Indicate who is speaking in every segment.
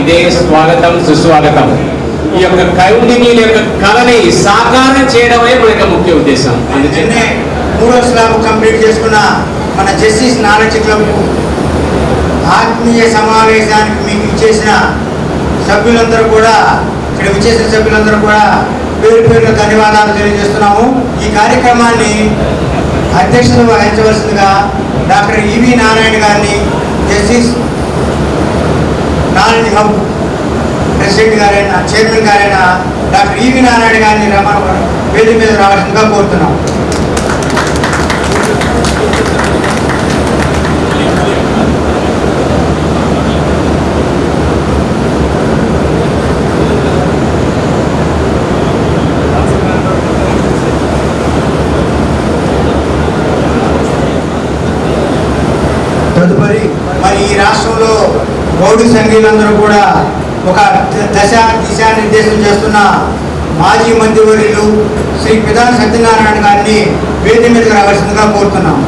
Speaker 1: ఇదే స్వాగతం సుస్వాగతం. ఈ యొక్క కౌండిన్యుల యొక్క కళని సాకారం చేయడమే మన యొక్క ముఖ్య ఉద్దేశం.
Speaker 2: అందుకనే 3వ స్లాబ్ కంప్లీట్ చేసుకున్న మన జస్టిస్ నాలెడ్జ్ క్లబ్ ఆత్మీయ సమావేశానికి మీకు ఇచ్చేసిన సభ్యులందరూ కూడా పేరు పేరున ధన్యవాదాలు తెలియజేస్తున్నాము. ఈ కార్యక్రమాన్ని అధ్యక్షత వహించవలసిందిగా డాక్టర్ ఈవి నారాయణ గారిని, జస్టిస్ నాలెడ్జ్ హబ్ ప్రెసిడెంట్ గారైన చైర్మన్ గారైన డాక్టర్ ఈవి నారాయణ గారిని వేదిక మీద రావాల్సిందిగా కోరుతున్నాం. తదుపరి మరి ఈ రాష్ట్రంలో గౌడి సంఘీయులందరూ కూడా ఒక దిశానిర్దేశం చేస్తున్న మాజీ మంత్రివర్యులు శ్రీ పిదాని సత్యనారాయణ గారిని వేదిక మీదకి రావాల్సిందిగా కోరుతున్నాం.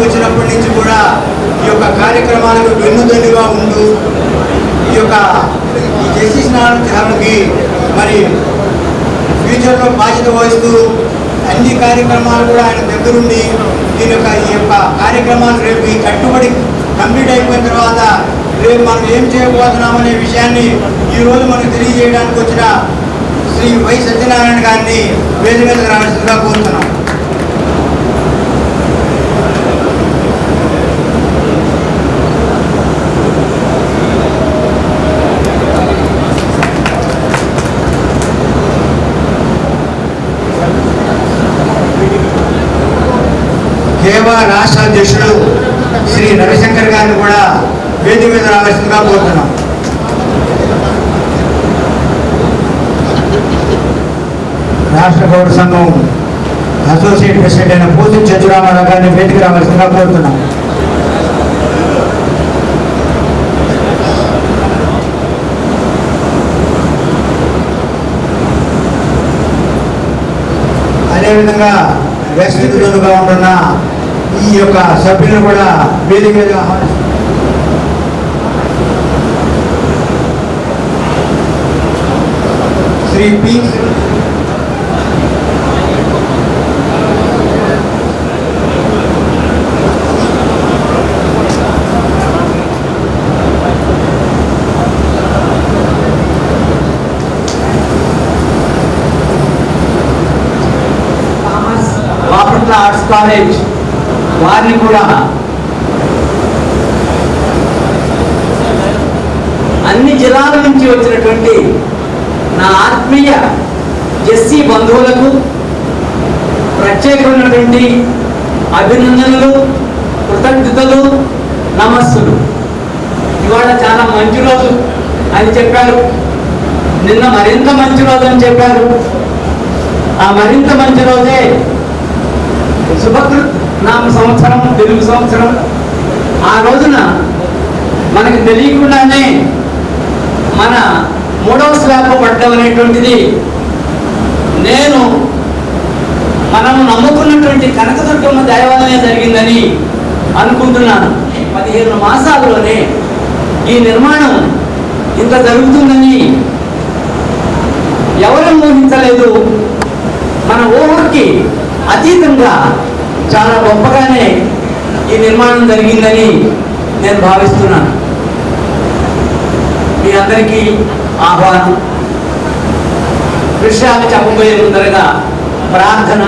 Speaker 2: వచ్చినప్పటి నుంచి కూడా ఈ యొక్క కార్యక్రమాలకు వెన్నుదన్నుగా ఉంటూ ఈ జస్టిస్ నాలెడ్జ్ హబ్కి మరి ఫ్యూచర్లో బాధ్యత వహిస్తూ అన్ని కార్యక్రమాలు కూడా ఆయన దగ్గరుండి ఈ యొక్క కార్యక్రమాలు రేపు ఈ కట్టుబడి కంప్లీట్ అయిపోయిన తర్వాత రేపు మనం ఏం చేయబోతున్నామనే విషయాన్ని ఈరోజు మనకు తెలియజేయడానికి వచ్చిన శ్రీ వై సత్యనారాయణ గారిని వేదిక మీద రావాల్సిందిగా కోరుతున్నాం. కేవా రాష్ట్ర అధ్యక్షుడు శ్రీ రవిశంకర్ గారిని కూడా వేదిక మీద రావాల్సిందిగా కోరుతున్నాం. రాష్ట్ర గౌడ సంఘం అసోసియేట్ ప్రెసిడెంట్ అయిన పూజ చంద్రరామారావు గారిని వేదిక రావాల్సిందిగా కోరుతున్నాం. అదేవిధంగా వ్యక్తిగతంగా ఉంటున్న ఈ యొక్క సభ్యులను కూడా వేదిక మీద శ్రీ పి ఆర్ట్స్ కాలేజ్ వారిని కూడా అన్ని జిల్లాల నుంచి వచ్చినటువంటి నా ఆత్మీయ జెస్సీ బంధువులకు ప్రత్యేకమైనటువంటి అభినందనలు, కృతజ్ఞతలు, నమస్సులు. ఇవాళ చాలా మంచి రోజు అని చెప్పారు, నిన్న మరింత మంచి రోజు అని చెప్పారు. ఆ మరింత మంచి రోజే శుభకృత్ నామ సంవత్సరం, తెలుగు సంవత్సరం. ఆ రోజున మనకు తెలియకుండానే మన 3వ స్లాబ్ పడడం అనేటువంటిది మనం నమ్ముకున్నటువంటి కనకదుర్గమ్మ దైవాలనే జరిగిందని అనుకుంటున్నాను. 15 మాసాల్లోనే ఈ నిర్మాణం ఇంత జరుగుతుందని ఎవరు ఊహించలేదు. మన ఊహకి అతీతంగా చాలా గొప్పగానే ఈ నిర్మాణం జరిగిందని నేను భావిస్తున్నాను. మీ అందరికీ ఆహ్వానం. విషయాలు చెప్పబోయే ముందరగా ప్రార్థన.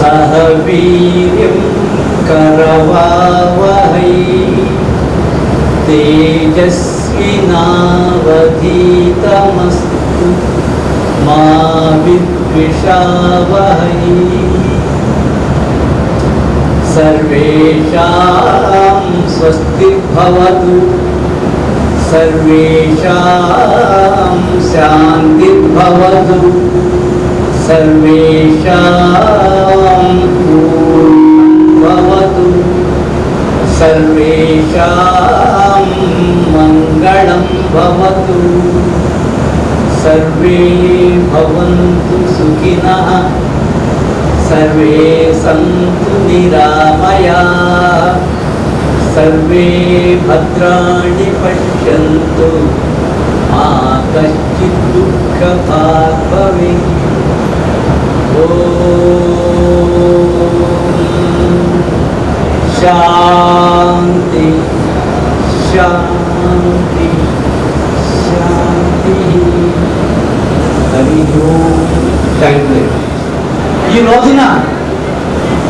Speaker 3: सह वीर्यं करवावहै तेजस्विनावधीतमस्तु मा विद्विषावहै सर्वेषां स्वस्तिर्भवतु सर्वेषां शान्तिर्भवतु सर्वेषां पूर्णं भवतु सर्वेषां मङ्गलं भवतु सर्वे भवन्तु सुखिनः सर्वे सन्तु निरामयाः सर्वे भद्राणि पश्यन्तु मा कश्चित् दुःखभाग् भवेत् ॐ शान्ति शान्ति शान्ति हरि ओम।
Speaker 1: Thank you.
Speaker 3: ఈ రోజున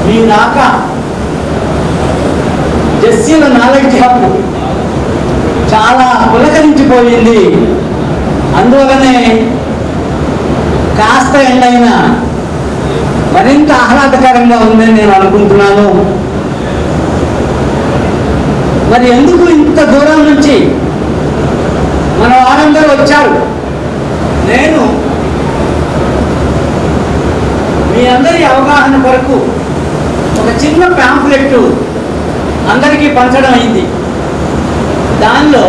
Speaker 3: మీ రాక జస్సీల నాలెడ్జ్ హబ్ చాలా పులకరించిపోయింది. అందువలనే కాస్త ఎండైనా మరింత ఆహ్లాదకరంగా ఉందని నేను అనుకుంటున్నాను. మరి ఎందుకు ఇంత దూరం నుంచి మన వారందరూ వచ్చారు? నేను మీ అందరి అవగాహన కొరకు ఒక చిన్న పాంఫ్లెట్ అందరికీ పంచడం అయింది. దానిలో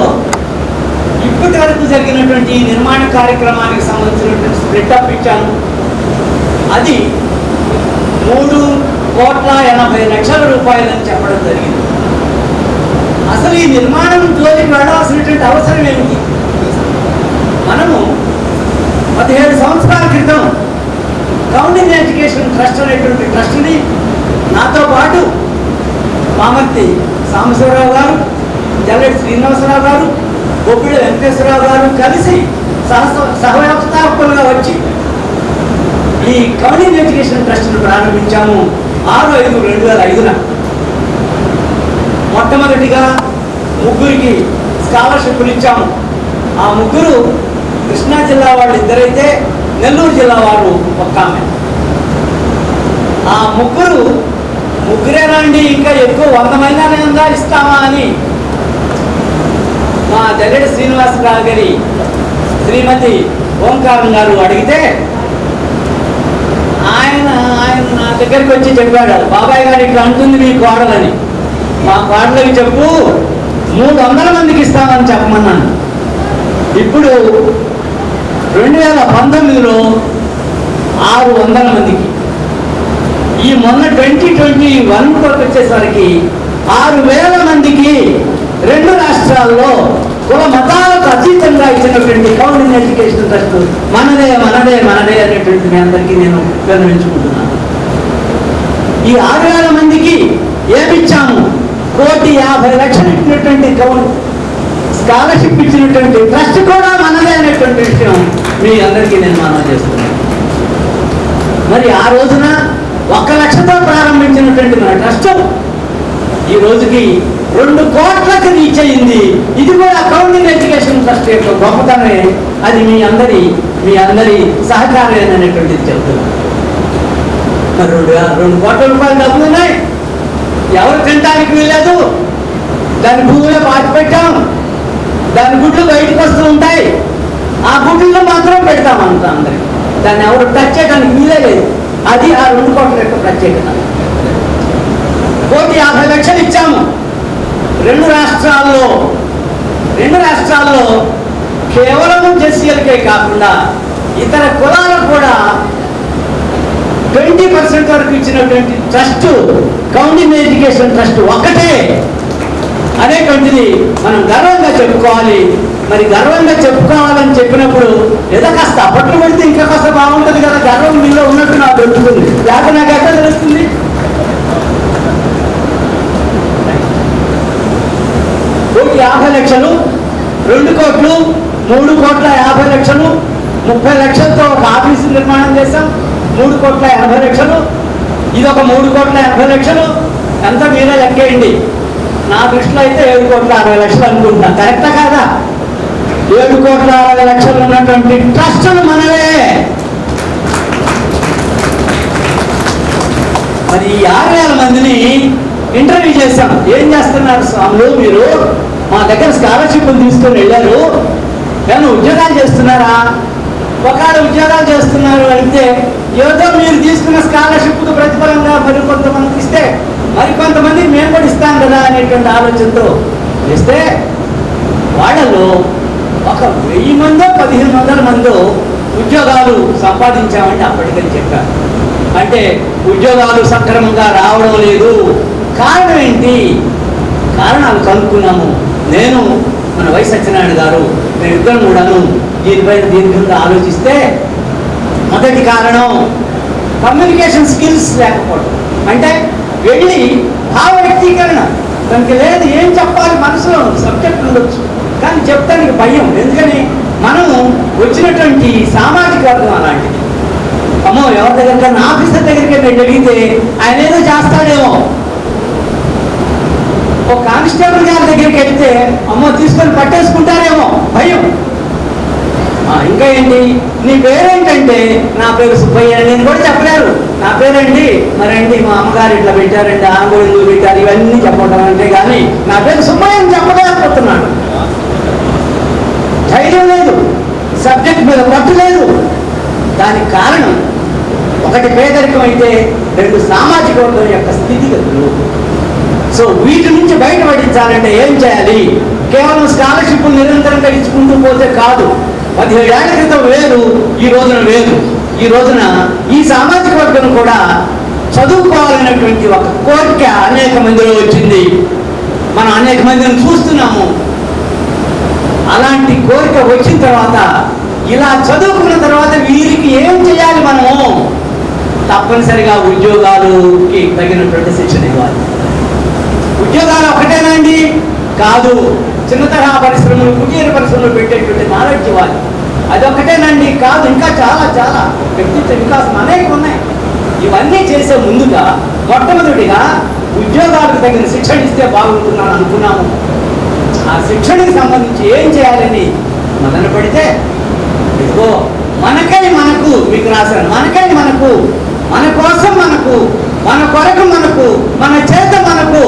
Speaker 3: ఇప్పటి వరకు జరిగినటువంటి ఈ నిర్మాణ కార్యక్రమానికి సంబంధించినటువంటి స్ప్లిటప్ ఇచ్చాను. అది 3,80,00,000 రూపాయలని చెప్పడం జరిగింది. అసలు ఈ నిర్మాణం జోలికి వెళ్ళాల్సినటువంటి అవసరం ఏమిటి? మనము 17 సంవత్సరాల క్రితం కౌంటింగ్ ఎడ్యుకేషన్ ట్రస్ట్ అనేటువంటి ట్రస్ట్ని నాతో పాటు మామర్తి సాంబశివరావు గారు, జల్లెడి శ్రీనివాసరావు గారు, బొబ్బిడి వెంకటేశ్వరరావు గారు కలిసి సహవ్యవస్థాపకులుగా వచ్చి ఈ కౌంటింగ్ ఎడ్యుకేషన్ ట్రస్ట్ను ప్రారంభించాము 6/5/2005. మొట్టమొదటిగా 3 స్కాలర్షిప్లు ఇచ్చాము. ఆ 3 కృష్ణా జిల్లా వాళ్ళు 2 అయితే నెల్లూరు జిల్లా వారు 1 ఆమె. ఆ 3 రండి, ఇంకా ఎక్కువ 100 మంది ఉందా ఇస్తామా అని మా జల్లెడి శ్రీనివాసరావు గారి శ్రీమతి ఓంకారం గారు అడిగితే ఆయన నా దగ్గరికి వచ్చి చెప్పాడు, బాబాయ్ గారు ఇట్లా అంటుంది మీ కోడలని. మా కోడలకి చెప్పు 300 మందికి ఇస్తామని చెప్పమన్నాను. ఇప్పుడు 2019లో 600 మందికి, ఈ మొన్న 2021 వచ్చేసరికి 6,000 మందికి 2 రాష్ట్రాల్లో కుల మతాలకు అతీతంగా ఇచ్చినటువంటి కౌంటింగ్ ఎడ్యుకేషన్ ట్రస్ట్ మనదే మనదే మనదే అనేటువంటి మీ అందరికీ నేను విన్నవించుకుంటున్నాను. ఈ 6,000 మందికి ఏమిచ్చాము? 1,50,00,000 ఇచ్చినటువంటి స్కాలర్షిప్ ఇచ్చినటువంటి ట్రస్ట్ కూడా మనదే అనేటువంటి విషయం మీ అందరికీ నేను మనవి చేస్తున్నాను. మరి ఆ రోజున 1,00,000తో ప్రారంభించినటువంటి మన ట్రస్ట్ ఈ రోజుకి 2 కోట్లకు రీచ్ అయింది. ఇది కూడా కౌంటింగ్ ఎడ్యుకేషన్ ట్రస్ట్ యొక్క గొప్పతనమే. అది మీ అందరి సహకారం అనేటువంటిది చెప్తున్నాను. మరి 2 కోట్ల రూపాయలు డబ్బులు ఉన్నాయి, ఎవరు తినడానికి వీల్లేదు. దాని భూమిలో పాతి పెట్టాం, దాని గుడ్లు బయటకు వస్తూ ఉంటాయి, ఆ గుడ్లలో మాత్రం పెడతామంట అందరికి. దాన్ని ఎవరు టచ్ చేయడానికి వీలే లేదు. అది ఆ 2 కోట్ల యొక్క ప్రత్యేకత. 1,50,00,000 ఇచ్చాము 2 రాష్ట్రాల్లో కేవలం జెస్సీలకే కాకుండా ఇతర కులాలకు కూడా 20% వరకు ఇచ్చినటువంటి ట్రస్ట్ కౌంటింగ్ ఎడ్యుకేషన్ ట్రస్ట్ ఒక్కటే అనేటువంటిది మనం గర్వంగా చెప్పుకోవాలి. మరి గర్వంగా చెప్పుకోవాలని చెప్పినప్పుడు ఏదో కాస్త అప్పట్లో పెడితే ఇంకా కాస్త బాగుంటుంది కదా. గర్వం మీలో ఉన్నట్టు నాకు తెలుస్తుంది, లేకపోతే నాకు ఎక్కడ తెలుస్తుంది? 1,50,00,000, 2 కోట్లు, 3,50,00,000, 30 లక్షలతో ఒక ఆఫీసు నిర్మాణం చేశాం. 3,80,00,000. ఇది ఒక 3,80,00,000 ఎంత మీరే లెక్కేయండి. నా దృష్టిలో అయితే 7,60,00,000 అనుకుంటున్నా. కరెక్టా కాదా? 7,60,00,000 ఉన్నటువంటి ట్రస్టులు మనవే. మరి ఈ 6,000 మందిని ఇంటర్వ్యూ చేశాం. ఏం చేస్తున్నారు స్వాములు మీరు? మా దగ్గర స్కాలర్షిప్లు తీసుకొని వెళ్ళారు, కానీ ఉద్యోగాలు చేస్తున్నారా? ఒకవేళ ఉద్యోగాలు చేస్తున్నారు అంటే ఏదో మీరు తీసుకున్న స్కాలర్షిప్కు ప్రతిఫలంగా మరికొంతమందికి ఇస్తే మరికొంతమంది మేము కూడా ఇస్తాం కదా అనేటువంటి ఆలోచనతో ఇస్తే వాళ్ళలో ఒక 1000 మందో 1500 మందో ఉద్యోగాలు సంపాదించామంటే అప్పటికని చెప్పారు. అంటే ఉద్యోగాలు సక్రమంగా రావడం లేదు. కారణం ఏంటి? కారణాలు కనుక్కున్నాము. నేను, మన వై సత్యనారాయణ గారు, మేము ఇద్దరం కూడాను దీని కింద ఆలోచిస్తే మొదటి కారణం కమ్యూనికేషన్ స్కిల్స్ లేకపోవడం. అంటే వెళ్ళి భావ వ్యక్తీకరణ తనకి లేదు. ఏం చెప్పాలి, మనసులో సబ్జెక్ట్ ఉండొచ్చు కానీ చెప్తానికి భయం. ఎందుకని మనము వచ్చినటువంటి సామాజిక వర్గం అలాంటిది. అమ్మో ఎవరి దగ్గర నా ఆఫీసర్ దగ్గరికి నేను అడిగితే ఆయన ఏదో చేస్తాడేమో. ఒక కానిస్టేబుల్ గారి దగ్గరికి వెళ్తే అమ్మో తీసుకొని పట్టేసుకుంటారేమో భయం. ఇంకా ఏంటి, నీ పేరేంటంటే నా పేరు సుబ్బయ్య. నేను కూడా చెప్పలేరు నా పేరండి. మరండి మా అమ్మగారు ఇట్లా పెట్టారండి, ఆంగోళ ఎందుకు పెట్టారు, ఇవన్నీ చెప్పడం అంటే కానీ నా పేరు సుబ్బయ్య అని చెప్పలేకపోతున్నాడు. ధైర్యం లేదు, సబ్జెక్ట్ మీద పట్టు లేదు. దానికి కారణం ఒకటి పేదరికం అయితే, 2 సామాజిక వర్గం యొక్క స్థితిగతులు. సో వీటి నుంచి బయటపడించాలంటే ఏం చేయాలి? కేవలం స్కాలర్షిప్ నిరంతరంగా ఇచ్చుకుంటూ పోతే కాదు. 17 ఏళ్ల క్రితం వేరు, ఈ రోజున వేరు. ఈ రోజున ఈ సామాజిక వర్గం కూడా చదువుకోవాలనేటువంటి ఒక కోరిక అనేక మందిలో వచ్చింది. మనం అనేక మందిని చూస్తున్నాము. అలాంటి కోరిక వచ్చిన తర్వాత, ఇలా చదువుకున్న తర్వాత వీరికి ఏం చేయాలి? మనము తప్పనిసరిగా ఉద్యోగాలకి తగినటువంటి శిక్షణ ఇవ్వాలి. ఉద్యోగాలు ఒకటేనండి కాదు, చిన్న తరహా పరిశ్రమలు, కుటీర పరిశ్రమలు పెట్టేటువంటి నాలెడ్జ్ ఇవ్వాలి. అదొకటేనండి కాదు, ఇంకా చాలా చాలా వ్యక్తిత్వ వికాసం అనేక ఉన్నాయి. ఇవన్నీ చేసే ముందుగా మొట్టమొదటిగా ఉద్యోగాలకు తగిన శిక్షణ ఇస్తే బాగుంటుందని అనుకున్నాము. ఆ శిక్షణకి సంబంధించి ఏం చేయాలని మొదలు పెడితే, ఇదిగో మనకై మనకు, మీకు రాశాను, మనకై మనకు, మన కోసం మనకు, మన కొరకు మనకు, మన చేత మనకు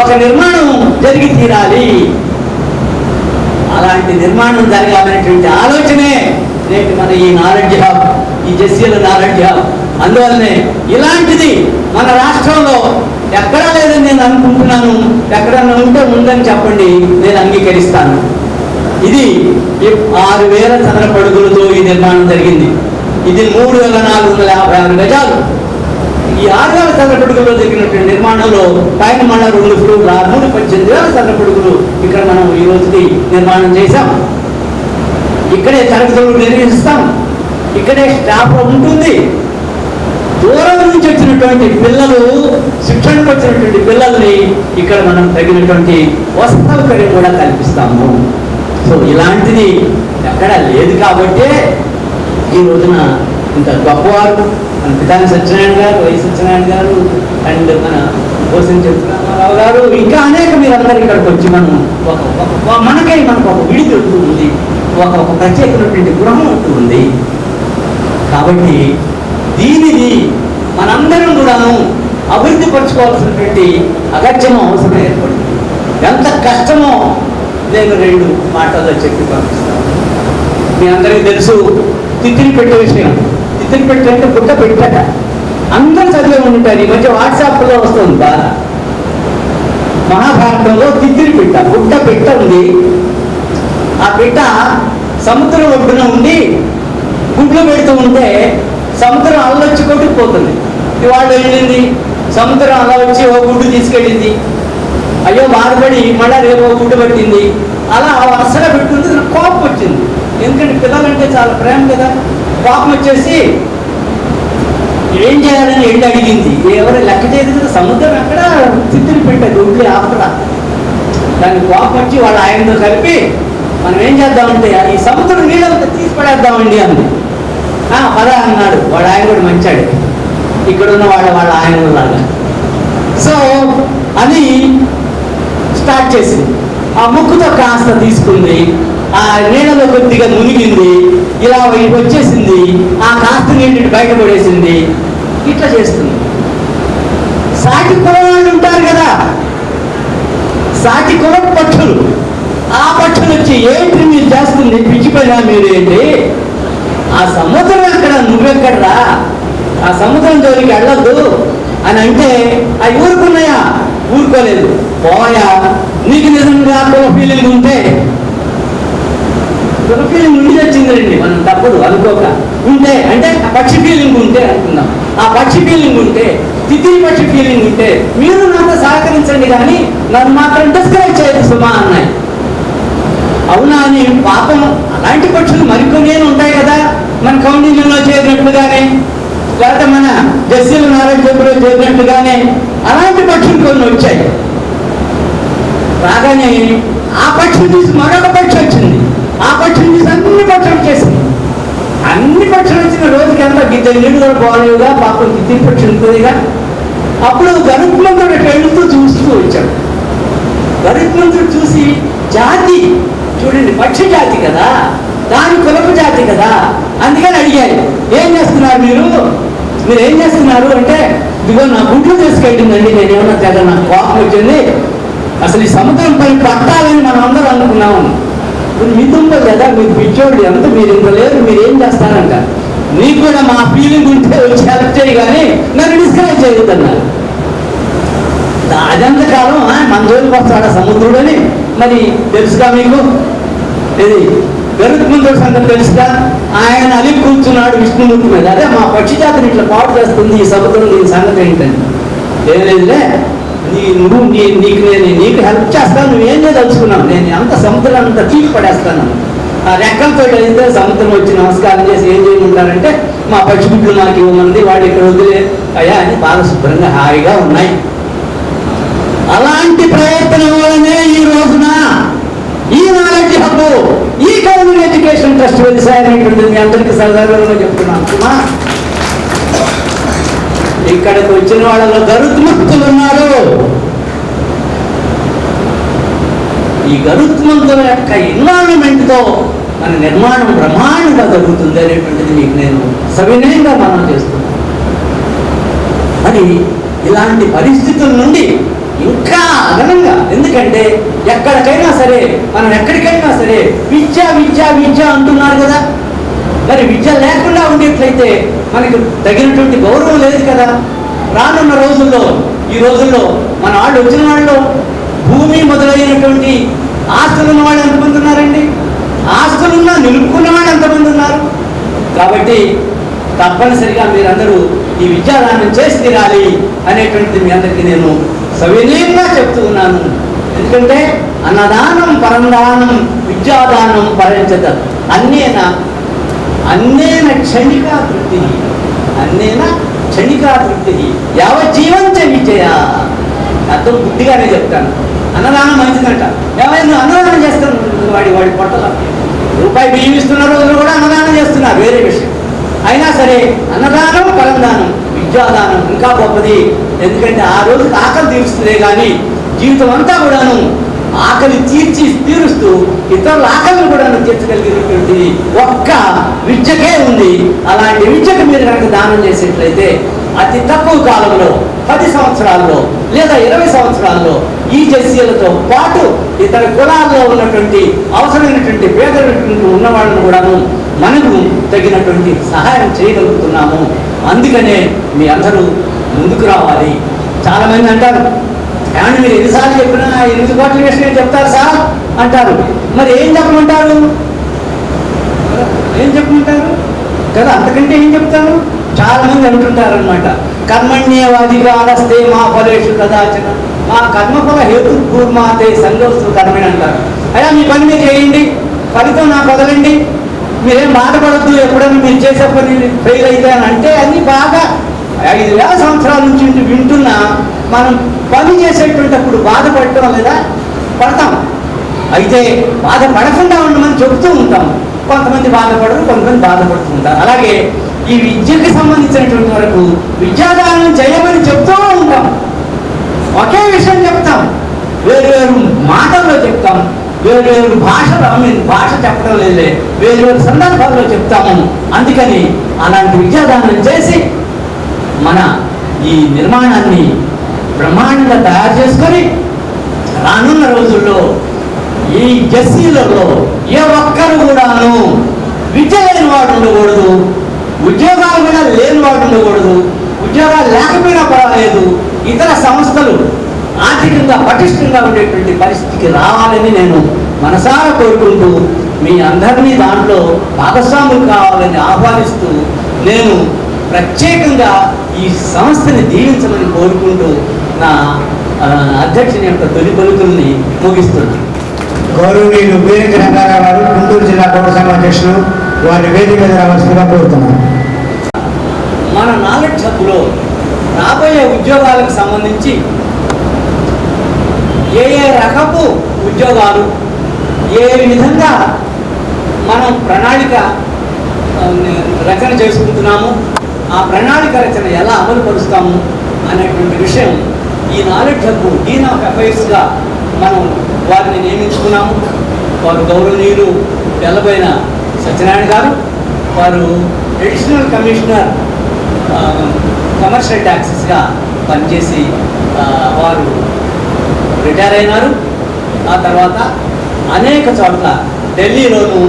Speaker 3: ఒక నిర్మాణం జరిగి తీరాలి. అలాంటి నిర్మాణం జరగాలనేటువంటి ఆలోచనే నేటి మన ఈ నాలెడ్జ్ హబ్, ఈ జెస్సీల నాలెడ్జ్ హబ్. అందువల్లనే ఇలాంటిది మన రాష్ట్రంలో ఎక్కడా లేదని నేను అనుకుంటున్నాను. ఎక్కడన్నా ఉంటే ఉందని చెప్పండి, నేను అంగీకరిస్తాను. ఇది 6,000 చదరపు అడుగులతో ఈ నిర్మాణం జరిగింది. ఇది 3,456 గజాలు. ఈ 6,000 చదరపు అడుగుల్లో జరిగినటువంటి నిర్మాణంలో పైన మళ్ళా 2 ఫ్లోర్ల 18,000 చదరపు అడుగులు ఇక్కడ మనం ఈ రోజుకి నిర్మాణం చేశాం. ఇక్కడే తరగతులు నిర్వహిస్తాం, ఇక్కడే స్టాఫ్ ఉంటుంది. దూరం నుంచి వచ్చినటువంటి పిల్లలు, శిక్షణకు వచ్చినటువంటి పిల్లల్ని ఇక్కడ మనం తగినటువంటి వసతులు కూడా కల్పిస్తాము. సో ఇలాంటిది ఎక్కడా లేదు కాబట్టే ఈ రోజున ఇంత గొప్పవారు మన పితాని సత్యనారాయణ గారు, వై సత్యనారాయణ గారు అండ్ మన పోసన్ చంద్రరావు గారు, ఇంకా అనేక మీరందరూ ఇక్కడికి వచ్చి మనం మనకు ఒక విడిది ఉంటుంది, ఒక ప్రత్యేకమైనటువంటి గృహం ఉంటుంది. కాబట్టి దీనిని మనందరం కూడాను అభివృద్ధి పరచుకోవాల్సినటువంటి అగత్యమో అవసరం ఏర్పడింది. ఎంత కష్టమో నేను 2 మాటల్లో చెప్పి పంపిస్తాను. మీ అందరికీ తెలుసు తిత్తిరి పెట్టే విషయం. తిత్తిరి పెట్టే అంటే గుట్ట పెట్టట, అందరూ చదివే ఉంటారు. ఈ మధ్య వాట్సాప్లో వస్తుంది బాగా. మహాభారతంలో తిత్తిరి పెట్ట, గుట్ట పెట్ట ఉంది. ఆ పెట్ట సముద్రం ఒడ్డున ఉండి గుడ్లు పెడుతూ ఉంటే సముద్రం అల్లొచ్చి కొట్టుకుపోతుంది. ఇవాళ వెళ్ళింది సముద్రం అలా వచ్చి ఓ గుడ్డు తీసుకెళ్ళింది. అయ్యో బాధపడి మళ్ళా రేపు ఓ గుడ్డు పట్టింది. అలా వరుసగా పెట్టుకుంటే నాకు కోపం వచ్చింది. ఎందుకంటే పిల్లలంటే చాలా ప్రేమ కదా. కోపం వచ్చేసి ఏం చేయాలని వెళ్ళి అడిగింది. ఎవరు లెక్క చేయదు కదా, సముద్రం ఎక్కడ తిత్తిరి పెట్టారు గుడ్లు ఆపరా. దానికి కోపం వచ్చి వాళ్ళ ఆయనతో కలిపి మనం ఏం చేద్దామంటే ఈ సముద్రం నీళ్ళంతా తీసి పడేద్దామండి అంది. పద అన్నాడు. వాడు ఆయన కూడా మంచాడు. ఇక్కడ ఉన్న వాళ్ళ ఆయనలాగా. సో అది స్టార్ట్ చేసింది. ఆ ముక్కుతో కాస్త తీసుకుంది, ఆ నీళ్ళలో కొద్దిగా మునిగింది, ఇలా వచ్చేసింది, ఆ కాస్త నీటిని బయటపడేసింది. ఇట్లా చేస్తుంది. సాటి కులం వాళ్ళు ఉంటారు కదా, సాటి కులం పక్షులు, ఆ పక్షులు వచ్చి ఏంటి మీరు చేస్తుంది, పిచ్చిపోయినా మీరు ఏంటి, ఆ సముద్రం ఎక్కడ, నువ్వెక్కడరా, ఆ సముద్రం జోలికి వెళ్ళొద్దు అని అంటే అవి ఊరుకున్నాయా? ఊరుకోలేదు. పోయా, నీకు నిజంగా కుల ఫీలింగ్ ఉంటే, కుల ఫీలింగ్ ఉండి వచ్చిందండి, మనం తప్పదు అనుకోక. ఉంటే అంటే ఆ పక్షి ఫీలింగ్ ఉంటే అనుకుందాం, ఆ పక్షి ఫీలింగ్ ఉంటే, తిథి పక్షి ఫీలింగ్ ఉంటే మీరు నాతో సహకరించండి కానీ నన్ను మాత్రం డిస్కరేజ్ చేయదు సుమా అన్నాయి. అవునా అని పాపం అలాంటి పక్షులు మరికొన్ని ఉంటాయి కదా, మన కౌండిన్యంలో చేరినట్లుగానే, లేకపోతే మన జస్సీల నారాయణ చెప్పులో చేరినట్లుగానే అలాంటి పక్షులు కొన్ని వచ్చాయి. రాగానే ఆ పక్షులు తీసి మరొక పక్షి వచ్చింది, ఆ పక్షులు తీసి అన్ని పక్షులు వచ్చేసింది. అన్ని పక్షులు వచ్చిన రోజుకి అంతా గిద్దరు నీళ్ళు కూడా పోలేవుగా, పాపం గిద్ది పక్షి ఉంటుందిగా. అప్పుడు గరుత్మంతుడు వెళుతూ చూస్తూ వచ్చాడు. గరుత్మంతుడు చూసి జాతి చూడండి, పక్షి జాతి కదా, దాని కులపు జాతి కదా, అందుకని అడిగారు ఏం చేస్తున్నారు మీరు ఏం చేస్తున్నారు అంటే, ఇదిగో నా గుంట్లు తీసుకెళ్ళిందండి, నేనేమన్నా తెగ నాకు కోపం వచ్చింది, అసలు ఈ సముద్రం పై పట్టాలని మనం అందరూ అనుకున్నాము. మీ దుంప కదా, మీరు పిచ్చోళ్ళు ఎంత, మీరు ఇంత లేదు, మీరు ఏం చేస్తారంట, నీకు కూడా మా ఫీలింగ్ ఉంటే వచ్చి హెల్ప్ చేయి కానీ నన్ను డిస్కరేజ్ చేయొద్దన్నారు. అదంతకాలం మన జోలికి వస్తాడా సముద్రుడు అని మరి తెలుసుగా మీకు, ఇది గరుత్మంతుడి సంగతి తెలుసుగా. ఆయన అలిగి కూర్చున్నాడు విష్ణుమూర్తి మీద, అదే మా పక్షి జాతిని ఇట్లా పాటు చేస్తుంది ఈ సముద్రం, దీని సంగతి ఏంటండి. ఏం లేదులే, నీకు హెల్ప్ చేస్తాను, నువ్వేం చేయదలుచుకున్నావు, నేను అంత సముద్రం అంతా తీసి పడేస్తాను. ఆ రెక్కలతో అయితే సముద్రం వచ్చి నమస్కారం చేసి ఏం చేయమంటారంటే, మా పక్షిగుడ్లు మాకు ఇవ్వమంది, వాడు ఇక్కడ వదిలే అయ్యా అని బాగా శుభ్రంగా హాయిగా ఉన్నాయి. అలాంటి ప్రయత్నం వల్లనే ఈ రోజున ఈ నాలెడ్జ్ హబ్, ఈ గవర్నమెంట్ ఎడ్యుకేషన్ ట్రస్ట్ వ్యవసాయమైనటువంటి మీ అందరికీ సరదాగా చెప్తున్నాను. ఇక్కడికి వచ్చిన వాళ్ళలో గరుత్మంతులు ఉన్నారు. ఈ గరుత్మంతుల యొక్క ఎన్విరాన్మెంట్ తో మన నిర్మాణం బ్రహ్మాండంగా జరుగుతుంది అనేటువంటిది మీకు నేను సవినయంగా మనం చేస్తున్నాను. మరి ఇలాంటి పరిస్థితుల నుండి ఇంకా అదనంగా, ఎందుకంటే ఎక్కడికైనా సరే, మనం ఎక్కడికైనా సరే విద్య విద్య విద్య అంటున్నారు కదా, మరి విద్య లేకుండా ఉండేట్లయితే మనకు తగినటువంటి గౌరవం లేదు కదా. రానున్న రోజుల్లో, ఈ రోజుల్లో మన వాళ్ళు వచ్చిన వాళ్ళు భూమి మొదలైనటువంటి ఆస్తులున్న వాళ్ళు ఎంతమంది ఉన్నారండి, ఆస్తులున్నా నిలుపుకున్న వాళ్ళు ఎంతమంది ఉన్నారు. కాబట్టి తప్పనిసరిగా మీరందరూ ఈ విద్యాదానం చేసి తీరాలి అనేటువంటిది మీ అందరికీ నేను సవినయంగా చెప్తూ ఉన్నాను. ఎందుకంటే అన్నదానం పరందానం విద్యాదానం పరంచత అన్నేన క్షణికా తృప్తి, అన్నేన క్షణికా తృప్తి యావజ్జీవంచ విజయ. అర్థం బుద్ధిగానే చెప్తాను. అన్నదానం మంచిదంట, ఏమైనా నువ్వు అన్నదానం చేస్తాను, వాడి పొట్టల రూపాయి బియ్యం ఇస్తున్న రోజులు కూడా అన్నదానం చేస్తున్నారు, వేరే విషయం. అయినా సరే అన్నదానం పరందానం విద్యాదానం ఇంకా గొప్పది. ఎందుకంటే ఆ రోజుకి ఆకలి తీరుస్తుందే కానీ జీవితం అంతా కూడాను ఆకలి తీరుస్తూ ఇతరుల ఆకలిని కూడా తీర్చగలిగినటువంటి ఒక్క విద్యకే ఉంది. అలాంటి విద్యకు మీరు కనుక దానం చేసేట్లయితే అతి తక్కువ కాలంలో 10 సంవత్సరాల్లో లేదా 20 సంవత్సరాల్లో ఈ జెస్సీలతో పాటు ఇతర కులాల్లో ఉన్నటువంటి అవసరమైనటువంటి పేదటువంటి ఉన్న వాళ్ళను కూడాను మనకు తగినటువంటి సహాయం చేయగలుగుతున్నాము. అందుకనే మీ అందరూ ముందుకు రావాలి. చాలా మంది అంటారు, కానీ మీరు ఎన్నిసార్లు చెప్పినా 8 కోట్ల విషయం చెప్తారు సార్ అంటారు. మరి ఏం చెప్పమంటారు కదా, అంతకంటే ఏం చెప్తారు? చాలా మంది అంటుంటారు అనమాట, కర్మణ్యేవాధికారస్తే మా ఫలేషు కదాచన, మా కర్మఫల హేతు పూర్మాతే సంగోస్తు కర్మని అంటారు. అయ్యా మీ పని మీరు చేయండి, ఫలితం నాకు వదలండి, మీరేం బాధపడద్దు, ఎప్పుడైనా మీరు చేసే పని ఫెయిల్ అయితే అని అంటే అన్ని బాగా 5,000 సంవత్సరాల నుంచి వింటున్నా మనం పని చేసేటప్పుడు బాధపడటం లేదా పడతాం. అయితే బాధపడకుండా ఉండమని చెప్తూ ఉంటాం. కొంతమంది బాధపడరు, కొంతమంది బాధపడుతూ ఉంటారు. అలాగే ఈ విద్యకి సంబంధించినటువంటి వరకు విద్యాదానం చేయమని చెప్తూ ఉంటాం. ఒకే విషయం చెప్తాం, వేరు మాటల్లో చెప్తాం, వేరు భాషలో భాష చెప్పడం లేదే, వేరు సందర్భాల్లో చెప్తాము. అందుకని అలాంటి విద్యాదానం చేసి మన ఈ నిర్మాణాన్ని బ్రహ్మాండంగా తయారు చేసుకొని రానున్న రోజుల్లో ఈ జెస్సీలలో ఏ ఒక్కరు కూడాను విద్య లేని వాడు ఉండకూడదు, ఉద్యోగాలు కూడా లేని వాడు ఉండకూడదు. ఉద్యోగాలు లేకపోయినా పర్వాలేదు, ఇతర సంస్థలు ఆర్థికంగా పటిష్టంగా ఉండేటువంటి పరిస్థితికి రావాలని నేను మనసారా కోరుకుంటూ మీ అందరినీ దాంట్లో భాగస్వాములు కావాలని ఆహ్వానిస్తూ నేను ప్రత్యేకంగా ఈ సంస్థని దీవించమని కోరుకుంటూ నా అధ్యక్షుని యొక్క తొలి పలుకుల్ని ముగిస్తుంది.
Speaker 2: గౌరవనీయులు బీరెడ్డి రంగారావు గారు, గుంటూరు జిల్లా పౌర సంఘం అధ్యక్షులు, వారి వేదిక మీద రావాల్సిందిగా కోరుతున్నాను.
Speaker 3: మన నాలెడ్జ్ హబ్లో రాబోయే ఉద్యోగాలకు సంబంధించి ఏ రకపు ఉద్యోగాలు, ఏ విధంగా మనం ప్రణాళిక రచన చేసుకుంటున్నాము, ఆ ప్రణాళిక రచన ఎలా అమలు పరుస్తాము అనేటువంటి విషయం ఈ నాలెడ్జ్ హబ్ డీన్ ఆఫ్ అఫైర్స్గా మనం వారిని నియమించుకున్నాము. వారు గౌరవనీయులు వెల్లబోయిన సత్యనారాయణ గారు, వారు అడిషనల్ కమిషనర్ కమర్షియల్ ట్యాక్సెస్గా పనిచేసి వారు రిటైర్ అయినారు. ఆ తర్వాత అనేక చోట్ల ఢిల్లీలోను,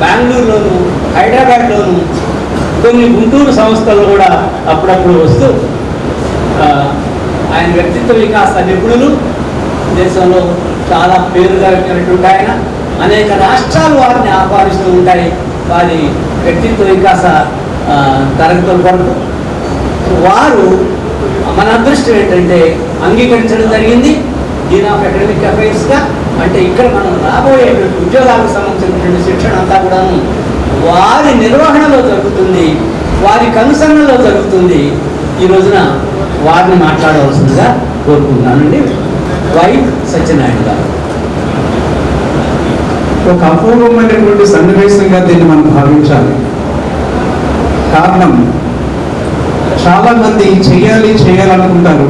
Speaker 3: బెంగళూరులోను, హైదరాబాద్లోను, కొన్ని గుంటూరు సంస్థలు కూడా అప్పుడప్పుడు వస్తూ ఆయన వ్యక్తిత్వ వికాస నిపుణులు, దేశంలో చాలా పేరుగారినటువంటి ఆయన అనేక రాష్ట్రాలు వారిని ఆహ్వానిస్తూ ఉంటాయి వారి వ్యక్తిత్వ వికాస తరగతుల కొరకు. వారు మన అదృష్టం ఏంటంటే అంగీకరించడం జరిగింది డీన్ ఆఫ్ అకాడమిక్ అఫైర్స్గా. అంటే ఇక్కడ మనం రాబోయే ఉద్యోగాలకు సంబంధించినటువంటి శిక్షణ అంతా కూడాను వారి నిర్వహణలో జరుగుతుంది, వారి కనుసన్నలో జరుగుతుంది. ఈ రోజున వారిని మాట్లాడవలసిందిగా కోరుకుంటున్నానండి. వై సత్యనారాయణ గారు.
Speaker 4: ఒక అపూర్వమైనటువంటి సన్నివేశంగా దీన్ని మనం భావించాలి. కారణం, చాలా మంది చేయాలనుకుంటారు,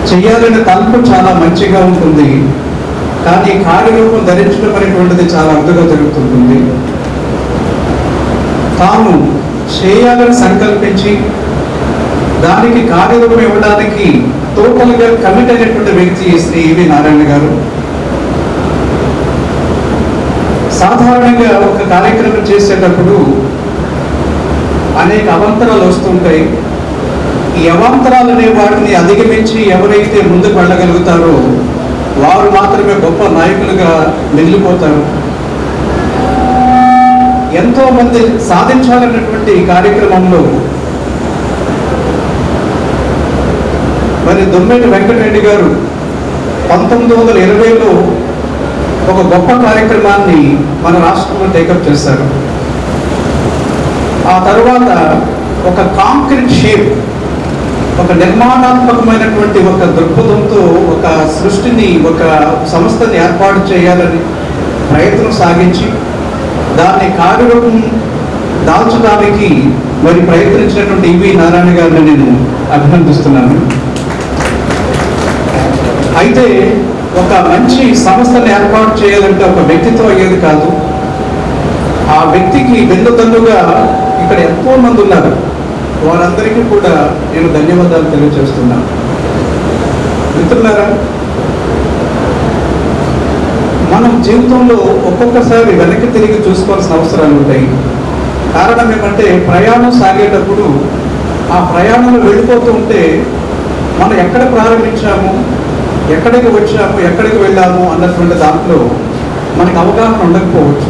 Speaker 4: చేయాలనే తలంపు చాలా మంచిగా ఉంటుంది, కానీ కార్యరూపం ధరించడం అనేటువంటిది చాలా అరుదుగా జరుగుతుంటుంది. తాను చేయాలని సంకల్పించి దానికి కార్యరూపం ఇవ్వడానికి టోటల్గా కమిట్ అయినటువంటి వ్యక్తి శ్రీ ఈవి నారాయణ గారు. సాధారణంగా ఒక కార్యక్రమం చేసేటప్పుడు అనేక అవాంతరాలు వస్తుంటాయి. ఈ అవాంతరాలు అనే వాటిని అధిగమించి ఎవరైతే ముందుకు వెళ్ళగలుగుతారో వారు మాత్రమే గొప్ప నాయకులుగా మిగిలిపోతారు. ఎంతో మంది సాధించాలన్నటువంటి కార్యక్రమంలో మరి దొమ్మేటి వెంకటరెడ్డి గారు 1920లో ఒక గొప్ప కార్యక్రమాన్ని మన రాష్ట్రంలో టేకప్ చేశారు. ఆ తర్వాత ఒక కాంక్రీట్ షేప్, ఒక నిర్మాణాత్మకమైనటువంటి ఒక దృక్పథంతో ఒక సృష్టిని, ఒక సంస్థని ఏర్పాటు చేయాలని ప్రయత్నం సాగించి దాన్ని కార్యరూపం దాల్చడానికి మరి ప్రయత్నించినటువంటి ఈవి నారాయణ గారిని నేను అభినందిస్తున్నాను. అయితే ఒక మంచి సంస్థను ఏర్పాటు చేయాలంటే ఒక వ్యక్తితో అయ్యేది కాదు. ఆ వ్యక్తికి వెన్నుదన్నుగా ఇక్కడ ఎంతో మంది ఉన్నారు. వారందరికీ కూడా నేను ధన్యవాదాలు తెలియజేస్తున్నాను. మిత్రులారా, మనం జీవితంలో ఒక్కొక్కసారి వెనక్కి తిరిగి చూసుకోవాల్సిన అవసరాలు ఉంటాయి. కారణం ఏమంటే, ప్రయాణం సాగేటప్పుడు ఆ ప్రయాణంలో వెళ్ళిపోతూ ఉంటే మనం ఎక్కడ ప్రారంభించాము, ఎక్కడికి వచ్చాము, ఎక్కడికి వెళ్ళాము అన్నటువంటి దాంట్లో మనకు అవగాహన ఉండకపోవచ్చు.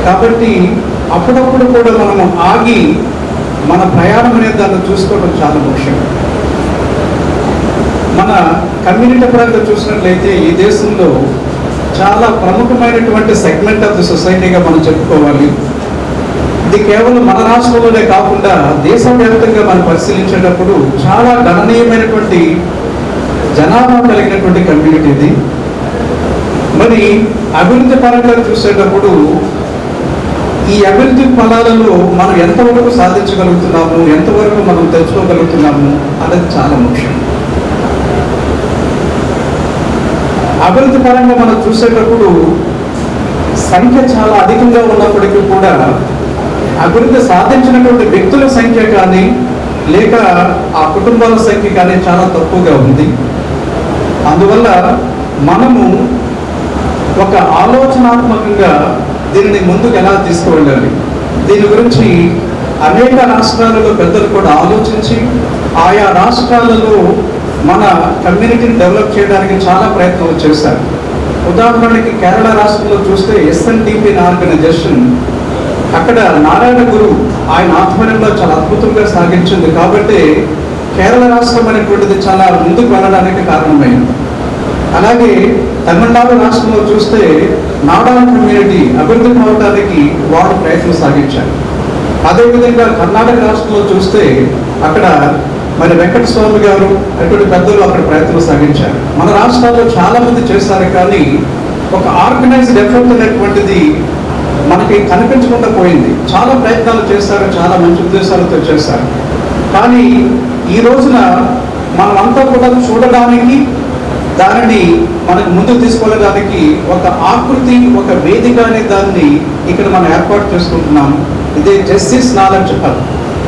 Speaker 4: కాబట్టి అప్పుడప్పుడు కూడా మనము ఆగి మన ప్రయాణం అనే దాన్ని చూసుకోవడం చాలా ముఖ్యం. మన కమ్యూనిటీ పరంగా చూసినట్లయితే ఈ దేశంలో చాలా ప్రముఖమైనటువంటి సెగ్మెంట్ ఆఫ్ ది సొసైటీగా మనం చెప్పుకోవాలి. ఇది కేవలం మన రాష్ట్రంలోనే కాకుండా దేశవ్యాప్తంగా మనం పరిశీలించేటప్పుడు చాలా గణనీయమైనటువంటి జనాభా కలిగినటువంటి కమ్యూనిటీ ఇది. మరి అభివృద్ధి పరంగా చూసేటప్పుడు ఈ అభివృద్ధి ఫలాలను మనం ఎంతవరకు సాధించగలుగుతున్నాము, ఎంతవరకు మనం తెచ్చుకోగలుగుతున్నాము అనేది చాలా ముఖ్యం. అభివృద్ధి పరంగా మనం చూసేటప్పుడు సంఖ్య చాలా అధికంగా ఉన్నప్పటికీ కూడా అభివృద్ధి సాధించినటువంటి వ్యక్తుల సంఖ్య కానీ లేక ఆ కుటుంబాల సంఖ్య కానీ చాలా తక్కువగా ఉంది. అందువల్ల మనము ఒక ఆలోచనాత్మకంగా దీనిని ముందుకు ఎలా తీసుకువెళ్ళాలి, దీని గురించి అనేక రాష్ట్రాలలో పెద్దలు కూడా ఆలోచించి ఆయా రాష్ట్రాలలో మన కమ్యూనిటీని డెవలప్ చేయడానికి చాలా ప్రయత్నాలు చేశారు. ఉదాహరణకి కేరళ రాష్ట్రంలో చూస్తే SNDP ఆర్గనైజేషన్ అక్కడ నారాయణ గురు ఆయన ఆధ్వర్యంలో చాలా అద్భుతంగా సాగించింది. కాబట్టి కేరళ రాష్ట్రం అనేటువంటిది చాలా ముందుకు వెళ్ళడానికి కారణమైంది. అలాగే తమిళనాడు రాష్ట్రంలో చూస్తే నాడాల కమ్యూనిటీ అభివృద్ధి కావడానికి వారు ప్రయత్నం సాగించారు. అదేవిధంగా కర్ణాటక రాష్ట్రంలో చూస్తే అక్కడ మరి వెంకటస్వామి గారు అటువంటి పెద్దలు అక్కడ ప్రయత్నం సాగించారు. మన రాష్ట్రాల్లో చాలా మంది చేశారు, కానీ ఒక ఆర్గనైజ్డ్ ఎఫర్ట్ అనేటువంటిది మనకి కనిపించకుండా పోయింది. చాలా ప్రయత్నాలు చేశారు, చాలా మంచి ఉద్దేశాలతో చేశారు, కానీ ఈ రోజున మనమంతా కూడా చూడడానికి, దానిని మనకు ముందుకు తీసుకెళ్ళడానికి ఒక ఆకృతి, ఒక వేదిక అనే దాన్ని ఇక్కడ మనం ఏర్పాటు చేసుకుంటున్నాం. ఇదే జస్టిస్ నాలెడ్జ్ హబ్.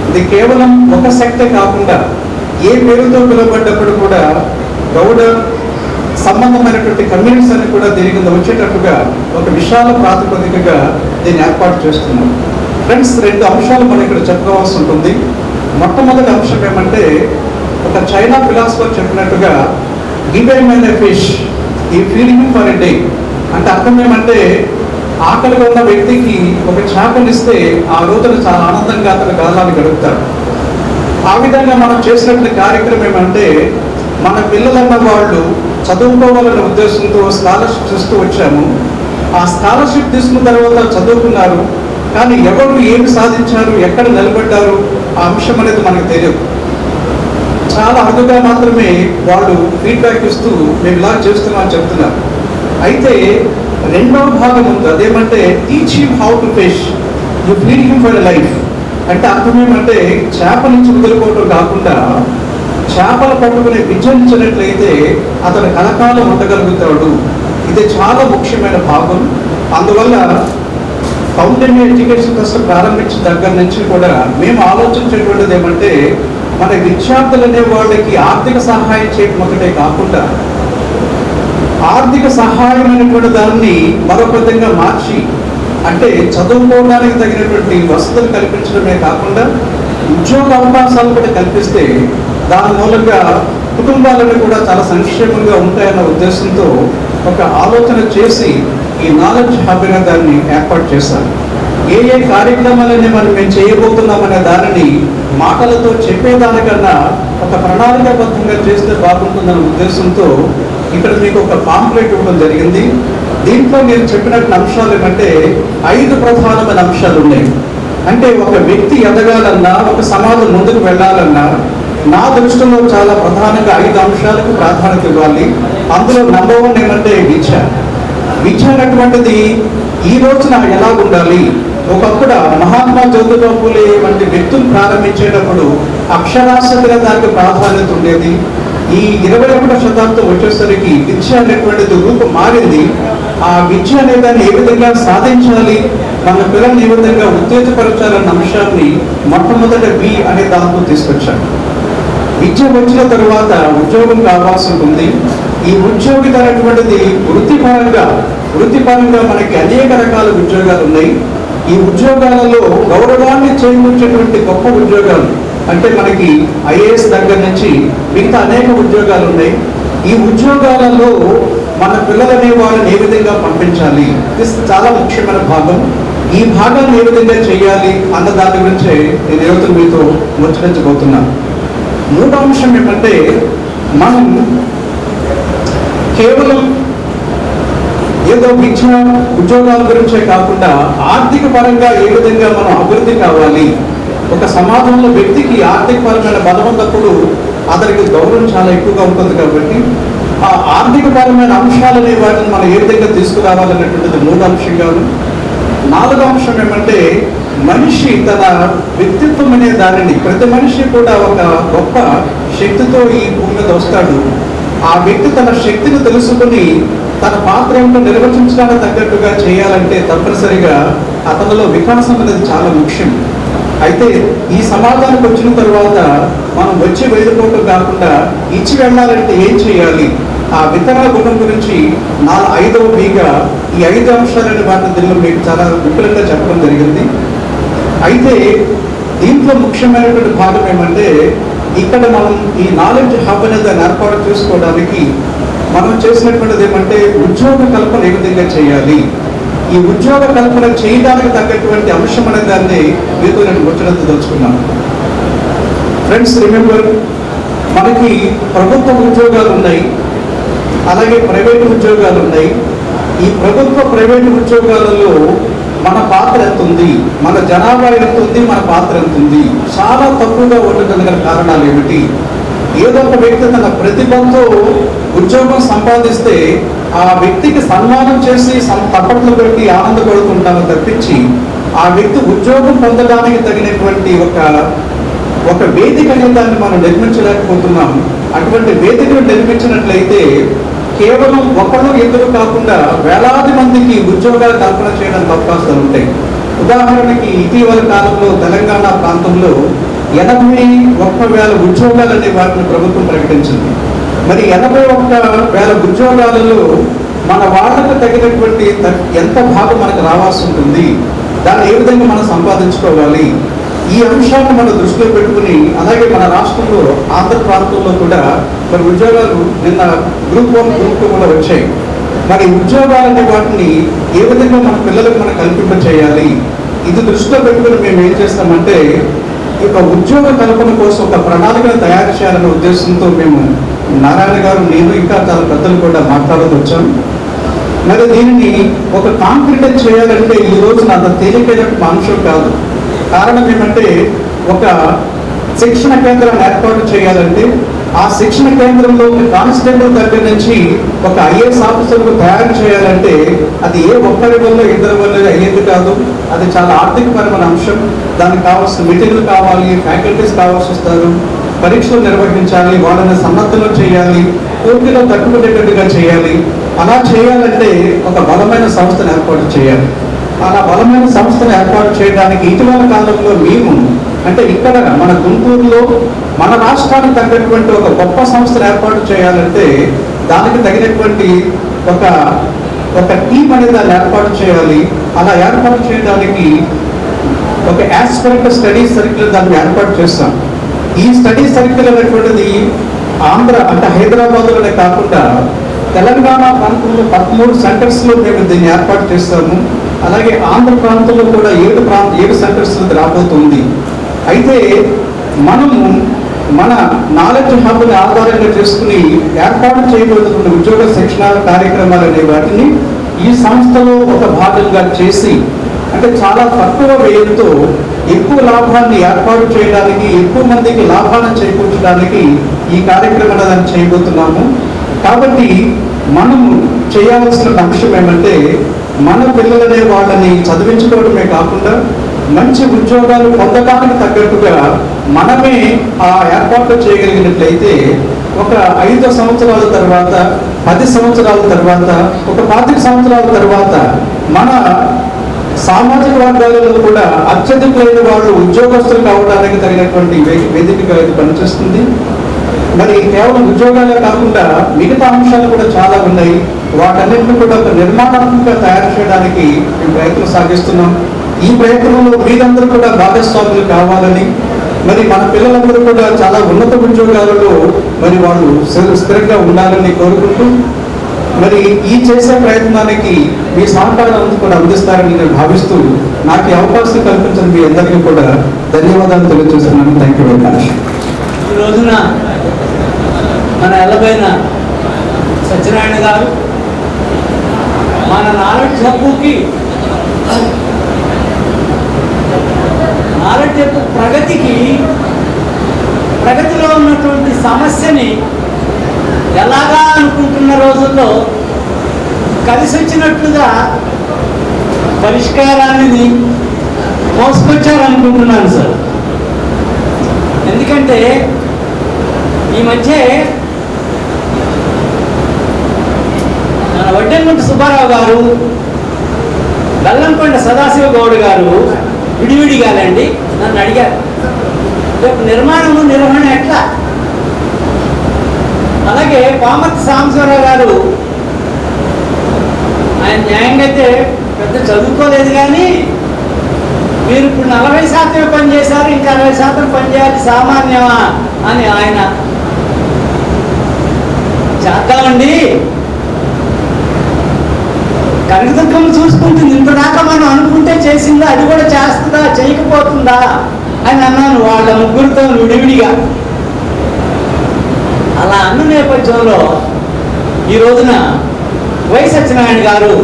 Speaker 4: ఇది కేవలం ఒక శక్తే కాకుండా ఏ పేరుతో పిలువబడ్డప్పుడు కూడా గౌడ సంబంధమైనటువంటి కమ్యూనిటీస్ అని కూడా దీని కింద వచ్చేటట్టుగా ఒక విశాల ప్రాతిపదికగా దీన్ని ఏర్పాటు చేస్తున్నాం. ఫ్రెండ్స్, 2 అంశాలు మనం ఇక్కడ చెప్పుకోవాల్సి ఉంటుంది. మొట్టమొదటి అంశం ఏమంటే, ఒక చైనా ఫిలాసఫర్ చెప్పినట్టుగా give a man a fish, ఈ ఫీడింగ్ ఫర్ ఎ డే. అంటే అర్థం ఏమంటే, ఆకలిగా ఉన్న వ్యక్తికి ఒక చేపనిస్తే ఆ రోజున చాలా ఆనందంగా అతను కాలాన్ని గడుపుతాడు. ఆ విధంగా మనం చేసినటువంటి కార్యక్రమం ఏమంటే, మన పిల్లలన్న వాళ్ళు చదువుకోవాలనే ఉద్దేశంతో స్కాలర్షిప్ ఇస్తూ వచ్చాము. ఆ స్కాలర్షిప్ తీసుకున్న తర్వాత చదువుకున్నారు, కానీ ఎవరు ఏమి సాధించారు, ఎక్కడ నిలబడ్డారు ఆ అంశం అనేది మనకు తెలియదు. చాలా అరుదుగా మాత్రమే వాళ్ళు ఫీడ్బ్యాక్ ఇస్తూ మేము ఇలా చేస్తున్నామని చెప్తున్నారు. అయితే రెండవ భాగం ఉంది, అదేమంటే teach him how to fish, you feed him for life. అంటే అర్థం ఏమంటే, చేప నుంచి వదులుకోవటం కాకుండా చేపలు పట్టుకునే విజయించినట్లయితే అతను కలకాలం ఉండగలుగుతాడు. ఇది చాలా ముఖ్యమైన భాగం. అందువల్ల ఫౌండేషన్ ఎడ్యుకేషన్ ట్రస్ట్ ప్రారంభించిన దగ్గర నుంచి కూడా మేము ఆలోచించేటువంటిది ఏమంటే, మన విద్యార్థులు అనే వాళ్ళకి ఆర్థిక సహాయం చేయడం ఒకటే కాకుండా ఆర్థిక సహాయమైనటువంటి దాన్ని మరొక విధంగా మార్చి, అంటే చదువుకోవడానికి తగినటువంటి వసతులు కల్పించడమే కాకుండా ఉద్యోగ అవకాశాలు కూడా కల్పిస్తే దాని మూలంగా కుటుంబాలను కూడా చాలా సంక్షేమంగా ఉంటాయన్న ఉద్దేశంతో ఒక ఆలోచన చేసి ఈ నాలెడ్జ్ హబ్ అనే దాన్ని ఏర్పాటు చేశారు. ఏ కార్యక్రమాలని మేము చేయబోతున్నామనే దానిని మాటలతో చెప్పేదానికన్నా ఒక ప్రణాళికాబద్ధంగా చేస్తే బాగుంటుందన్న ఉద్దేశంతో ఇక్కడ మీకు ఒక పాంప్లెట్ ఇవ్వడం జరిగింది. దీంట్లో నేను చెప్పినట్టు అంశాలు ఏమంటే 5 ప్రధానమైన అంశాలు ఉన్నాయి. అంటే ఒక వ్యక్తి ఎదగాలన్నా, ఒక సమాజం ముందుకు వెళ్ళాలన్నా నా దృష్టిలో చాలా ప్రధానంగా 5 అంశాలకు ప్రాధాన్యత ఇవ్వాలి. అందులో నంబర్ 1 ఏమంటే విద్య. విద్య అనేటువంటిది ఈ రోజున ఎలా ఉండాలి? ఒకప్పుడు మహాత్మా జ్యోతిరావు పూలే వంటి వ్యక్తులు ప్రారంభించేటప్పుడు అక్షరాస్యతగా దానికి ప్రాధాన్యత ఉండేది. ఈ 21వ శతాబ్దం వచ్చేసరికి విద్య అనేటువంటిది రూపం మారింది. ఆ విద్య అనే దాన్ని ఏ విధంగా సాధించాలి, మన పిల్లల్ని ఏ విధంగా ఉత్తేజపరచాలన్న అంశాన్ని మొట్టమొదట వి అనే దాంట్లో తీసుకొచ్చాను. విద్య వచ్చిన తరువాత ఉద్యోగం కావాల్సి ఉంటుంది. ఈ ఉద్యోగిత అనేటువంటిది వృత్తిపరంగా మనకి అనేక రకాల ఉద్యోగాలు ఉన్నాయి. ఈ ఉద్యోగాలలో గౌరవాన్ని చేకూర్చేటువంటి గొప్ప ఉద్యోగాలు అంటే మనకి IAS దగ్గర నుంచి మిగతా అనేక ఉద్యోగాలు ఉన్నాయి. ఈ ఉద్యోగాలలో మన పిల్లలనే వాళ్ళని ఏ విధంగా పంపించాలి, ఇది చాలా ముఖ్యమైన భాగం. ఈ భాగాన్ని ఏ విధంగా చేయాలి అన్న దాని గురించి నేను ఈరోజు మీతో ముచ్చరించబోతున్నాను. 3వ అంశం ఏమంటే, మనం కేవలం ఏదో విద్య ఉద్యోగాల గురించే కాకుండా ఆర్థిక పరంగా ఏ విధంగా మనం అభివృద్ధి కావాలి. ఒక సమాజంలో వ్యక్తికి ఆర్థిక పరమైన బలం ఉన్నప్పుడు అతనికి గౌరవం చాలా ఎక్కువగా ఉంటుంది. కాబట్టి ఆ ఆర్థిక పరమైన అంశాలనే వాటిని మనం ఏ విధంగా తీసుకురావాలనేటువంటిది 3వ అంశంగాను. నాలుగో అంశం ఏమంటే మనిషి తన వ్యక్తిత్వం అనే దానిని, ప్రతి మనిషి కూడా ఒక గొప్ప శక్తితో ఈ భూమి మీద వస్తాడు. ఆ వ్యక్తి తన శక్తిని తెలుసుకుని తన పాత్ర ఏమిటో నిర్వచించడానికి తగ్గట్టుగా చేయాలంటే తప్పనిసరిగా అతనిలో వికాసం అనేది చాలా ముఖ్యం. అయితే ఈ సమాజానికి వచ్చిన తర్వాత మనం వచ్చి వెళ్ళిపోవటం కాకుండా ఇచ్చి వెళ్ళాలంటే ఏం చేయాలి, ఆ వితరణ గుణం గురించి 5వ వీగా ఈ 5 అంశాలని వాటిని దీనిలో మీకు చాలా విపులంగా చెప్పడం జరిగింది. అయితే దీంట్లో ముఖ్యమైనటువంటి భాగం ఏమంటే, ఇక్కడ మనం ఈ నాలెడ్జ్ హబ్ అనేది దాన్ని ఏర్పాటు చేసుకోవడానికి మనం చేసినటువంటిది ఏమంటే ఉద్యోగ కల్పన ఏ విధంగా చేయాలి, ఈ ఉద్యోగ కల్పన చేయడానికి తగ్గటువంటి అంశం అనే దాన్ని మీతో నేను ముచ్చటతో తెలుసుకున్నాను. ఫ్రెండ్స్, రిమెంబర్, మనకి ప్రభుత్వ ఉద్యోగాలు ఉన్నాయి, అలాగే ప్రైవేటు ఉద్యోగాలు ఉన్నాయి. ఈ ప్రభుత్వ ప్రైవేటు ఉద్యోగాలలో మన పాత్ర ఎంత ఉంది, మన జనాభా ఎంత ఉంది, మన పాత్ర ఎంత ఉంది, చాలా తక్కువగా ఉండడానికి గల కారణాలు ఏమిటి? ఏదో ఒక వ్యక్తి తన ప్రతిభతో ఉద్యోగం సంపాదిస్తే ఆ వ్యక్తికి సన్మానం చేసి తప్పట్లు పెట్టి ఆనందపడుతుంటాము తప్పించి ఆ వ్యక్తి ఉద్యోగం పొందడానికి తగినటువంటి ఒక వేదిక అనే దాన్ని మనం నిర్మించలేకపోతున్నాం. అటువంటి వేదికను నిర్మించినట్లయితే కేవలం ఒకళ్ళు ఇద్దరు కాకుండా వేలాది మందికి ఉద్యోగాల కల్పన చేయడానికి అవకాశాలు ఉంటాయి. ఉదాహరణకి ఇటీవల కాలంలో తెలంగాణ ప్రాంతంలో 81,000 ఉద్యోగాలనే వాటిని ప్రభుత్వం ప్రకటించింది. మరి 81,000 ఉద్యోగాలలో మన వాళ్ళకు తగినటువంటి ఎంత భాగం మనకు రావాల్సి ఉంటుంది, దాన్ని ఏ విధంగా మనం సంపాదించుకోవాలి, ఈ అంశాన్ని మనం దృష్టిలో పెట్టుకుని, అలాగే మన రాష్ట్రంలో ఆంధ్ర ప్రాంతంలో కూడా మరి ఉద్యోగాలు నిన్న గ్రూప్ 1, గ్రూప్ 2 కూడా వచ్చాయి. మరి ఉద్యోగాలనే వాటిని ఏ విధంగా మన పిల్లలకు మనం కల్పింప చేయాలి, ఇది దృష్టిలో పెట్టుకుని మేము ఏం చేస్తామంటే ఈ యొక్క ఉద్యోగ కల్పన కోసం ఒక ప్రణాళికను తయారు చేయాలనే ఉద్దేశంతో మేము నారాయణ గారు, నేను ఇంకా చాలా పెద్దలు కూడా మాట్లాడుతూ వచ్చాం. మరి దీనిని ఒక కాంక్రీట్ చేయాలంటే ఈ రోజున అంత తేలికైనటువంటి అంశం కాదు. కారణం ఏమంటే ఒక శిక్షణ కేంద్రాన్ని ఏర్పాటు చేయాలంటే ఆ శిక్షణ కేంద్రంలో కానిస్టేబుల్ దగ్గర నుంచి ఒక IAS ఆఫీసర్కు తయారు చేయాలంటే అది ఏ ఒక్కరి వల్ల ఇద్దరి వల్ల అయ్యేది కాదు. అది చాలా ఆర్థికపరమైన అంశం. దానికి కావాల్సిన మెటీరియల్ కావాలి, ఫ్యాకల్టీస్ కావాల్సి వస్తారు, పరీక్షలు నిర్వహించాలి, వాళ్ళని సన్నద్ధంలో చేయాలి, పూర్తిగా తట్టుకునేటట్టుగా చేయాలి. అలా చేయాలంటే ఒక బలమైన సంస్థను ఏర్పాటు చేయాలి. అలా బలమైన సంస్థను ఏర్పాటు చేయడానికి ఇటీవల కాలంలో మేము అంటే ఇక్కడ మన గుంటూరులో మన రాష్ట్రానికి తగినటువంటి ఒక గొప్ప సంస్థను ఏర్పాటు చేయాలంటే దానికి తగినటువంటి ఒక టీం అనేది దాన్ని ఏర్పాటు చేయాలి. అలా ఏర్పాటు చేయడానికి ఒక యాస్పిరెంట్ స్టడీ సర్కిల్ దాన్ని ఏర్పాటు చేస్తాం. ఈ స్టడీ సర్కిల్ అనేటువంటిది ఆంధ్ర అంటే హైదరాబాద్లోనే కాకుండా తెలంగాణ ప్రాంతంలో 13 సెంటర్స్లో మేము దీన్ని ఏర్పాటు చేస్తాము. అలాగే ఆంధ్ర ప్రాంతంలో కూడా 7 సెంటర్స్ రాబోతుంది. అయితే మనము మన నాలెడ్జ్ హబ్ని ఆధారంగా చేసుకుని ఏర్పాటు చేయబోతున్న ఉద్యోగ శిక్షణ కార్యక్రమాలు అనే వాటిని ఈ సంస్థలో ఒక భాగంగా చేసి అంటే చాలా తక్కువ వ్యయంతో ఎక్కువ లాభాన్ని ఏర్పాటు చేయడానికి, ఎక్కువ మందికి లాభాన్ని చేకూర్చడానికి ఈ కార్యక్రమాన్ని చేయబోతున్నాము. కాబట్టి మనము చేయాల్సిన అంశం ఏమంటే మన పిల్లలనే వాళ్ళని చదివించుకోవడమే కాకుండా మంచి ఉద్యోగాలు పొందడానికి తగ్గట్టుగా మనమే ఆ ఏర్పాట్లు చేయగలిగినట్లయితే ఒక 5 సంవత్సరాల తర్వాత, 10 సంవత్సరాల తర్వాత, ఒక 25 సంవత్సరాల తర్వాత మన సామాజిక వర్గాలలో కూడా అత్యధికులైన వాళ్ళు ఉద్యోగస్తులు కావడానికి తగినటువంటి వేదికగా ఇది పనిచేస్తుంది. మరి కేవలం ఉద్యోగాలే కాకుండా మిగతా అంశాలు కూడా చాలా ఉన్నాయి. వాటన్నింటినీ కూడా ఒక నిర్మాణాత్మకంగా తయారు చేయడానికి మేము ప్రయత్నం సాగిస్తున్నాం. ఈ ప్రయత్నంలో మీరందరూ కూడా భాగస్వాములు కావాలని, మరి మన పిల్లలందరూ కూడా చాలా ఉన్నత ఉద్యోగాలలో మరి వాళ్ళు స్థిరంగా ఉండాలని కోరుకుంటూ మరి ఈ చేసే ప్రయత్నానికి మీ సహకారం కూడా అందిస్తారని నేను భావిస్తూ నాకు ఈ అవకాశం కల్పించిన మీ అందరికీ కూడా ధన్యవాదాలు తెలియజేస్తున్నాను. Thank you very much.
Speaker 3: ఈ రోజున మన ఎల్లబైన సత్యనారాయణ గారు మన నాలెడ్జ్ హబ్బుకి నాలెడ్జ్ హబ్బు ప్రగతిలో ఉన్నటువంటి సమస్యని ఎలాగా అనుకుంటున్న రోజుల్లో కలిసి వచ్చినట్లుగా పరిష్కారాన్ని మోసుకొచ్చారనుకుంటున్నాను సార్. ఎందుకంటే ఈ మధ్య మన వడ్డెంగుంట సుబ్బారావు గారు, బెల్లంకొండ సదాశివ గౌడ్ గారు విడివిడిగానండి నన్ను అడిగారు, రేపు నిర్మాణము నిర్వహణ ఎట్లా? అలాగే పామర్తి సాంబశివరావు గారు, ఆయన న్యాయంగా అయితే పెద్ద చదువుకోలేదు కానీ మీరు ఇప్పుడు 40% పని చేశారు, ఇంకా 60% పని చేయాలి సామాన్యమా అని ఆయన చేద్దామండి. కనకదుర్గమ్మ చూసుకుంటుంది, ఇంతదాకా మనం అనుకుంటే చేసిందా, అది కూడా చేస్తుందా, చేయకపోతుందా అని అన్నాను వాళ్ళ ముగ్గురితో విడివిడిగా. అలా అన్న నేపథ్యంలో ఈ రోజున వై సత్యనారాయణ గారు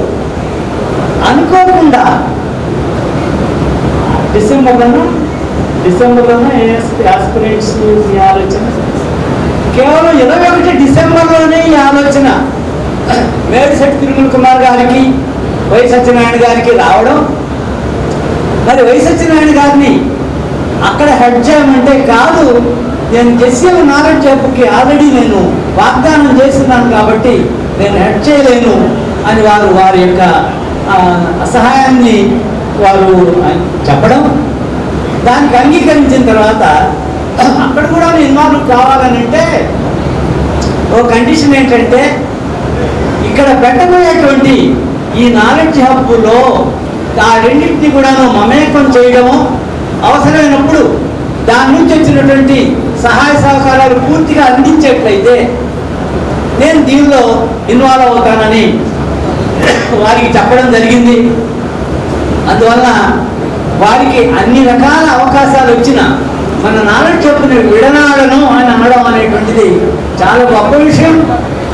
Speaker 3: అనుకోకుండా డిసెంబర్లోనే ఆస్పిరెంట్స్ ఈ ఆలోచన, కేవలం 21 డిసెంబర్లోనే ఈ ఆలోచన మేడిశెట్టి తిరుమల కుమార్ గారికి, వై సత్యనారాయణ గారికి రావడం. మరి వై సత్యనారాయణ గారిని అక్కడ హెడ్ చేయమంటే కాదు, నేను జెస్సీల నాలెడ్జ్ హబ్కి ఆల్రెడీ నేను వాగ్దానం చేస్తున్నాను కాబట్టి నేను హెడ్ చేయలేను అని వారి యొక్క అసహాయాన్ని వారు చెప్పడం, దానికి అంగీకరించిన తర్వాత అక్కడ కూడా ఇన్వాల్వ్ కావాలని అంటే ఓ కండిషన్ ఏంటంటే, ఇక్కడ పెట్టబోయేటువంటి ఈ నాలెడ్జ్ హబ్లో ఆ రెండింటిని కూడాను మమేకం చేయడము, అవసరమైనప్పుడు దాని నుంచి వచ్చినటువంటి సహాయ సహకారాలు పూర్తిగా అందించేట్లయితే నేను దీనిలో ఇన్వాల్వ్ అవుతానని వారికి చెప్పడం జరిగింది. అందువల్ల వారికి అన్ని రకాల అవకాశాలు వచ్చిన మన నాలెడ్జ్ హబ్ని విడనాడను అని అనడం అనేటువంటిది చాలా గొప్ప విషయం.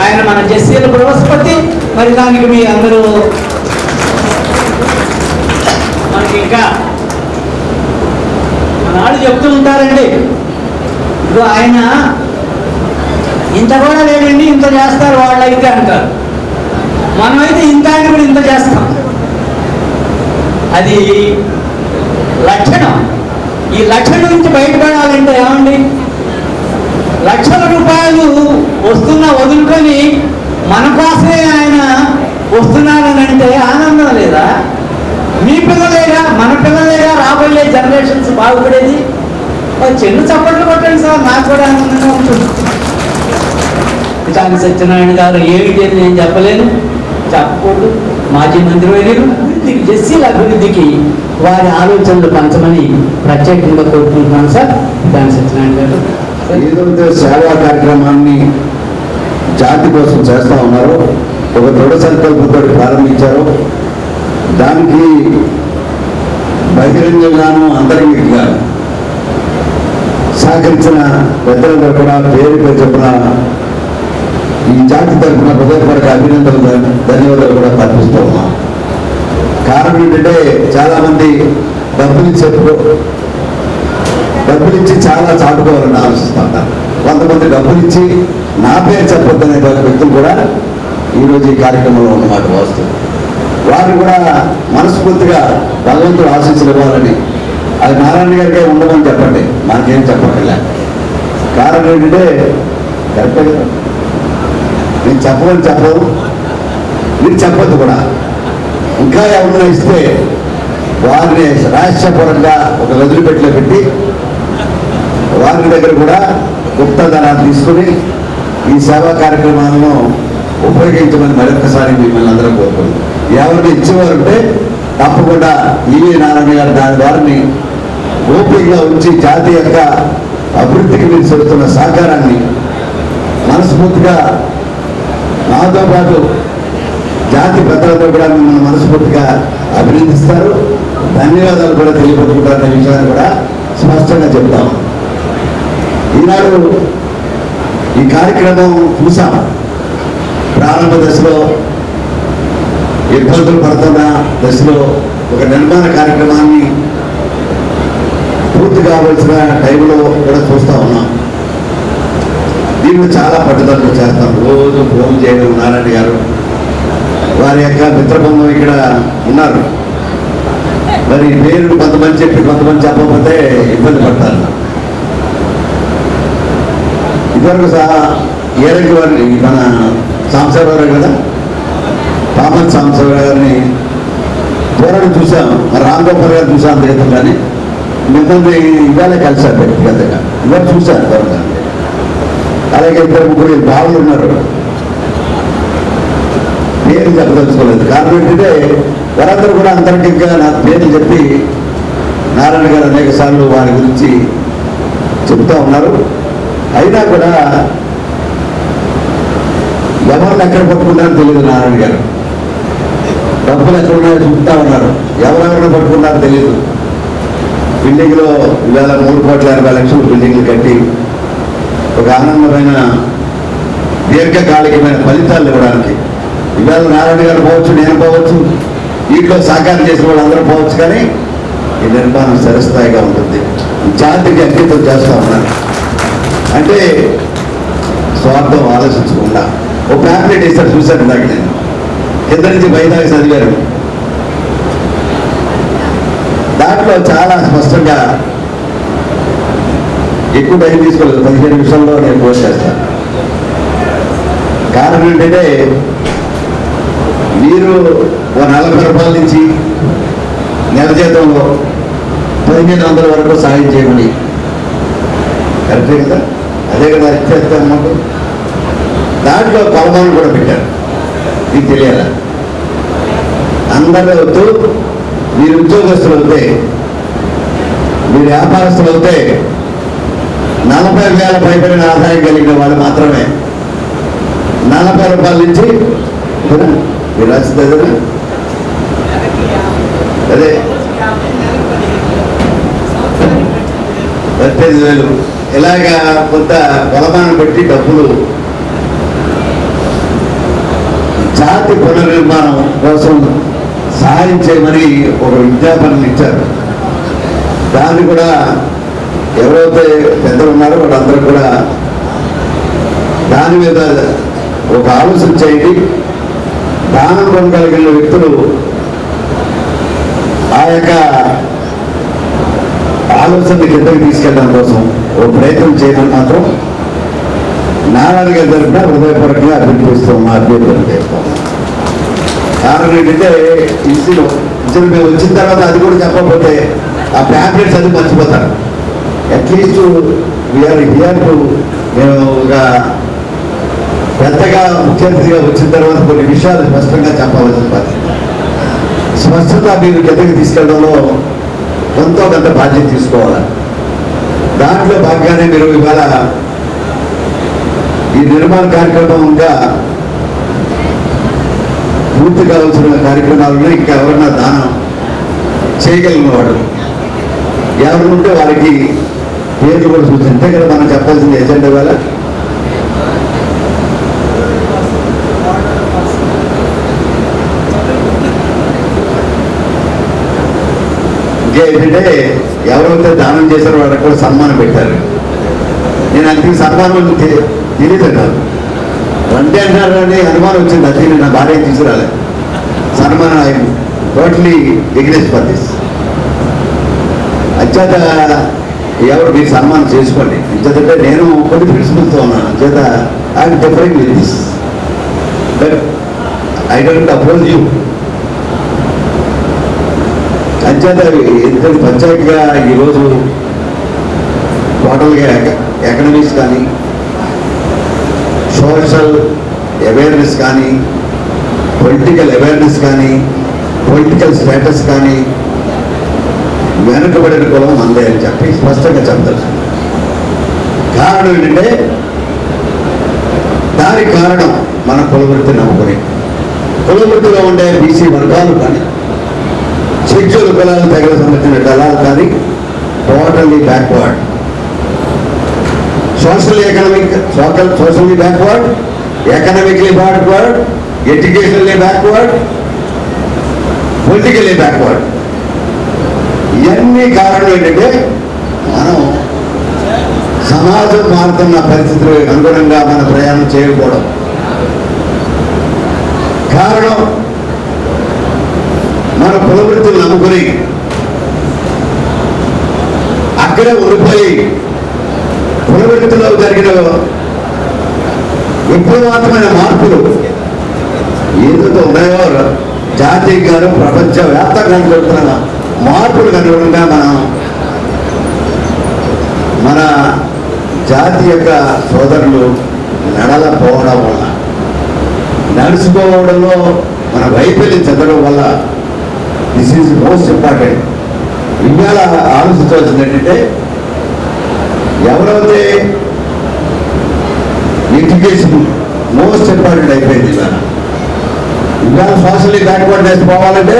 Speaker 3: ఆయన మన జెస్సీల బృహస్పతి. మరి దానికి మీ అందరూ మనకి ఇంకా నాడు చెప్తూ ఉంటారండి, ఇప్పుడు ఆయన ఇంత కూడా లేదండి, ఇంత చేస్తారు వాళ్ళైతే అంటారు, మనమైతే ఇంత ఆయన కూడా ఇంత చేస్తాం. అది లక్షణం. ఈ లక్షణం నుంచి బయటపడాలంటే ఏమండి, లక్షల రూపాయలు వస్తున్నా వదులుకొని మన కోసమే ఆయన వస్తున్నారని అంటే ఆనందం లేదా? మీ పిల్లలేగా, మన పిల్లలేగా రాబోయే జనరేషన్స్ బాగుపడేది. చిన్న చప్పట్లు కొట్టండి సార్, నాకు కూడా ఆనందంగా ఉంటుంది. చాని సత్యనారాయణ గారు ఏమిటి అని నేను చెప్పలేను, చెప్పకూడదు. మాజీ మంత్రివర్యులు జెస్సీల అభివృద్ధికి వారి ఆలోచనలు పంచమని ప్రత్యేకంగా కోరుకుంటున్నాను సార్. చాని సత్యనారాయణ గారు
Speaker 5: ఏదైతే సేవా కార్యక్రమాన్ని జాతి కోసం చేస్తూ ఉన్నారో, ఒక దృఢ సంకల్పంతో ప్రారంభించారో, దానికి బహిరంగంగాను అంతర్గతంగా సహకరించిన పెద్దలందరూ కూడా పేరు చెప్పిన ఈ జాతి తరఫున హృదయపూర్వక అభినందనలు, ధన్యవాదాలు కూడా కల్పిస్తూ ఉన్నాం. కారణం ఏంటంటే, చాలామంది డబ్బులు ఇచ్చి చాలా చాటుకోవాలని ఆలోచిస్తూ ఉంటారు. కొంతమంది డబ్బులు ఇచ్చి నా పేరు చెప్పొద్దనే వ్యక్తులు కూడా ఈరోజు ఈ కార్యక్రమంలో ఉన్నమాట వాస్తవం. వారు కూడా మనస్ఫూర్తిగా భగవంతుడు ఆశీస్సులు ఇవ్వాలని, అది నారాయణ గారికే ఉండమని చెప్పండి, మనకేం చెప్పక్కర్లే. కారణం ఏంటంటే, కరెక్టే కదా, నేను చెప్పమని చెప్పదు, మీరు చెప్పొద్దు కూడా. ఇంకా ఎవరైనా ఇస్తే వారిని రహస్యపూర్వకంగా ఒక వదిలిపెట్టిలో పెట్టి వారి దగ్గర కూడా గుప్తధనాన్ని తీసుకుని ఈ సేవా కార్యక్రమాలను ఉపయోగించమని మరొకసారి మిమ్మల్ని అందరూ కోరుకుంటున్నాం. ఎవరిని ఇచ్చేవారుంటే తప్పకుండా ఈవీ నారాయణ గారు దాని వారిని ఓపికగా ఉంచి జాతి యొక్క అభివృద్ధికి మీరు చేస్తున్న సహకారాన్ని మనస్ఫూర్తిగా నాతో పాటు జాతి పెద్దలతో కూడా మిమ్మల్ని మనస్ఫూర్తిగా అభినందిస్తారు, ధన్యవాదాలు కూడా తెలియపరుచుకుంటారనే విషయాన్ని కూడా స్పష్టంగా చెప్తాం. ఈనాడు ఈ కార్యక్రమం చూసాం. ప్రారంభ దశలో ఇబ్బందులు పడుతున్న దశలో ఒక నిర్మాణ కార్యక్రమాన్ని పూర్తి కావాల్సిన టైంలో కూడా చూస్తూ ఉన్నాం. దీన్ని చాలా పట్టుదలతో చేస్తాం. రోజు ఫోన్ చేయడం, నారాయణ గారు వారి యొక్క మిత్రబృందం ఇక్కడ ఉన్నారు, మరి పేరు కొంతమంది చెప్పి కొంతమంది చెప్పకపోతే ఇబ్బంది పడతారు. ఇదివరకు ఏరంగి వారిని మన సాంబశివరావు కదా, పామన్ సాంబశివరావు గారిని దూరం చూసాం, రాంగోపాల్ గారు చూసాం అంత కానీ మిమ్మల్ని ఇవాళ కలిశారు వ్యక్తిగతంగా, ఇవాళ చూశాను దూరంగా. అలాగే 2-3 బావులు ఉన్నారు, పేరు చెప్పదలుచుకోలేదు. కారణం ఏంటంటే వారందరూ కూడా అంతర్గతంగా నాకు పేర్లు చెప్పి నారాయణ గారు అనేక సార్లు వారి గురించి చెప్తా ఉన్నారు. అయినా కూడా ఎవరిని ఎక్కడ పట్టుకున్నారో తెలియదు. నారాయణ గారు డబ్బులు ఎక్కడ ఉన్నాయో చూపుతా ఉన్నారు, ఎవరెవరిని పట్టుకున్నారో తెలియదు. బిల్డింగ్లో ఇవాళ 3,80,00,000 బిల్డింగ్లు కట్టి ఒక ఆనందమైన దీర్ఘకాలికమైన ఫలితాలు ఇవ్వడానికి ఇవాళ నారాయణ గారు పోవచ్చు, నేను పోవచ్చు, వీటిలో సహకారం చేసిన వాళ్ళందరూ పోవచ్చు, కానీ ఈ నిర్మాణం సరిస్థాయిగా ఉంటుంది. జాతికి అంకితం చేస్తూ ఉన్నారు. అంటే స్వార్థం ఆలోచించకుండా ఒక ప్యాంప్లెట్ వేసారు, చూశాను ఇందాక నేను, కింద నుంచి బయటకు చదివారు. దాంట్లో చాలా స్పష్టంగా, ఎక్కువ టైం తీసుకోలేదు, 15 నిమిషాల్లో నేను పోస్ట్ చేస్తాను. కారణం ఏంటంటే మీరు 40 రూపాయల నుంచి నెల జీతంలో 1500 వరకు సాయం చేయమని, కరెక్టే కదా, అదే కదా ఇచ్చేస్తే అమౌంట్. దాంట్లో కొలమాను కూడా పెట్టారు, మీకు తెలియాలా. అందరూ వద్దు, మీరు ఉద్యోగస్తులు అవుతే, మీరు వ్యాపారస్తులు అవుతే 40,000 పైబడిన ఆదాయం కలిగిన వాళ్ళు మాత్రమే 40 రూపాయల నుంచి మీరు రాసింది అదే 15,000 ఇలాగా కొంత కొలమానం పెట్టి డబ్బులు జాతి పునర్నిర్మాణం కోసం సహాయం చేయమని ఒక విజ్ఞాపనలు ఇచ్చారు. దాన్ని కూడా ఎవరైతే పెద్దలు ఉన్నారో వాళ్ళందరూ కూడా దాని మీద ఒక ఆలోచన చేయండి. దానం పొందగలిగిన వ్యక్తులు ఆ యొక్క ఆలోచనని కిందకి తీసుకెళ్ళడం కోసం ఒక ప్రయత్నం చేయడం మాత్రం నారాయణ గారి తరఫున హృదయపూర్వకంగా అభినందిస్తాం, మా అభ్యర్థులు చేస్తాం. కారణం ఏంటంటే ఇసులో మేము వచ్చిన తర్వాత అది కూడా చెప్పకపోతే ఆ ప్యాంప్లెట్స్ అది మర్చిపోతారు. అట్లీస్ట్ వీఆర్ హియర్ టు, మేము ఒక పెద్దగా ముఖ్య అతిథిగా వచ్చిన తర్వాత కొన్ని విషయాలు స్పష్టంగా చెప్పవలసిన పరిస్థితి. స్పష్టంగా మీరు కిందకి తీసుకెళ్ళడంలో కొంత బాధ్యత తీసుకోవాలి. దాంట్లో భాగంగానే మీరు ఇవాళ ఈ నిర్మాణ కార్యక్రమం ఇంకా పూర్తి కావాల్సిన కార్యక్రమాలను ఇంకా ఎవరన్నా దానం చేయగలిగిన వాడు ఎవరు ఉంటే వారికి పేర్లు కూడా సూచించే కదా మనం చెప్పాల్సింది ఎజెండా వేళ. ఏంటంటే ఎవరైతే దానం చేశారో వాళ్ళకి కూడా సన్మానం పెట్టారు. నేను అంతే సన్మానం తెలియదు అన్నారు, వంటే అంటారు అని అనుమానం వచ్చింది. అది నా భార్య తీసుకురాలేదు. సన్మానం ఆయన టోటలీ ఎగ్నెస్ట్ ఫర్ దిస్. అత్యంత ఎవరు మీరు సన్మానం చేసుకోండి. ఇంచేతంటే నేను కొన్ని ప్రిన్సిపల్స్తో ఉన్నాను. అంచేత I'm different with this, but I don't oppose you. అంచేత ఎందుకంటే పంచాయతీగా ఈరోజు టోటల్గా ఎకనమిక్స్ కానీ, సోషల్ అవేర్నెస్ కానీ, పొలిటికల్ అవేర్నెస్ కానీ, పొలిటికల్ స్టేటస్ కానీ వెనుకబడిన కులం మందే అని చెప్పి స్పష్టంగా చెప్తారు. కారణం ఏంటంటే దానికి కారణం మన కులవృత్తి నమ్ముకుని, కులవృత్తిలో ఉండే బీసీ వర్గాలు కానీ, షెడ్యూల్ కులాలకు తగిన సంబంధించిన దళాలు కానీ totally backward. Socially backward, economically backward, educationally backward, politically backward. ఇవన్నీ కారణం ఏంటంటే మనం సమాజం మారుతున్న పరిస్థితులకు అనుగుణంగా మన ప్రయాణం చేయకపోవడం. కారణం మన కులవృత్తులు నమ్ముకుని జరిగిన విప్లవాత్మకమైన మార్పులు ఏదైతే ఉన్నాయో జాతీయంగాను ప్రపంచవ్యాప్తంగా జరుగుతున్న మార్పులకు అనుగుణంగా మన జాతి యొక్క సోదరులు నడలపోవడం వల్ల, నడుచుకోవడంలో మన వైఫల్యం చెందడం వల్ల దిస్ ఈజ్ మోస్ట్ ఇంపార్టెంట్. ఇవాళ ఆలోచించవలసింది ఏంటంటే, ఎవరైతే ఎడ్యుకేషన్ మోస్ట్ ఇంపార్టెంట్ అయిపోయింది ఇవాళ సోషల్లీ బ్యాక్వర్డ్నెస్ పోవాలంటే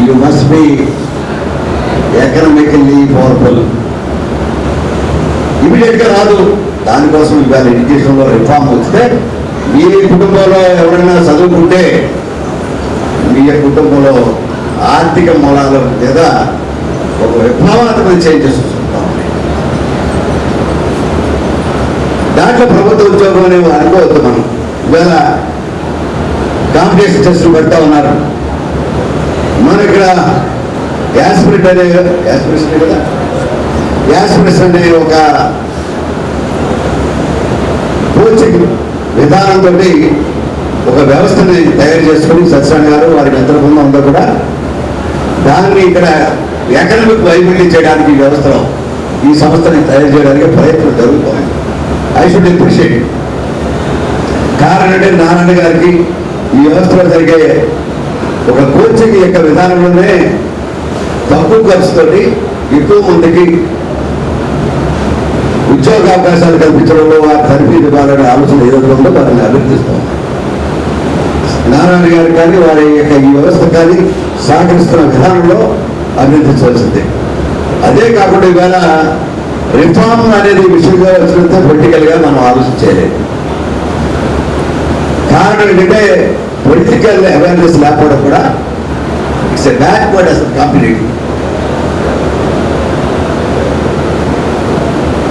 Speaker 5: you must be economically powerful. ఇమీడియట్గా రాదు. దానికోసం ఇవాళ ఎడ్యుకేషన్లో రిఫార్మ్ వస్తే మీ కుటుంబంలో ఎవరైనా చదువుకుంటే మీ కుటుంబంలో ఆర్థిక మూలాల మీద ఒక విప్లవాత్మక చేంజెస్ వస్తుంటాం. దాంట్లో ప్రభుత్వ ఉద్యోగం అనేవి అనుకోవద్దు. మనం ఇవాళ కాంపిటీషన్ టెస్టులు పెడతా ఉన్నారు. మన ఇక్కడ యాస్పిరెంట్ అనే ఒక కోచింగ్ విధానంతో ఒక వ్యవస్థని తయారు చేసుకుని సత్యనారాయణ గారు వారి మిత్ర బృందం ఉందో కూడా దాన్ని ఇక్కడ ఎకనామిక్ వైవిధ్యం చేయడానికి ఈ వ్యవస్థలో ఈ సంస్థని తయారు చేయడానికి ప్రయత్నం జరుగుతుంది. I should appreciate. కారణం అంటే నారాయణ గారికి ఈ వ్యవస్థలో జరిగే ఒక కోచింగ్ యొక్క విధానంలోనే తక్కువ ఖర్చుతోటి ఎక్కువ మందికి ఉద్యోగ అవకాశాలు కల్పించడంలో వారి తరఫీదు ఇవ్వాలనే ఆలోచన ఏదైతే ఉందో వారిని అభివృద్ధిస్తాం. నారాయణ గారు కానీ వారి యొక్క ఈ వ్యవస్థ కానీ సహకరిస్తున్న విధానంలో అభివృద్ధించవలసింది. అదే కాకుండా ఇవాళ రిఫార్మ్ అనేది విషయంగా వచ్చినంత పొలిటికల్గా మనం ఆలోచించలేదు. కారణం ఏంటంటే పొలిటికల్ అవేర్నెస్ లేకపోవడం కూడా ఇట్స్ ఎ బ్యాక్వర్డ్ అసలు కంప్లీట్.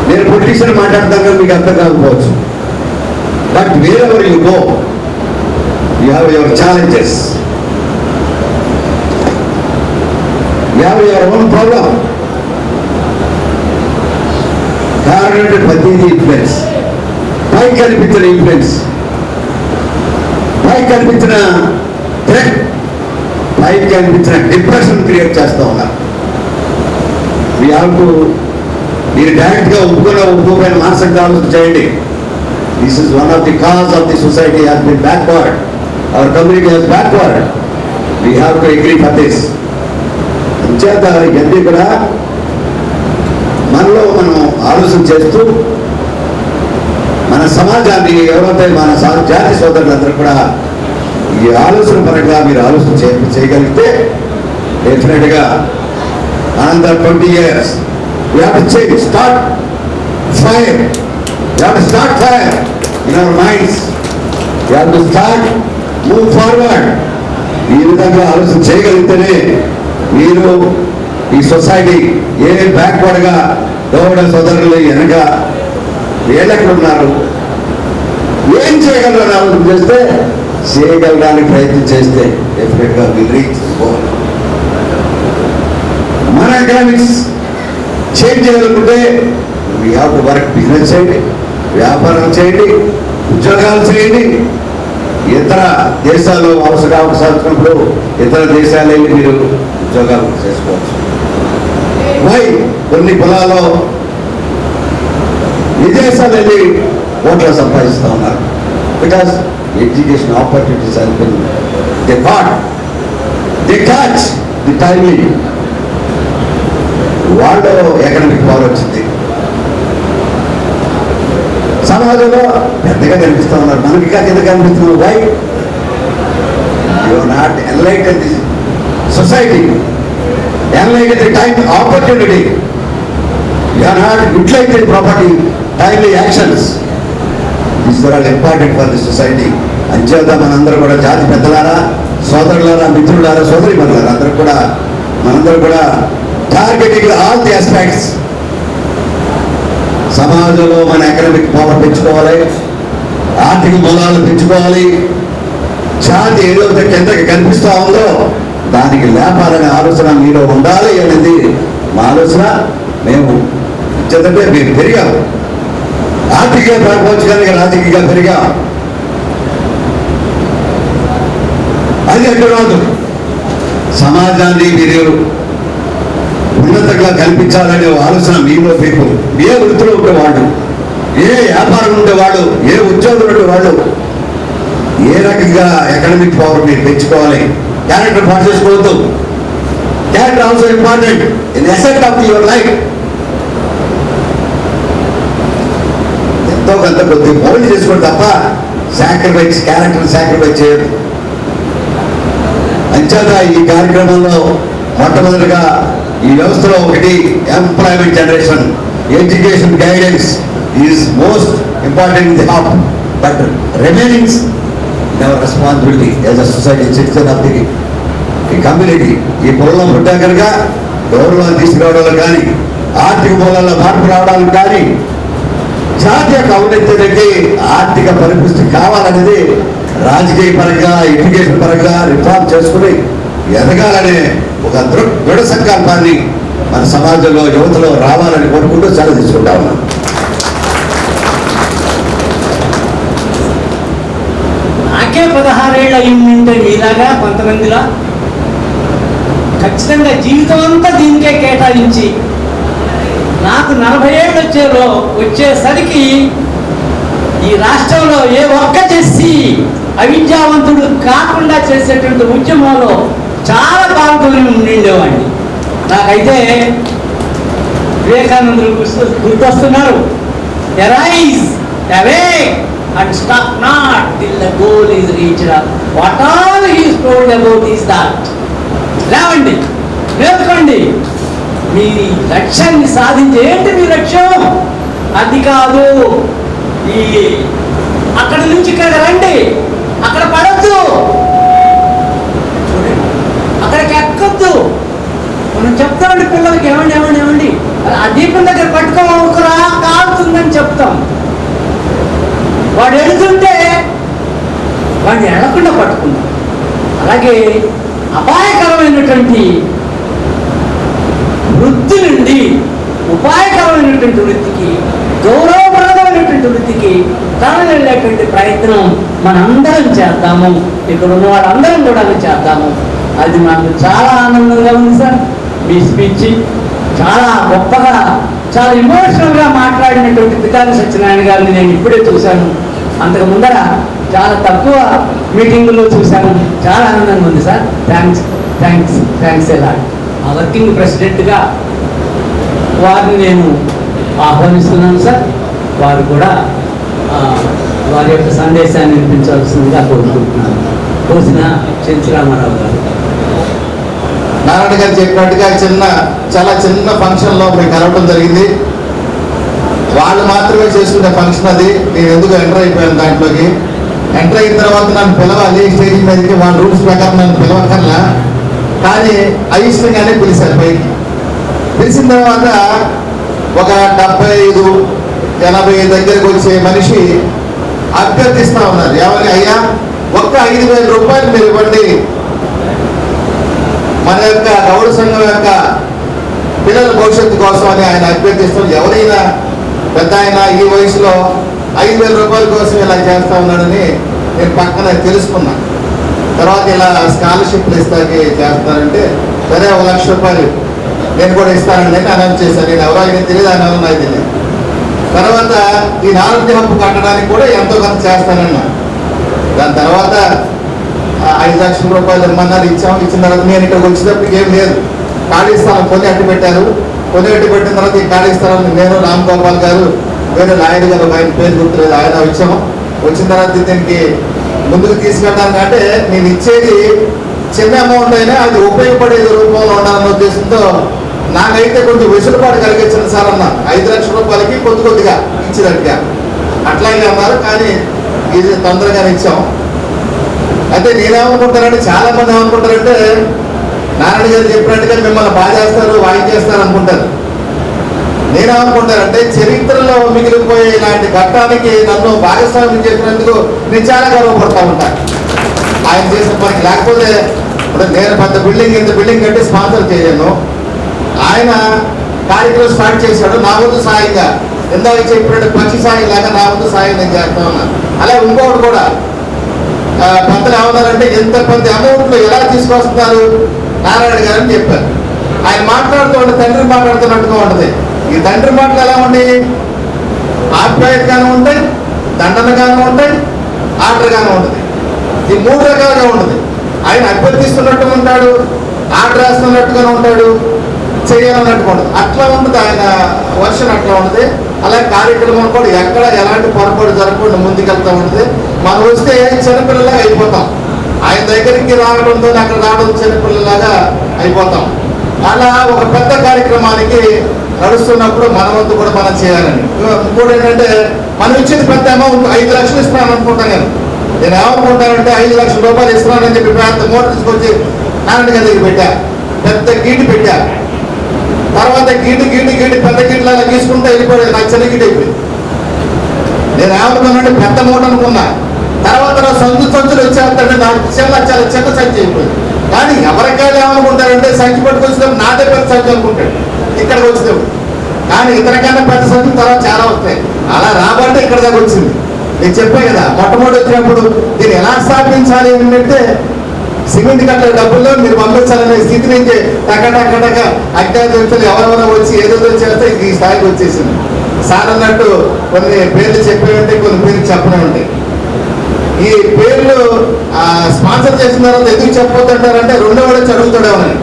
Speaker 5: నేను పొలిటిషియన్ మాట్లాడతాను మీకు అర్థం కాకపోవచ్చు. But where ever you go you have your challenges, you have your own problem. కారణం ప్రతిదీ ఇన్ఫ్లుయెన్స్, పైకి కనిపించిన ఇన్ఫ్లుయెన్స్, పైకి కనిపించిన థ్రెట్, పైకి కనిపించిన డిప్రెషన్ క్రియేట్ చేస్తూ ఉన్నారు. వీ హ్యావ్ టు మీరు డైరెక్ట్గా ఒప్పుకోకపోయిన మానసికంగా ఆలోచన చేయండి. This is one of the cause of the society has been backward, our community has backward. We have to agree for this. అంచేత ఇవన్నీ కూడా మనలో మనం ఆలోచన చేస్తూ మన సమాజాన్ని ఎవరైతే మన జాతి సోదరులందరూ కూడా ఈ ఆలోచన పరంగా మీరు ఆలోచన చేయగలిగితే డెఫినెట్గా another 20 years we have to change, start fire, we have to start fire in our minds, we have to start move forward. ఈ విధంగా ఆలోచన చేయగలిగితేనే మీరు ఈ సొసైటీ ఏ బ్యాక్వర్డ్గా గౌడ సోదరులు వెనక వీళ్ళెక్కడ ఉన్నారు, ఏం చేయగలరు ఆలోచన చేస్తే చేయగలడానికి ప్రయత్నం చేస్తే డెఫినెట్గా విల్ రీచ్ గోల్. మన ఎకనామిక్స్ చేంజ్ చేయాలనుకుంటే we have to work. Business చేయండి, వ్యాపారం చేయండి, ఉద్యోగాలు చేయండి. ఇతర దేశాల్లో అవసరాలు ఇతర దేశాలు వెళ్ళి మీరు ఉద్యోగాలు చేసుకోవచ్చు. వై కొన్ని పొలాల్లో విదేశాలు వెళ్ళి ఓట్లు సంపాదిస్తూ ఉన్నారు. Because education opportunities have been they catch the timely. వాళ్ళు ఎకనామిక్ పవర్ వచ్చింది. సమాజంలో పెద్దగా కనిపిస్తూ ఉన్నారు, మనకి ఇంకా కింద కనిపిస్తున్నారు. Why you are not enlightened the society, enlightened the time opportunity, you are not utilized property timely actions. This are all important for the society. అంచేత మనందరూ కూడా జాతి పెద్దలారా, సోదరులారా, మిత్రులారా, సోదరి మనులారా మనందరూ కూడా టార్గెటింగ్ ఆల్ ది ఆస్పెక్ట్స్. సమాజంలో మన ఎకనామిక్ పవర్ పెంచుకోవాలి, ఆర్థిక మూలాలు పెంచుకోవాలి. జాతి ఏదైతే కిందకి కనిపిస్తూ ఉందో దానికి లేపాలనే ఆలోచన మీలో ఉండాలి అనేది మా ఆలోచన. మేము పెరిగాము. ఆర్థికంగా పెరగవచ్చు కనుక రాజకీయంగా పెరిగా. అది అంటున్నాను, సమాజాన్ని మీరు ఉన్నతంగా కల్పించాలనే ఆలోచన మీలో మీకు, ఏ వృత్తిలో ఉండేవాళ్ళు, ఏ వ్యాపారం ఉండేవాళ్ళు, ఏ ఉద్యోగం ఉండేవాళ్ళు, ఏ రకంగా ఎకనామిక్ పవర్ మీరు పెంచుకోవాలి. క్యారెక్టర్ పాటు చేసుకోవద్దు. Character also important in asset of your life. ఎంతో కొంత కొద్ది మౌల్డ్ చేసుకోండి తప్ప క్యారెక్టర్ సాక్రిఫైస్ చేయదు. అంచేత ఈ కార్యక్రమంలో మొట్టమొదటిగా ఈ వ్యవస్థలో ఒకటి employment generation, education guidance is most important in the hop, but remainings our responsibility as a society citizen of the community. ఈ పొలంలో పుట్టా కనుక గౌరవాన్ని తీసుకురావడంలో కానీ, ఆర్థిక మూలాల్లో మార్పు రావడానికి కానీ, జాతీయ ఔన్నత్యానికి ఆర్థిక పరిపుష్టి కావాలనేది రాజకీయ పరంగా, ఎడ్యుకేషన్ పరంగా రిఫార్మ్ చేసుకుని ఎదగాలనే ఒక దృఢ సంకల్పాన్ని మన సమాజంలో యువతలో రావాలని కోరుకుంటూ సెలవు తీసుకుంటా ఉన్నాం.
Speaker 3: నాకే 16 ఏళ్ళు అయ్యిందంటే మీలాగా కొంతమందిలా ఖచ్చితంగా జీవితం అంతా దీనికే కేటాయించి నాకు 40 ఏళ్ళు వచ్చేసరికి ఈ రాష్ట్రంలో ఏ ఒక్క చేసి అవిద్యావంతుడు కాకుండా చేసేటువంటి ఉద్యమంలో చాలా పాల్గొని ఉండిండేవాడిని. నాకైతే వివేకానందులు గుర్తొస్తున్నారు. Arise awake and stop not till the goal is reached. What all he is told about is that. లేవండి, నేర్చుకోండి. మీ లక్ష్యాన్ని సాధించే ఏంటి మీ లక్ష్యం? అది కాదు. ఈ అక్కడి నుంచి ఇక్కడ రండి, అక్కడ పడద్దు, అక్కడికి ఎక్కొద్దు. మనం చెప్తామండి పిల్లలకి, ఏమండి ఏమండి ఏమండి ఆ దీపం దగ్గర పట్టుకోరా కాలుతుందని చెప్తాం. వాడు వెళుతుంటే వాడిని ఎడకుండా పట్టుకుంటాం. అలాగే అపాయకరమైనటువంటి వృత్తి నుండి ఉపాయకరమైనటువంటి వృత్తికి, గౌరవప్రదమైనటువంటి వృత్తికి తరలిళ్ళేటువంటి ప్రయత్నం మనందరం చేద్దాము. ఇక్కడ ఉన్న వాళ్ళందరం కూడా చేద్దాము. అది నాకు చాలా ఆనందంగా ఉంది సార్. మీ స్పీచ్ చాలా గొప్పగా, చాలా ఎమోషనల్గా మాట్లాడినటువంటి పితాని సత్యనారాయణ గారిని నేను ఇప్పుడే చూశాను. అంతకు ముందర చాలా తక్కువ మీటింగుల్లో చూశాను. చాలా ఆనందంగా ఉంది సార్. థ్యాంక్స్ ఎలా. ఆ వర్కింగ్ ప్రెసిడెంట్గా వారిని నేను ఆహ్వానిస్తున్నాను సార్. వారు కూడా వారి యొక్క సందేశాన్ని వినిపించాల్సిందిగా కోరుకుంటున్నాను. కోసిన చెంచురామారావు గారు.
Speaker 6: నారాయణ గారు చెప్పినట్టుగా చాలా చిన్న ఫంక్షన్లో మీకు కలవడం జరిగింది. వాళ్ళు మాత్రమే చేసుకునే ఫంక్షన్ అది. నేను ఎందుకు ఎంటర్ అయిపోయాను దాంట్లోకి. ఎంటర్ అయిన తర్వాత నన్ను పిలవాలి స్టేజ్ మీదకి. వాళ్ళ రూల్స్ ప్రకారం నన్ను పిలవకల్లా, కానీ అయిష్టంగానే పిలిచారు పైకి. పిలిచిన తర్వాత ఒక 75-80 దగ్గరకు వచ్చే మనిషి అభ్యర్థిస్తా ఉన్నారు. ఎవరి అయ్యా, ఒక్క 5,000 రూపాయలు మీరు ఇవ్వండి, మన యొక్క గౌడ సంఘం యొక్క పిల్లల భవిష్యత్తు కోసం అని ఆయన అభ్యర్థిస్తున్నారు. ఎవరైనా పెద్ద ఆయన ఈ వయసులో 5,000 రూపాయల కోసం ఇలా చేస్తా ఉన్నాడని నేను పక్కన తెలుసుకున్నా. తర్వాత ఇలా స్కాలర్షిప్లు ఇస్తాకి చేస్తారంటే, సరే 1,00,000 రూపాయలు నేను కూడా ఇస్తానండి అని అనౌన్స్ చేశాను. నేను ఎవరో ఆయన తెలియదు, ఆయన నాకు తెలియదు. తర్వాత ఈ ఆరోగ్య హక్కు కట్టడానికి కూడా ఎంతో కొంత చేస్తానన్నా. దాని తర్వాత 5,00,000 రూపాయలు ఇమ్మన్నారు, ఇచ్చాము. ఇచ్చిన తర్వాత నేను ఇక్కడికి వచ్చేటప్పటికి ఏం లేదు, ఖాళీ స్థలం కొని అట్టు పెట్టారు. కొని అట్టు పెట్టిన తర్వాత ఈ ఖాళీ స్థలం నేను, రామ్ గోపాల్ గారు, వేరే లాయర్ గారు, ఆయన పేరు గుర్తులేదు, ఆయన వచ్చాము. వచ్చిన తర్వాత దీనికి ముందుకు తీసుకెళ్ళడానికి, అంటే నేను ఇచ్చేది చిన్న అమౌంట్ అయినా అది ఉపయోగపడే రూపంలో ఉండాలన్న ఉద్దేశంతో నాకైతే కొంచెం వెసులుబాటు కలిగించిన సార్ అన్న. 5,00,000 రూపాయలకి కొద్దిగా ఇచ్చినట్టుగా అట్లాగే అన్నారు. కానీ ఇది తొందరగానే ఇచ్చాం. అయితే నేనేమనుకుంటానంటే, చాలా మంది ఏమనుకుంటారంటే నారాయణ గారు చెప్పినట్టుగా మిమ్మల్ని బాగా చేస్తారు, వాయించేస్తారు అనుకుంటారు. నేనేమనుకుంటానంటే, చరిత్రలో మిగిలిపోయే ఇలాంటి ఘట్టానికి నన్ను భాగస్వామ్యం చేసినందుకు నేను చాలా గర్వపడతా ఉంటాను ఆయన చేసిన పనికి. లేకపోతే ఇప్పుడు నేను పెద్ద ఇంత బిల్డింగ్ కట్టి స్పాన్సర్ చేయలేను. ఆయన కార్యక్రమం స్టార్ట్ చేశాడు, నా వంతు సాయంగా ఇందాక చెప్పినట్టు పక్షి సాయం లాగా నా ముందు సాయం నేను చేస్తా ఉన్నా. అలాగే ఇంకొకటి కూడా పెద్దలు ఏమన్నారంటే ఎంత పెద్ద అమౌంట్లు ఎలా తీసుకొస్తున్నారు నారాయణ గారు అని చెప్పారు. ఆయన మాట్లాడుతూ ఉంటే తండ్రి మాట్లాడుతున్నట్టుగా ఉంటుంది. ఈ తండ్రి మాటలు ఎలా ఉంటాయి? ఆప్యాయతగానే ఉంటాయి, దండనగానే ఉంటాయి, ఆర్డర్గానే ఉంటుంది. ఈ 3 రకాలుగా ఉంటుంది. ఆయన అభ్యర్థిస్తున్నట్టు ఉంటాడు, ఆర్డర్ వేస్తున్నట్టుగానే ఉంటాడు, చేయాలన్నట్టుగా ఉంటుంది. అట్లా ఉంటుంది ఆయన వర్షన్, అట్లా ఉంటుంది. అలాగే కార్యక్రమం కూడా ఎక్కడ ఎలాంటి పొరపాటు జరగకుండా ముందుకెళ్తూ ఉంటుంది. మనం వస్తే చిన్నపిల్లలాగా అయిపోతాం. ఆయన దగ్గరికి రావడంతో అక్కడ రావడం చిన్నపిల్లలాగా అయిపోతాం. అలా ఒక పెద్ద కార్యక్రమానికి నడుస్తున్నప్పుడు మన వంతు కూడా మనం చేయాలని. ఇంకోటి ఏంటంటే మనం ఇచ్చేది పెద్ద అమౌంట్ 5 లక్షలు ఇస్తున్నాను అనుకుంటాను. నేను ఏమనుకుంటానంటే 5 లక్షల రూపాయలు ఇస్తున్నానని చెప్పి పెద్ద మోటార్ తీసుకొచ్చి నారాయణ గారి దగ్గర పెట్టా, పెద్ద గీటు పెట్టా. తర్వాత గీటు పెద్ద గీటులాగా తీసుకుంటే వెళ్ళిపోయాడు. నాకు చిన్న గీటు అయిపోయింది. నేను ఏమనుకున్నానంటే పెద్ద మోటార్ అనుకున్నా. తర్వాత నా సంచులు వచ్చేస్తాడంటే నాకు చాలా చిన్న సంచి అయిపోయింది. కానీ ఎవరికైనా ఏమనుకుంటారంటే సంచి పట్టుకొచ్చినప్పుడు నాదే పెద్ద సంచి అనుకుంటాడు ఇక్కడికి వచ్చినప్పుడు. కానీ ఇతరికైనా పెద్ద సంచులు తర్వాత చాలా వస్తాయి. అలా రాబట్టే ఇక్కడ దాకా వచ్చింది. నేను చెప్పాను కదా, మొట్టమొదటి వచ్చినప్పుడు దీన్ని ఎలా స్థాపించాలి ఏంటంటే సిమెంట్ కట్ల డబ్బుల్లో మీరు పంపించాలనే స్థితి నుంచి టక అజ్ఞాతులు ఎవరెవరో వచ్చి ఏదో చేస్తే ఈ స్థాయికి వచ్చేసింది. సార్ అన్నట్టు కొన్ని పేర్లు చెప్పే ఉంటాయి, కొన్ని పేర్లు చెప్పనే ఉంటాయి. ఈ పేర్లు స్పాన్సర్ చేసిన తర్వాత ఎందుకు చెప్పొద్దంటారంటే రెండో వాడు చదువుతాడేమని.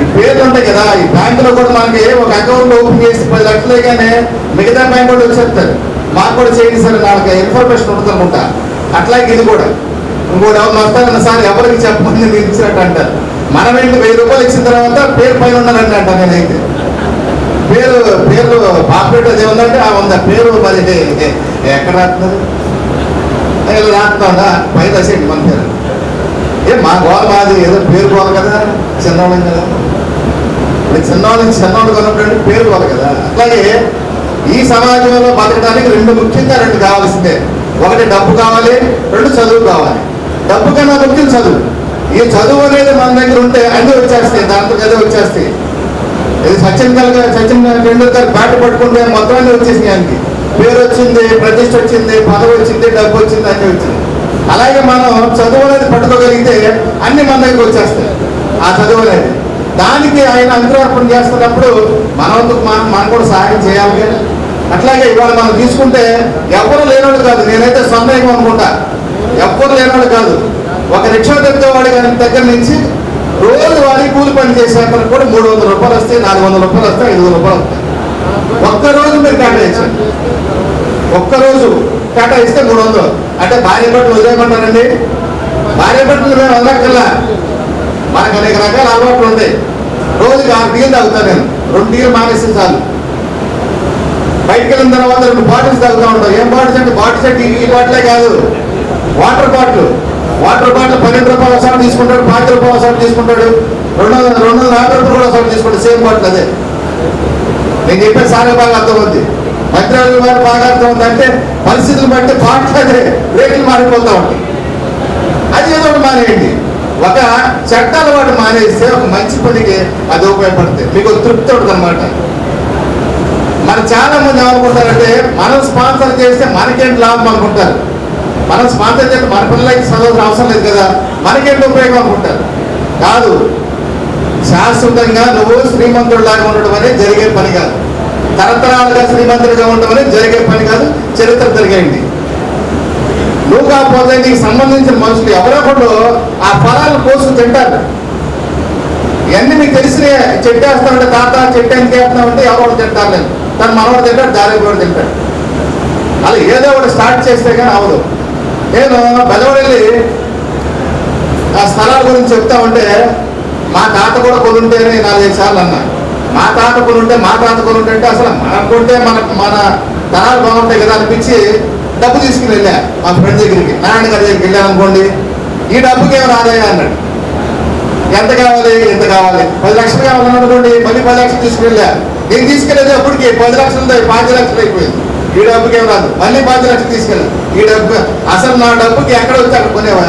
Speaker 6: ఈ పేర్లు ఉంటాయి కదా, ఈ బ్యాంకులో కూడా మనకి ఒక అకౌంట్ ఓపెన్ చేసి 10 లక్షలే కానీ మిగతా బ్యాంక్ వాళ్ళు వచ్చేస్తారు. మాకు కూడా చేయండి సార్, వాళ్ళకి ఇన్ఫర్మేషన్ ఉంటుంది అనుకుంటా. అట్లాగే ఇది కూడా ఇంకోటి ఎవరు వస్తారన్న సార్ ఎవరికి చెప్పమని మీరు ఇచ్చినట్టు అంటారు. మనం ఏంటి 1000 రూపాయలు ఇచ్చిన తర్వాత పేరు పైన ఉండాలంటే అంట. నేనైతే పేర్లు పాపరేట్ అది ఉందంటే ఉందా పేరు మరి ఎక్కడ రాస్తున్నారు రాస్తుందా పైన రాసేయండి మన పేరు. మా గోడ మాది ఏదో పేరు పోవాలి కదా, చిన్నవాళ్ళం కదా. చిన్నవాళ్ళు కొన్నప్పుడు పేరు పోవాలి కదా. అట్లాగే ఈ సమాజంలో బతకడానికి ముఖ్యంగా 2 కావాల్సిందే. ఒకటి డబ్బు కావాలి, 2 చదువు కావాలి. డబ్బు కన్నా ముఖ్యం చదువు. ఈ చదువు అనేది మన దగ్గర ఉంటే అన్నీ వచ్చేస్తాయి, దాంతో అదే వచ్చేస్తాయి. ఇది సచిన్ టెండూల్కర్ బ్యాట్ పట్టుకుంటే మొత్తం అన్నీ వచ్చేసినాయి. ఆయనకి పేరు వచ్చింది, ప్రతిష్ట వచ్చింది, పదవి వచ్చింది, డబ్బు వచ్చింది, అన్నీ వచ్చింది. అలాగే మనం చదువు అనేది పట్టుకోగలిగితే అన్ని మన దగ్గర వచ్చేస్తాయి. ఆ చదువు అనేది దానికి ఆయన అంకురార్పణ చేస్తున్నప్పుడు మనం కూడా సహాయం చేయాలి కదా. అట్లాగే ఇవాళ మనం తీసుకుంటే ఎవరు లేనోడు కాదు, నేనైతే సందేహం అనుకుంటా, ఎవ్వరు లేనోడు కాదు. ఒక రిక్షా తెచ్చేవాడి దగ్గర నుంచి రోజు వారి కూలి పని చేసేందుకు కూడా 300 రూపాయలు వస్తాయి, 400 రూపాయలు వస్తాయి, 500 రూపాయలు వస్తాయి. ఒక్కరోజు మీరు కేటాయించండి. ఒక్కరోజు కేటాయిస్తే 300. అంటే భార్య బట్టలు వదిలేయమంటారండి? భార్య బట్టలు మేము వదలక్కల్లా. మనకు అనేక రకాల అలవాట్లు ఉంటాయి. రోజుకి 6 టీలు తాగుతాను నేను. 2 టీలు మానేస్తే చాలు. బయటకు వెళ్ళిన తర్వాత 2 బాటిల్స్ తాగుతూ ఉంటాం. ఏం బాటిల్స్ అంటే ఈ బాటిలే కాదు, వాటర్ బాటిల్ 12 రూపాయలు ఒకసారి తీసుకుంటాడు, 5 రూపాయలు ఒకసారి తీసుకుంటాడు, 250 రూపాయలు కూడా ఒకసారి తీసుకుంటాడు. సేమ్ బాటిల్ అదే. నేను చెప్పే సాగే బాగా అర్థమవుతుంది, మంత్రాలు వారు బాగా అర్థమవుతుంది. అంటే పరిస్థితులు బట్టి బాటిల్ అదే రేట్లు మారిపోతూ ఉంటాయి. అది ఏదో ఒకటి మానేయండి. ఒక చట్టాలు వాటి మానేస్తే ఒక మంచి పనికి అది ఉపయోగపడుతుంది. మీకు తృప్తి ఉంటుంది అనమాట. మరి చాలా మంది ఏమనుకుంటారంటే మనం స్పాన్సర్ చేస్తే మనకేంటి లాభం అనుకుంటారు. మనం స్పాన్సర్ చేస్తే మన పిల్లలకి చదవాల్సిన అవసరం లేదు కదా, మనకేంటి ఉపయోగం అనుకుంటారు. కాదు, శాశ్వతంగా నువ్వు శ్రీమంతుడిలాగా ఉండడం అనేది జరిగే పని కాదు. తరతరాలుగా శ్రీమంతుడిగా ఉండడం అనేది జరిగే పని కాదు. చరిత్ర జరిగేయండి. నువ్వు కాకపోతే నీకు సంబంధించిన మనుషులు ఎవరో ఆ ఫలాలు కోసుకు తింటారు. ఇవన్నీ మీకు తెలిసిన చెట్టు వేస్తామంటే తాత చెట్టు ఎందుకు వేస్తామంటే ఎవరు తింటారు లేదు, తను మనవాడు తింటాడు, దారి కూడా తింటాడు. అలా ఏదో ఒకటి స్టార్ట్ చేస్తే కానీ అవదు. నేను బెదవడెళ్ళి ఆ స్థలాల గురించి చెప్తా ఉంటే మా తాత కూడా కొనుంటేనే 4-5 సార్లు అన్నా. మా తాత కొనుంటే అంటే అసలు మనకుంటే మన తరాలు బాగుంటాయి కదా అనిపించి డబ్బు తీసుకుని వెళ్ళా మా ఫ్రెండ్ దగ్గరికి. నారాయణ గారి దగ్గరికి వెళ్ళాను అనుకోండి, ఈ డబ్బుకి ఏమైనా ఆదాయం అన్నాడు. ఎంత కావాలి, ఎంత కావాలి, 10 లక్షలు కావాలనుకోండి, మళ్ళీ 10 లక్షలు తీసుకువెళ్ళా. నేను తీసుకెళ్ళేది అప్పటికి 10 లక్షలు 5 లక్షలు అయిపోయింది. ఈ డబ్బుకి ఏం రాదు, మళ్ళీ 5 లక్షలు తీసుకెళ్ళా. ఈ డబ్బు అసలు నా డబ్బుకి ఎక్కడ వస్తే అక్కడ కొనేవా,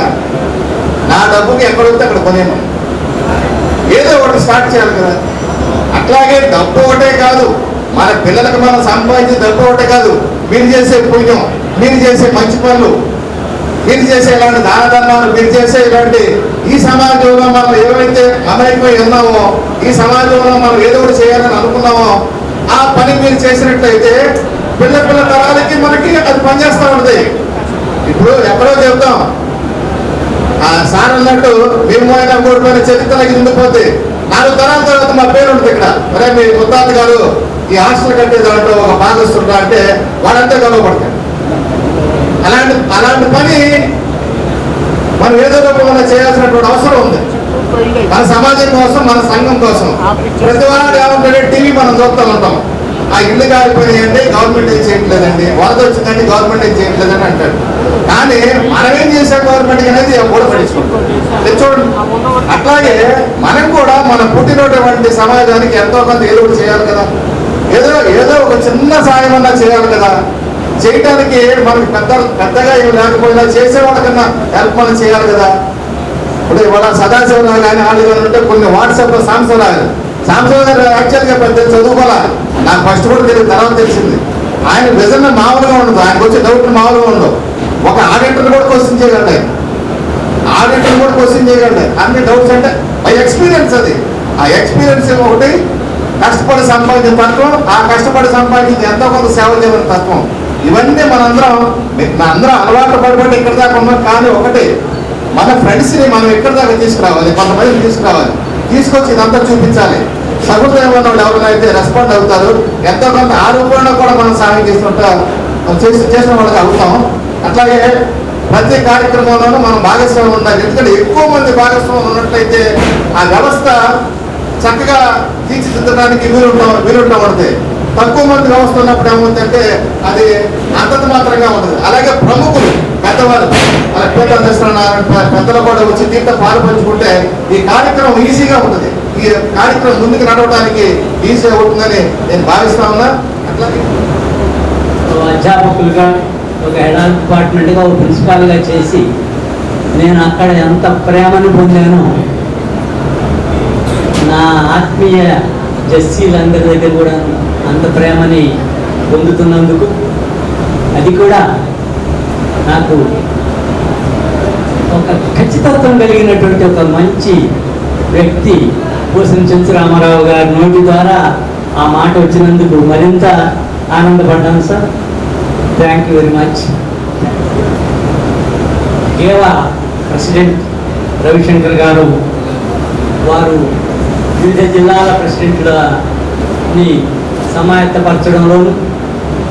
Speaker 6: నా డబ్బుకి ఎక్కడ వస్తే అక్కడ కొనేమా. ఏదో ఒకటి స్టార్ట్ చేయాలి కదా. అట్లాగే డబ్బు ఒకటే కాదు, మన పిల్లలకు మనం సంపాదించి డబ్బు ఒకటే కాదు, మీరు చేసే పుణ్యం, మీరు చేసే మంచి పనులు, మీరు చేసే ఇలాంటి దాన ధర్మాలు, మీరు చేసే ఇలాంటి ఈ సమాజంలో మనం ఏవైతే అమాయకమై ఉన్నామో, ఈ సమాజంలో మనం ఏదో ఒకటి చేయాలని అనుకున్నామో ఆ పని మీరు చేసినట్లయితే పిల్ల తరాలకి మనకి అది పనిచేస్తూ ఉంటుంది. ఇప్పుడు ఎక్కడో చెప్తాం, ఆ సార్ అన్నట్టు మేము అయినా కోడిపోయిన చరిత్రకి నిండిపోతే 4 తరాల తర్వాత మా పేరు ఉంటుంది ఇక్కడ. మరే మీ ముత్తాత గారు ఈ హాస్టల్ కట్టే దాంట్లో ఒక భాగస్తుంటా అంటే వాళ్ళంతా గొడవపడతారు. అలాంటి పని మనం ఏదో రూపంలో చేయాల్సినటువంటి అవసరం ఉంది. మన సమాజం కోసం, మన సంఘం కోసం. ప్రతి వాడు ఏమంటే టీవీ మనం చూస్తూ ఉంటాం, ఆ ఇల్లు కాలిపోయినాయండి గవర్నమెంట్ ఏం చేయట్లేదండి, వరద వచ్చిందండి గవర్నమెంట్ ఏం చేయట్లేదని అంటాడు. కానీ మనం ఏం చేసాం గవర్నమెంట్ అనేది కూడా పట్టించుకుంటాం. చూడండి, అట్లాగే మనం కూడా మనం పుట్టినటువంటి సమాజానికి ఎంతో కొంత ఏదో ఒకటి చేయాలి కదా, ఏదో ఒక చిన్న సాయం అన్నా చేయాలి కదా. చేయటానికి మనకి పెద్దగా ఏమి లేకపోయినా చేసేవాళ్ళకన్నా హెల్ప్ మనం చేయాలి కదా. ఇప్పుడు ఇవాళ సదాశివరావు కానీ వాళ్ళు కానీ ఉంటే కొన్ని వాట్సాప్లో సాంసరావు గారు యాక్చువల్గా పెద్ద చదువుకోవాలా, నాకు ఫస్ట్ కూడా తెలియదు, తర్వాత తెలిసింది. ఆయన విజన్ మామూలుగా ఉండదు, ఆయనకు వచ్చే డౌట్లు మామూలుగా ఉండవు. ఒక ఆడిటర్ కూడా క్వశ్చన్ చేయగలడు, అన్ని డౌట్స్ అంటే ఎక్స్పీరియన్స్. అది ఆ ఎక్స్పీరియన్స్ ఒకటి, కష్టపడి సంపాదించిన తత్వం, ఆ కష్టపడి సంపాదించిన ఎంతో కొంత సేవ చేయని తత్వం, ఇవన్నీ మనందరం అలవాటు పడిపోయి ఇక్కడ దాకా ఉన్నాం. కానీ ఒకటి, మన ఫ్రెండ్స్ని మనం ఇక్కడ దాకా తీసుకురావాలి, కొంతమందిని తీసుకొచ్చి ఇదంతా చూపించాలి. సహృదయం ఉన్న వాళ్ళు ఎవరైతే రెస్పాండ్ అవుతారు, ఎంతో కొంత ఆ రూపంలో కూడా మనం సహాయం చేసిన వాళ్ళకి అవుతాం. అట్లాగే ప్రతి కార్యక్రమంలోనూ మనం భాగస్వామ్యం ఉండాలి. ఎందుకంటే ఎక్కువ మంది భాగస్వామ్యం ఉన్నట్లయితే ఆ వ్యవస్థ చక్కగా తీర్చిదిద్దడానికి వీలుంటా ఉంటుంది. తక్కువ మంది వ్యవస్థ ఉన్నప్పుడు ఏమవుతుందంటే అది అంతంత మాత్రంగా ఉంటుంది. అలాగే ప్రముఖులు, పెద్దవాళ్ళు, అలా పెద్దలు కూడా వచ్చి దీంట్లో పాలు పంచుకుంటే ఈ కార్యక్రమం ఈజీగా ఉంటుంది. ఈ కార్యక్రమం ముందుకు నడవడానికి ఈజీగా ఉంటుందని నేను భావిస్తా ఉన్నా. అట్లాగే
Speaker 3: అధ్యాపకులుగా, ఒక హెడ్ ఆఫ్ డిపార్ట్మెంట్గా, ఒక ప్రిన్సిపాల్గా చేసి నేను అక్కడ ఎంత ప్రేమను పొందానో, నా ఆత్మీయ జస్సీలందరి దగ్గర కూడా అంత ప్రేమని పొందుతున్నందుకు, అది కూడా నాకు ఒక ఖచ్చితత్వం కలిగినటువంటి ఒక మంచి వ్యక్తి పోసిన చెంచు రామారావు గారి నోటి ద్వారా ఆ మాట వచ్చినందుకు మరింత ఆనందపడ్డాను sir. Thank you very much. గేవా ప్రెసిడెంట్ రవిశంకర్ గారు, వారు వివిధ జిల్లాల ప్రెసిడెంట్లని సమాయత్తపరచడంలోను,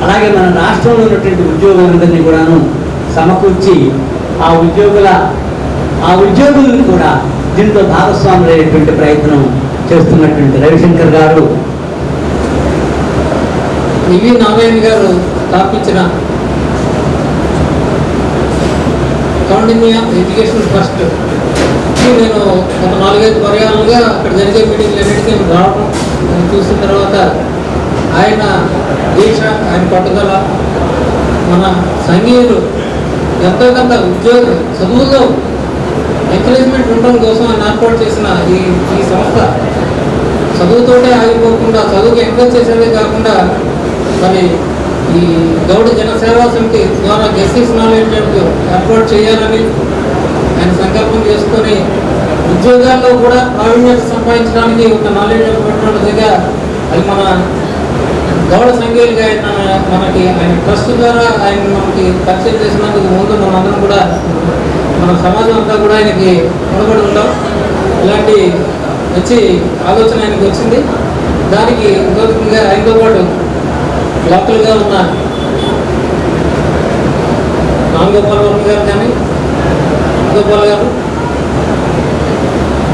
Speaker 3: అలాగే మన రాష్ట్రంలో ఉన్నటువంటి ఉద్యోగులందరినీ కూడాను సమకూర్చి ఆ ఉద్యోగులను కూడా దీంట్లో భాగస్వాములు అయ్యేటువంటి ప్రయత్నం చేస్తున్నటువంటి రవిశంకర్ గారు,
Speaker 7: వివి నారాయణ గారు స్థాపించిన కౌండిన్యా ఎడ్యుకేషన్ ట్రస్ట్ నేను ఒక 4-5 పర్యాలుగా అక్కడ జరిగే మీటింగ్లన్నిటికీ రావడం చూసిన తర్వాత ఆయన దీక్ష, ఆయన పట్టుదల, మన సంఘీయులు ఎంతో కొంత చదువులో ఎంకరేజ్మెంట్ ఉండడం కోసం ఆయన ఏర్పాటు చేసిన ఈ సంస్థ చదువుతోటే ఆగిపోకుండా చదువుకి ఎంకరేజ్ చేసేదే కాకుండా మరి ఈ గౌడ జనసేవా సమితి ద్వారా జస్టిస్ నాలెడ్జ్ ఏర్పాటు చేయాలని ఆయన సంకల్పం చేసుకొని ఉద్యోగాల్లో కూడా ప్రావీణ్యత సంపాదించడానికి ఒక నాలెడ్జ్ పెట్టినట్టుగా అది మన గౌడ సంఘీయులుగా మనకి ఆయన ట్రస్ట్ ద్వారా ఆయన మనకి పరిచయం చేసినందుకు ముందు మనందరం కూడా మన సమాజం అంతా కూడా ఆయనకి రుణపడి ఉంటాం. ఇలాంటి మంచి ఆలోచన ఆయనకు వచ్చింది. దానికి ఇంకొకగా ఆయనతో పాటు లోకల్గా ఉన్న రామగోపాల్ వర్మ గారు కానీ, గోపాల్ గారు,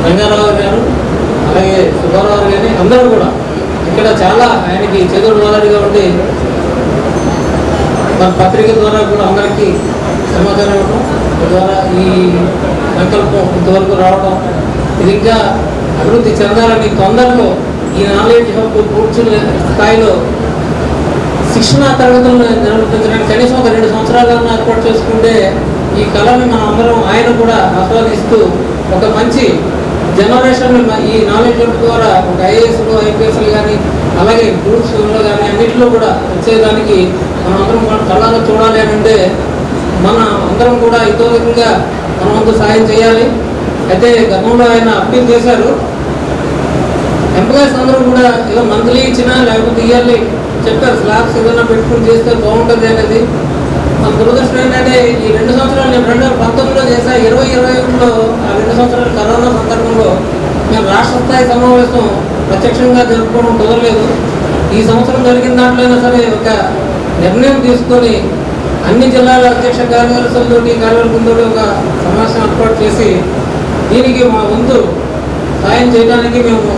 Speaker 7: రంగారావు గారు, అలాగే సుబ్బారావు కానీ అందరూ కూడా ఇక్కడ చాలా ఆయనకి చేదోడు వాదడిగా ఉండి మన పత్రిక ద్వారా కూడా అందరికీ సమాచారం ఇవ్వడం ద్వారా ఈ సంకల్పం ఇంతవరకు రావడం, ఇది ఇంకా అభివృద్ధి చెందాలని తొందరలో ఈ నాలెడ్జ్ హబ్ కూర్చునే స్థాయిలో శిక్షణా తరగతులను నిర్వర్తించడానికి కనీసం ఒక 2 సంవత్సరాలను ఏర్పాటు చేసుకుంటే ఈ కళని మనం అందరం ఆయన కూడా ఆస్వాదిస్తూ ఒక మంచి జనరేషన్ ఈ నాలెడ్జ్ ద్వారా ఒక ఐఏఎస్లు ఐపీఎస్లు కానీ అలాగే గ్రూప్స్లో కానీ అన్నింటిలో కూడా వచ్చేదానికి మనం అందరం కూడా కళ్ళగా చూడాలి అని అంటే మన అందరం కూడా ఇతోరకంగా మన వంతు సాయం చేయాలి. అయితే గతంలో ఆయన అప్పీల్ చేశారు, ఎంప్లాయీస్ అందరూ కూడా ఏదో మంత్లీ ఇచ్చినా లేకపోతే ఇయర్లీ చెప్పారు స్లాబ్స్ ఏదైనా పెట్టుకుని చేస్తే బాగుంటుంది అనేది. మన దురదృష్టం ఏంటంటే ఈ 2 సంవత్సరాలు నేను 2019లో చేశా, 2021లో ఆ 2 సంవత్సరాలు కరోనా సందర్భంలో మేము రాష్ట్ర స్థాయి సమావేశం ప్రత్యక్షంగా జరుపుకోవడం కుదరలేదు. ఈ సంవత్సరం జరిగిన దాంట్లోనే సరే ఒక నిర్ణయం తీసుకొని అన్ని జిల్లాల అధ్యక్ష కార్యదర్శులతో కార్యవర్గంతో ఒక సమావేశం ఏర్పాటు చేసి దీనికి మా వంతు సాయం చేయడానికి మేము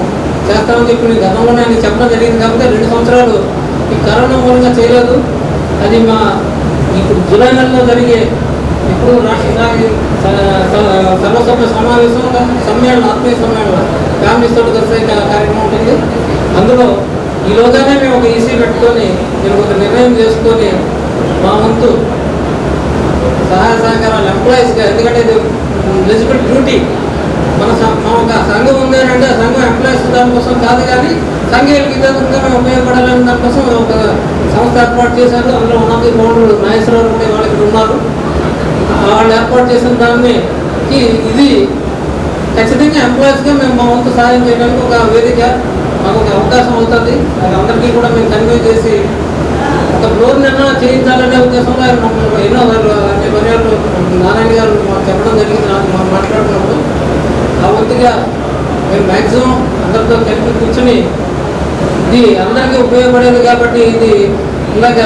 Speaker 7: చేస్తామని చెప్పి గతంలోనే ఆయన చెప్పడం జరిగింది. కాబట్టి 2 సంవత్సరాలు ఈ కరోనా మూలంగా చేయలేదు. అది మా ఇప్పుడు జూలై నెలలో జరిగే ఇప్పుడు రాష్ట్ర స్థాయి సర్వసభ్య సమావేశం సమ్మేళనం, ఆత్మీయ సమ్మేళనం ఫ్యామిలీస్ తోటి కలిసే కార్యక్రమం ఉంటుంది. అందులో ఈలోగానే మేము ఒక ఈసీ పెట్టుకొని మేము ఒక నిర్ణయం చేసుకొని మా వంతు సహాయ సహకారాలు ఎంప్లాయీస్గా, ఎందుకంటే ఇది ఎలిజిబుల్ డ్యూటీ. మన ఒక సంఘం ఉంది అంటే ఆ సంఘం ఎంప్లాయీస్ దానికోసం కాదు, కానీ సంఘీయులకి విధంగా మేము ఉపయోగపడాలని దానికోసం ఒక సంస్థ ఏర్పాటు చేశారు. అందులో ఉన్నది బౌండర్ నాగేశ్వరరావు ఉండే వాళ్ళకి ఉన్నారు. వాళ్ళు ఏర్పాటు చేసిన దాన్ని ఇది ఖచ్చితంగా ఎంప్లాయీస్గా మేము మా వంతు సహాయం చేయడానికి ఒక వేదిక, మాకు ఒక అవకాశం అవుతుంది. అది అందరికీ కూడా మేము కన్వే చేసి ఒక ఫ్లోర్ నిర్ణయం చేయించాలనే ఉద్దేశంలో ఆయన మమ్మల్ని ఎన్నో అన్ని పర్యాలు నారాయణ గారు మాకు చెప్పడం జరిగింది. నాకు మాట్లాడుతున్నప్పుడు ఆ వంతుగా మేము మ్యాక్సిమం అందరితో కలిపి కూర్చొని ఇది అందరికీ ఉపయోగపడేది కాబట్టి ఇది ఇలాగ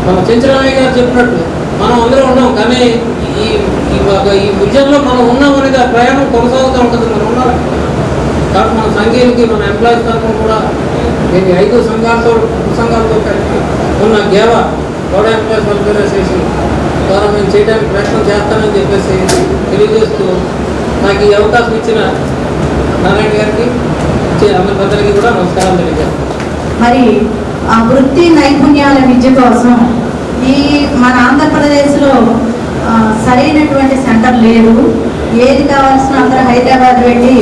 Speaker 7: మన చెంచరామయ్య గారు చెప్పినట్టు మనం అందరూ ఉన్నాం, కానీ ఈ విజయంలో మనం ఉన్నాం అనేది ఆ ప్రయాణం కొనసాగుతూ ఉంటుంది. మనం ఉన్నాం కాబట్టి మన సంఘీయులకి మన ఎంప్లాయీస్ తరఫున కూడా నేను 5 సంఘాలతో కలిపి ఉన్న గౌడ ఎంప్లాయీస్ వెల్ఫేర్ అసోసియేషన్ ద్వారా మేము చేయడానికి ప్రయత్నం చేస్తానని చెప్పేసి తెలియజేస్తూ నాకు ఈ అవకాశం ఇచ్చిన నారాయణ గారికి అందరి పెద్దలకి కూడా నమస్కారం తెలియజేస్తాను.
Speaker 8: మరి ఆ వృత్తి నైపుణ్యాల విద్య కోసం ఈ మన ఆంధ్రప్రదేశ్లో సరైనటువంటి సెంటర్ లేదు. ఏది కావాల్సిన అందరూ హైదరాబాద్ వెళ్ళి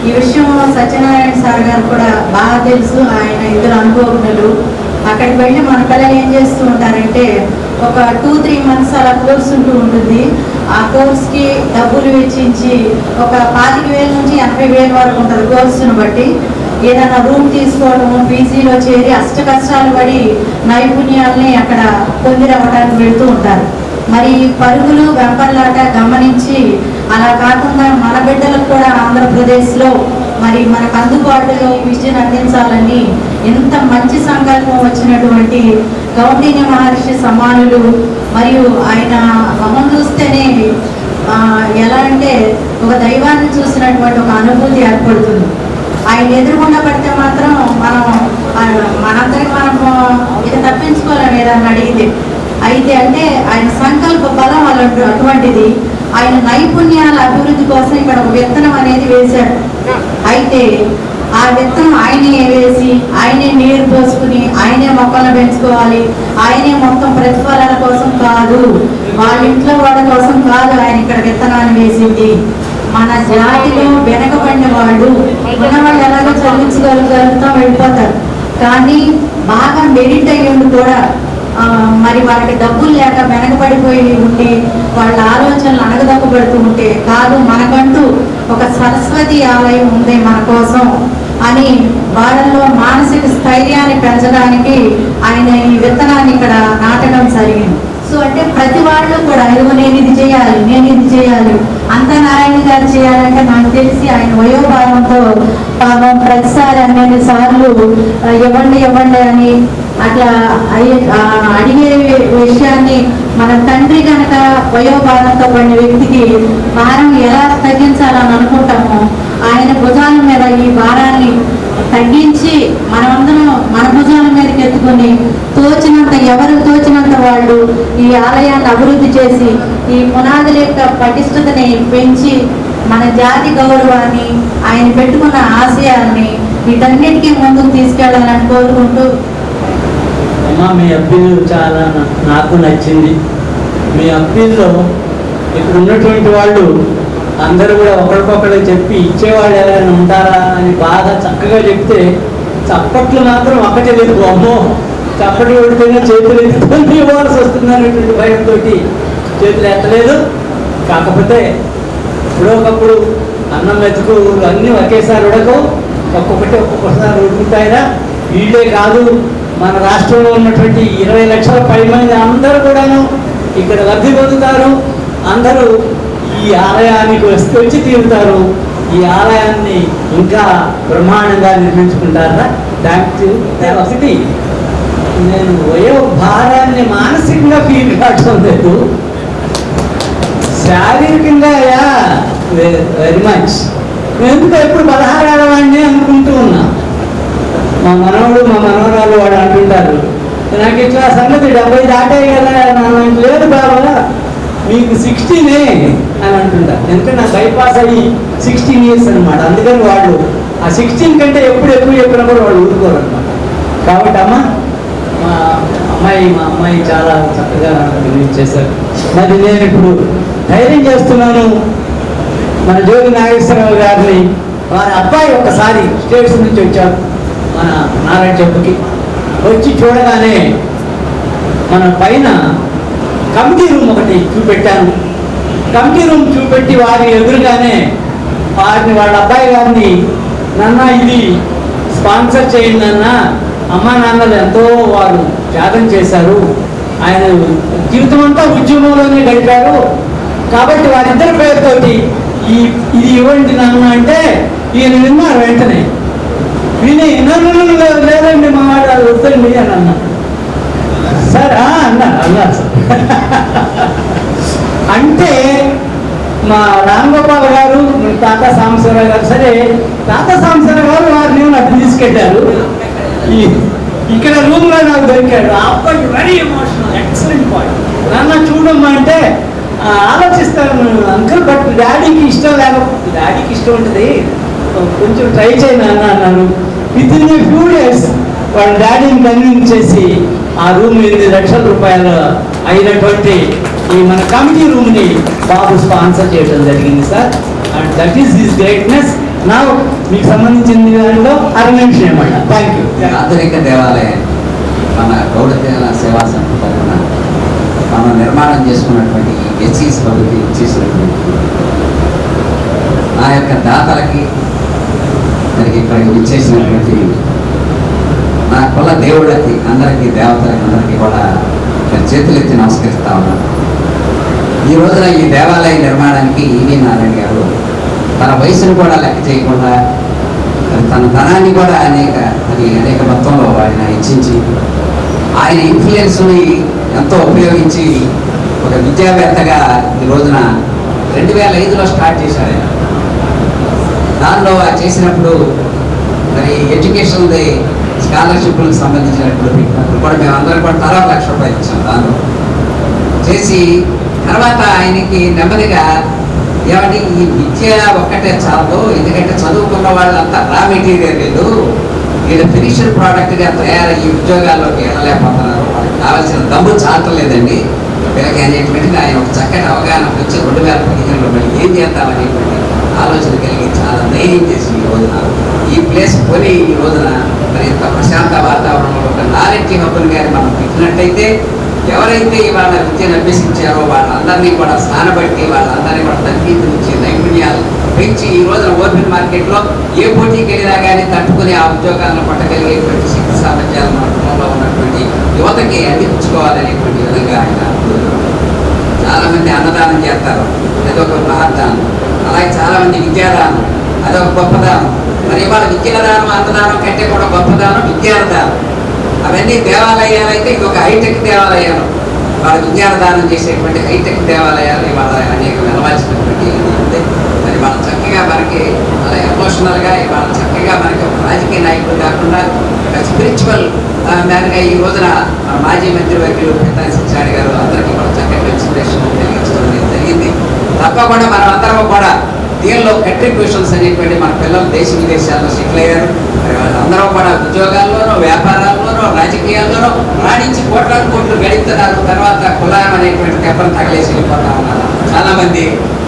Speaker 8: ఈ విషయం సత్యనారాయణ సార్ గారు కూడా బాగా తెలుసు, ఆయన ఇద్దరు అనుభవజ్ఞులు. అక్కడికి వెళ్ళి మన పిల్లలు ఏం చేస్తూ ఉంటారంటే ఒక 2-3 months అలా కోర్స్ ఉంటూ ఉంటుంది. ఆ కోర్స్కి డబ్బులు వెచ్చించి ఒక 25,000 నుంచి 80,000 వరకు ఉంటుంది కోర్సును బట్టి. ఏదైనా రూమ్ తీసుకోవడము, పీజీలో చేరి అష్ట కష్టాలు పడి నైపుణ్యాలని అక్కడ పొందిరవ్వడానికి వెళ్తూ ఉంటారు. మరి పరుగులు వెంపర్లాట గమనించి అలా కాకుండా మన బిడ్డలకు కూడా ఆంధ్రప్రదేశ్లో మరి మనకు అందుబాటులో విద్యను అందించాలని ఎంత మంచి సంకల్పం వచ్చినటువంటి కౌండిన్య మహర్షి సమానులు. మరియు ఆయన మొహం చూస్తేనే ఎలా అంటే ఒక దైవాన్ని చూసినటువంటి ఒక అనుభూతి ఏర్పడుతుంది. ఆయన ఎదురుకుండా పడితే మాత్రం మనందరికి మనం ఇక తప్పించుకోలేము ఏదన్నా అడిగితే. అయితే అంటే ఆయన సంకల్ప బలం అటువంటిది. ఆయన నైపుణ్యాల అభివృద్ధి కోసం ఇక్కడ ఒక విత్తనం అనేది వేశాడు. అయితే ఆ విత్తనం ఆయనే వేసి ఆయనే నీరు పోసుకుని ఆయనే మొక్కలను పెంచుకోవాలి. ఆయనే మొత్తం ప్రతిఫలాల కోసం కాదు, వాళ్ళ ఇంట్లో వాళ్ళ కోసం కాదు ఆయన ఇక్కడ విత్తనాన్ని వేసింది. మన జాతిలో వెనకబడిన వాళ్ళు ఉన్నవాళ్ళు ఎలాగో చదివించగలుగుతాం వెళ్ళిపోతారు, కానీ బాగా మెరిట్ అయ్యిండు కూడా మరి వాళ్ళకి డబ్బులు లేక వెనకబడిపోయి ఉండి వాళ్ళ ఆలోచనలు అణగదొక్కబడుతూ ఉంటే కాదు, మనకంటూ ఒక సరస్వతి ఆలయం ఉంది మన కోసం అని వాళ్ళల్లో మానసిక స్థైర్యాన్ని పెంచడానికి ఆయన ఈ విత్తనాన్ని ఇక్కడ నాటడం జరిగింది. సో అంటే ప్రతి వాళ్ళు కూడా ఇదిగో నేను ఇది చేయాలి అంతా నారాయణ గారు చేయాలంటే నాకు తెలిసి ఆయన వయోభావంతో పాపం ప్రతిసారి అన్ని సార్లు ఇవ్వండి అని అట్లా అడిగే విషయాన్ని మన తండ్రి కనుక వయోభావంతో పడిన వ్యక్తికి భారం ఎలా తగ్గించాలని అనుకుంటామో ఆయన భుజాల మీద ఈ భారాన్ని తగ్గించి మనమందరం మన భుజాల మీదకి ఎత్తుకొని ఎవరు తోచినంత వాళ్ళు ఈ ఆలయాన్ని అభివృద్ధి చేసి ఈ పునాదుల యొక్క పటిష్టతని పెంచి మన జాతి గౌరవాన్ని ఆయన పెట్టుకున్న ఆశయాల్ని వీటన్నిటికీ ముందుకు తీసుకెళ్లాలని కోరుకుంటూ.
Speaker 3: మీ అప్పీల్ చాలా నాకు నచ్చింది. మీ అప్పీల్లో ఇక్కడ ఉన్నటువంటి వాళ్ళు అందరూ కూడా ఒకరికొకరు చెప్పి ఇచ్చేవాళ్ళు ఎవరైనా ఉంటారా అని బాగా చక్కగా చెప్తే చప్పట్లు మాత్రం ఒక్కటే లేదు. అమ్మో చప్పట్లు కొడితేనే చేతులు ఎత్తుకొని ఇవ్వాల్సి వస్తుంది అనేటువంటి భయంతో చేతులు ఎత్తలేదు. కాకపోతే ఒకప్పుడు అన్నం మెతుకు అన్నీ ఒకేసారి ఉడకవు, ఒక్కొక్కసారి ఉడుకుతాయిరా. వీళ్ళే కాదు, మన రాష్ట్రంలో ఉన్నటువంటి 20 లక్షల పై మంది అందరూ కూడాను ఇక్కడ లబ్ధి పొందుతారు. అందరూ ఈ ఆలయానికి వచ్చి తీరుతారు. ఈ ఆలయాన్ని ఇంకా బ్రహ్మాండంగా నిర్మించుకుంటారా. ఒకటి నేను వయో భారాన్ని మానసికంగా ఫీల్ కావటం లేదు, శారీరకంగా వెరీ మచ్. ఎందుకు ఎప్పుడు 16 వాడిని అనుకుంటూ ఉన్నా. మా మనవడు మా మనవరాలు వాడు అంటుంటారు, నాకు ఇట్లా సంగతి 70 దాటాయి కదా, నాకు లేదు బాబా మీకు 16 అని అంటుంటారు. ఎందుకంటే నాకు బైపాస్ అయ్యి 16 years అనమాట. అందుకని వాళ్ళు ఆ 16 కంటే ఎప్పుడు ఎక్కువ చెప్పినా కూడా వాళ్ళు ఊరుకోరు అనమాట. కాబట్టి మా అమ్మాయి చాలా చక్కగా రిలీజ్ చేశారు. మరి నేను ఇప్పుడు ధైర్యం చేస్తున్నాను మన జోగి నాగేశ్వరరావు గారిని. వారి అబ్బాయి ఒక్కసారి స్టేట్స్ నుంచి వచ్చారు మన నారాయణ చెప్పుకి. వచ్చి చూడగానే మన పైన కమిటీ రూమ్ ఒకటి చూపెట్టాను. కమిటీ రూమ్ చూపెట్టి వారి ఎదురుగానే వాళ్ళ అబ్బాయి గారిని, నాన్న ఇది స్పాన్సర్ చేయండి నాన్న, అమ్మా నాన్నలు ఎంతో వారు త్యాగం చేశారు, ఆయన జీవితం అంతా ఉద్యమంలోనే గడిపారు, కాబట్టి వారిద్దరి పేరుతోటి ఇది ఇవ్వండి నాన్న అంటే ఈయన విన్నారు. వెంటనే విని నన్ను లేదండి మా వాడు వద్దండి అని అన్నా. సార్ అన్నారు సార్. అంటే మా రాంగోపాల్ గారు, తాత సాంబశివరావు గారు, సరే తాత సాంబశివరావు గారు వారిని నాకు తీసుకెళ్ళారు. ఇక్కడ రూమ్ లో నాకు దొరికాడు. అప్పటి వెరీ ఎమోషనల్, ఎక్సలెంట్ పాయింట్. నాన్న చూడమ్మా అంటే ఆలోచిస్తాను అంకుల్, బట్ డాడీకి ఇష్టం లేకపోతే, డాడీకి ఇష్టం ఉంటుంది కొంచెం ట్రై చేయను అన్నారు. With in a few days వాళ్ళ డాడీని కన్విన్స్ చేసి ఆ రూమ్ 8 లక్షల రూపాయలు అయినటువంటి ఈ మన కమిటీ రూమ్ని బాబు స్పాన్సర్ చేయడం జరిగింది sir. And that is his greatness. నా మీకు సంబంధించిన దానిలో అరేంజ్ చేయమంట. Thank you.
Speaker 9: ఆధునిక దేవాలయం మన గౌడదేవ సేవా సంస్థ తరఫున మనం నిర్మాణం చేసుకున్నటువంటి ఎస్సీస్ పద్ధతి చేసినటువంటి నా యొక్క దాతలకి, మరి ఇక్కడికి విచ్చేసినటువంటి నా కుల దేవుళ్ళకి అందరికీ, దేవతలకి అందరికీ కూడా చేతులెత్తి నమస్కరిస్తా ఉన్నాను. ఈ రోజున ఈ దేవాలయ నిర్మాణానికి ఈవి నారాయణ గారు తన వయసును కూడా లెక్క చేయకుండా తన ధనాన్ని కూడా అనేక మొత్తంలో ఆయన ఇచ్చించి, ఆయన ఇన్ఫ్లుయెన్స్ని ఎంతో ఉపయోగించి ఒక విద్యావేత్తగా ఈ రోజున 2005లో స్టార్ట్ చేశారు ఆయన. దానిలో చేసినప్పుడు మరి ఎడ్యుకేషన్ది స్కాలర్షిప్లకు సంబంధించినప్పుడు కూడా మేమందరం కూడా తలా ₹1,00,000 ఇచ్చాం. దానిలో చేసి తర్వాత ఆయనకి నెమ్మదిగా ఏమంటే ఈ విద్య ఒక్కటే చాలు, ఎందుకంటే చదువుకున్న వాళ్ళంతా రా మెటీరియల్ లేదు, వీళ్ళు ఫినిష్డ్ ప్రోడక్ట్గా తయారయ్యి ఉద్యోగాల్లోకి వెళ్ళలేకపోతున్నారు, వాళ్ళకి కావాల్సిన దమ్ము చాలలేదండి వీళ్ళకి అనేటువంటిది ఆయన ఒక చక్కటి అవగాహన వచ్చి 2015లో మళ్ళీ ఏం చేద్దామనేటువంటి ఆలోచన కలిగి చాలా ధైర్యం చేసి ఈ రోజున ఈ ప్లేస్ కొని ఈ రోజున మరి ఇంత ప్రశాంత వాతావరణంలో ఒక నాలెడ్జ్ హబ్బుని గారి మనం పెట్టినట్టయితే ఎవరైతే ఇవాళ విద్యను అభ్యసించారో వాళ్ళందరినీ కూడా స్థానబట్టి వాళ్ళందరినీ కూడా తగ్గించి నైపుణ్యాలు పెంచి ఈ రోజున ఓపెన్ మార్కెట్లో ఏ పోటీకి వెళ్ళినా కానీ తట్టుకుని ఆ ఉద్యోగాలను పట్టగలిగేటువంటి శక్తి సామర్థ్యాలు మన కుటుంబంలో ఉన్నటువంటి యువతకి అందించుకోవాలనేటువంటి విధంగా ఆయన చాలామంది అన్నదానం చేస్తారు, అదొక మహద్దానం. అలాగే చాలామంది విద్యాదానం, అదొక గొప్పదానం. మరి ఇవాళ విద్యాదానం అన్నదానం కంటే కూడా గొప్పదానం విద్యాదానం. అవన్నీ దేవాలయాలు అయితే ఇది ఒక హైటెక్ దేవాలయాలు, వాళ్ళ విజ్ఞానదానం చేసేటువంటి హైటెక్ దేవాలయాలు ఇవాళ అనేక వెలవాల్సినటువంటి ఉంది. మరి వాళ్ళ చక్కగా మనకి అలా ఎమోషనల్గా ఇవాళ చక్కగా మనకి ఒక రాజకీయ నాయకులు కాకుండా ఒక స్పిరిచువల్ మ్యాన్గా ఈ రోజున మన మాజీ మంత్రివర్యులు పెద్దాని శిక్షాడి గారు అందరికీ కూడా చక్కగా ఇన్స్పిరేషన్ కలిగించడం జరిగింది. తప్పకుండా మనం అందరం కూడా దీనిలో కంట్రిబ్యూషన్స్ అనేటువంటి మన పిల్లలు దేశ విదేశాల్లో సెటిల్ అయ్యారు. మరి వాళ్ళందరూ కూడా ఉద్యోగాల్లోనూ, వ్యాపారాల్లోనూ, రాజకీయాల్లోనూ రాణించి కోట్ల కోట్లు గడుపుతున్నారు. తర్వాత కులం అనేటువంటి దెబ్బను తగలేసి వెళ్ళిపోతా ఉన్నారు. చాలామంది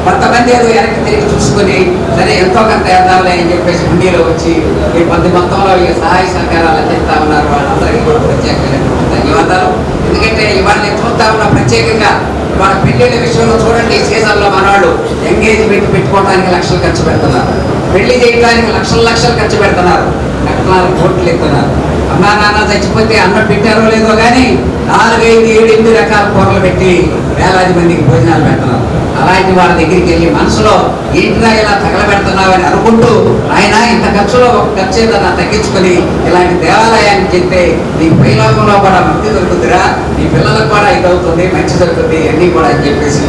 Speaker 9: కొంతమంది ఏదో వెనక్కి తిరిగి చూసుకొని సరే ఎంతో కొంత వేద్దాంలే అని చెప్పేసి హుండీలో వచ్చి ఈ కొద్ది మొత్తంలో ఈ సహాయ సహకారాలు అందిస్తా ఉన్నారు. వాళ్ళందరికీ కూడా ప్రత్యేకమైనటువంటి ధన్యవాదాలు. ఎందుకంటే ఇవాళ నేను చూస్తా ఉన్నా ప్రత్యేకంగా ఇవాళ పెళ్లిళ్ళ విషయంలో చూడండి, ఈ సీజన్లో మనవాళ్ళు ఎంగేజ్మెంట్ పెట్టుకోవడానికి లక్షలు ఖర్చు పెడుతున్నారు, పెళ్లి చేయడానికి లక్షలు ఖర్చు పెడుతున్నారు, కట్నాలు కోట్లు ఎత్తున్నారు. అమ్మా నాన్న చచ్చిపోతే అన్నం పెట్టారో లేదో కానీ 4, 5, 7, 8 రకాల కూరలు పెట్టి వేలాది మందికి భోజనాలు పెడుతున్నారు. అలాంటి వాళ్ళ దగ్గరికి వెళ్ళి మనసులో ఏంటిగా ఇలా తగలబెడుతున్నావు అని అనుకుంటూ ఆయన ఇంత ఖర్చులో ఒక ఖర్చు ఏదన్నా తగ్గించుకొని ఇలాంటి దేవాలయానికి చెప్తే నీ పైలోకంలో కూడా ముక్తి దొరుకుతుందిరా, నీ పిల్లలకు కూడా ఇది అవుతుంది, మంచి జరుగుతుంది అన్నీ కూడా అని చెప్పేసి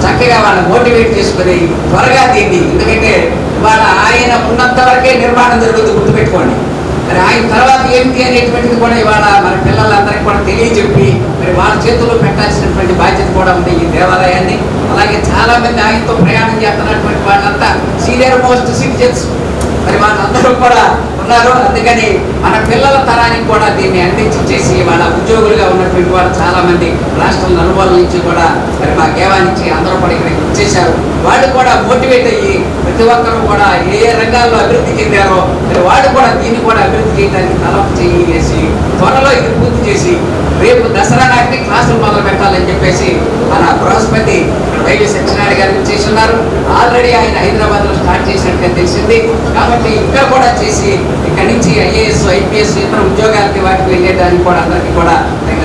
Speaker 9: చక్కగా వాళ్ళని మోటివేట్ చేసుకుని త్వరగా దీన్ని, ఎందుకంటే వాళ్ళ ఆయన ఉన్నంత వరకే నిర్మాణం జరుగుతుంది, గుర్తుపెట్టుకోండి. మరి ఆయన తర్వాత ఏంటి అనేటువంటిది కూడా ఇవాళ మన పిల్లలందరికీ కూడా తెలియజెప్పి మరి వాళ్ళ చేతుల్లో పెట్టాల్సినటువంటి బాధ్యత కూడా ఉంది ఈ దేవాలయాన్ని. అలాగే చాలా మంది ఆయనతో ప్రయాణం చేస్తున్నటువంటి వాళ్ళంతా సీనియర్ మోస్ట్ సిటిజన్స్, మరి వాళ్ళందరూ కూడా ఉన్నారు. అందుకని మన పిల్లల తరానికి కూడా దీన్ని అందించేసి వాళ్ళ ఉద్యోగులుగా ఉన్నటువంటి వాళ్ళు చాలా మంది రాష్ట్రం నలుమూల నుంచి కూడా మరి మా గేవా నుంచి అందరూ కూడా ఇక్కడికి వచ్చేసారు. వాళ్ళు కూడా మోటివేట్ అయ్యి ప్రతి ఒక్కరు కూడా ఏ రంగాల్లో అభివృద్ధి చెందారో మరి వాళ్ళు కూడా దీన్ని కూడా అభివృద్ధి చేయడానికి తలపు చేసి త్వరలో ఇది పూర్తి చేసి రేపు దసరా నాటికి క్లాసులు మొదలు పెట్టాలని చెప్పేసి మన బృహస్పతి వైవి సత్యనారాయణ గారు చేసి ఉన్నారు. ఆల్రెడీ ఆయన హైదరాబాద్ లో స్టార్ట్ చేసినట్టుగా తెలిసింది. కాబట్టి ఇక్కడ కూడా చేసి ఇక్కడి నుంచి IAS, IPS ఇతర ఉద్యోగాలకి వాటికి వెళ్ళేదానికి కూడా అందరికీ కూడా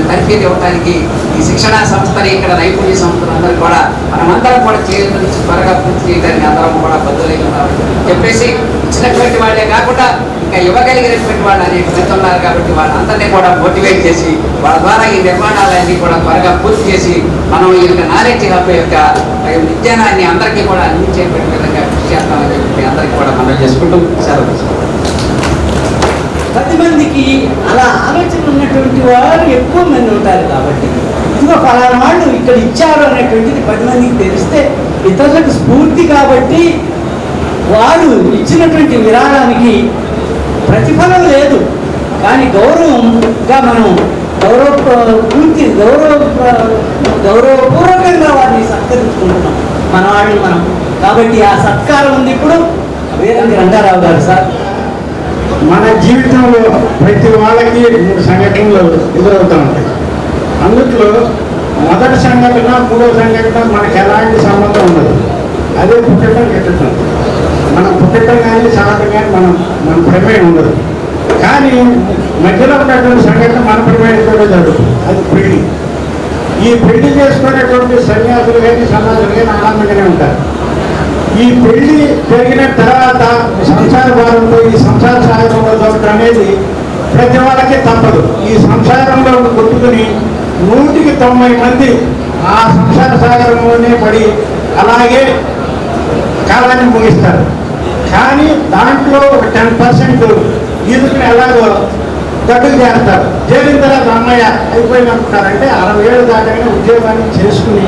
Speaker 9: తర్ఫీదు ఇవ్వడానికి ఈ శిక్షణా సంస్థని ఇక్కడ నైపుణ్య సంస్థలు అందరూ కూడా మనమందరం కూడా చేయడం నుంచి త్వరగా పూర్తి చేయడానికి అందరం కూడా బదులై ఉన్నారు చెప్పేసి ఇచ్చినటువంటి వాళ్ళే కాకుండా ఇంకా ఇవ్వగలిగినటువంటి వాళ్ళు అనేటువంటి ఉన్నారు. కాబట్టి వాళ్ళందరినీ కూడా మోటివేట్ చేసి వాళ్ళ ద్వారా ఈ నిర్మాణాలన్నీ కూడా త్వరగా పూర్తి చేసి మనం ఈ యొక్క నాలెడ్జ్ హబ్ యొక్క విజ్ఞానాన్ని అందరికీ కూడా అందించేటువంటి విధంగా కృషి చేస్తామని చెప్పి అందరికీ కూడా మనం చేసుకుంటూ సెలవు.
Speaker 3: 10 మందికి అలా ఆలోచన ఉన్నటువంటి వారు ఎక్కువ మంది ఉంటారు. కాబట్టి ఇదిగో ఫలానా వాళ్ళు ఇక్కడ ఇచ్చారు అనేటువంటిది 10 మందికి తెలిస్తే ఇతరులకు స్ఫూర్తి. కాబట్టి వారు ఇచ్చినటువంటి విరాళానికి ప్రతిఫలం లేదు, కానీ గౌరవంగా మనం గౌరవపూర్వకంగా వారిని సత్కరించుకుంటున్నాం మన వాళ్ళు మనం. కాబట్టి ఆ సత్కారం ఉంది. ఇప్పుడు వీరంగి రంగారావు గారు సార్.
Speaker 10: మన జీవితంలో ప్రతి వాళ్ళకి 3 సంఘటనలు ఎదురవుతూ ఉంటాయి. అందులో మొదటి సంఘటన, 3వ సంఘటన మనకు ఎలాంటి సంబంధం ఉండదు. అదే పుట్టడం గిట్టడం. మనం పుట్టడం కానీ సాగటం కానీ మన ప్రమేయం ఉండదు. కానీ మధ్యలో ఉన్నటువంటి సంఘటన మన ప్రమేయం కూడా జరుగుతుంది. అది పెళ్లి. ఈ పెళ్లి చేసుకునేటువంటి సన్యాసులు కానీ సమాజులు కానీ ఆనందంగానే ఉంటారు. ఈ పెళ్లి జరిగిన తర్వాత సంసార భారంలో ఈ సంసార సాగరంలో దొరకడం అనేది ప్రతి వాళ్ళకి తప్పదు. ఈ సంసారంలో కొట్టుకుని 100కి 90 మంది ఆ సంసార సాగరంలోనే పడి అలాగే కాలాన్ని ముగిస్తారు. కానీ దాంట్లో ఒక 10% ఈదుకుని ఎలాగో గడ్డుకు చేస్తారు. చేరిన తర్వాత అమ్మాయి అయిపోయినట్టున్నారంటే 60 ఏళ్ళు దాకా ఉద్యోగాన్ని చేసుకుని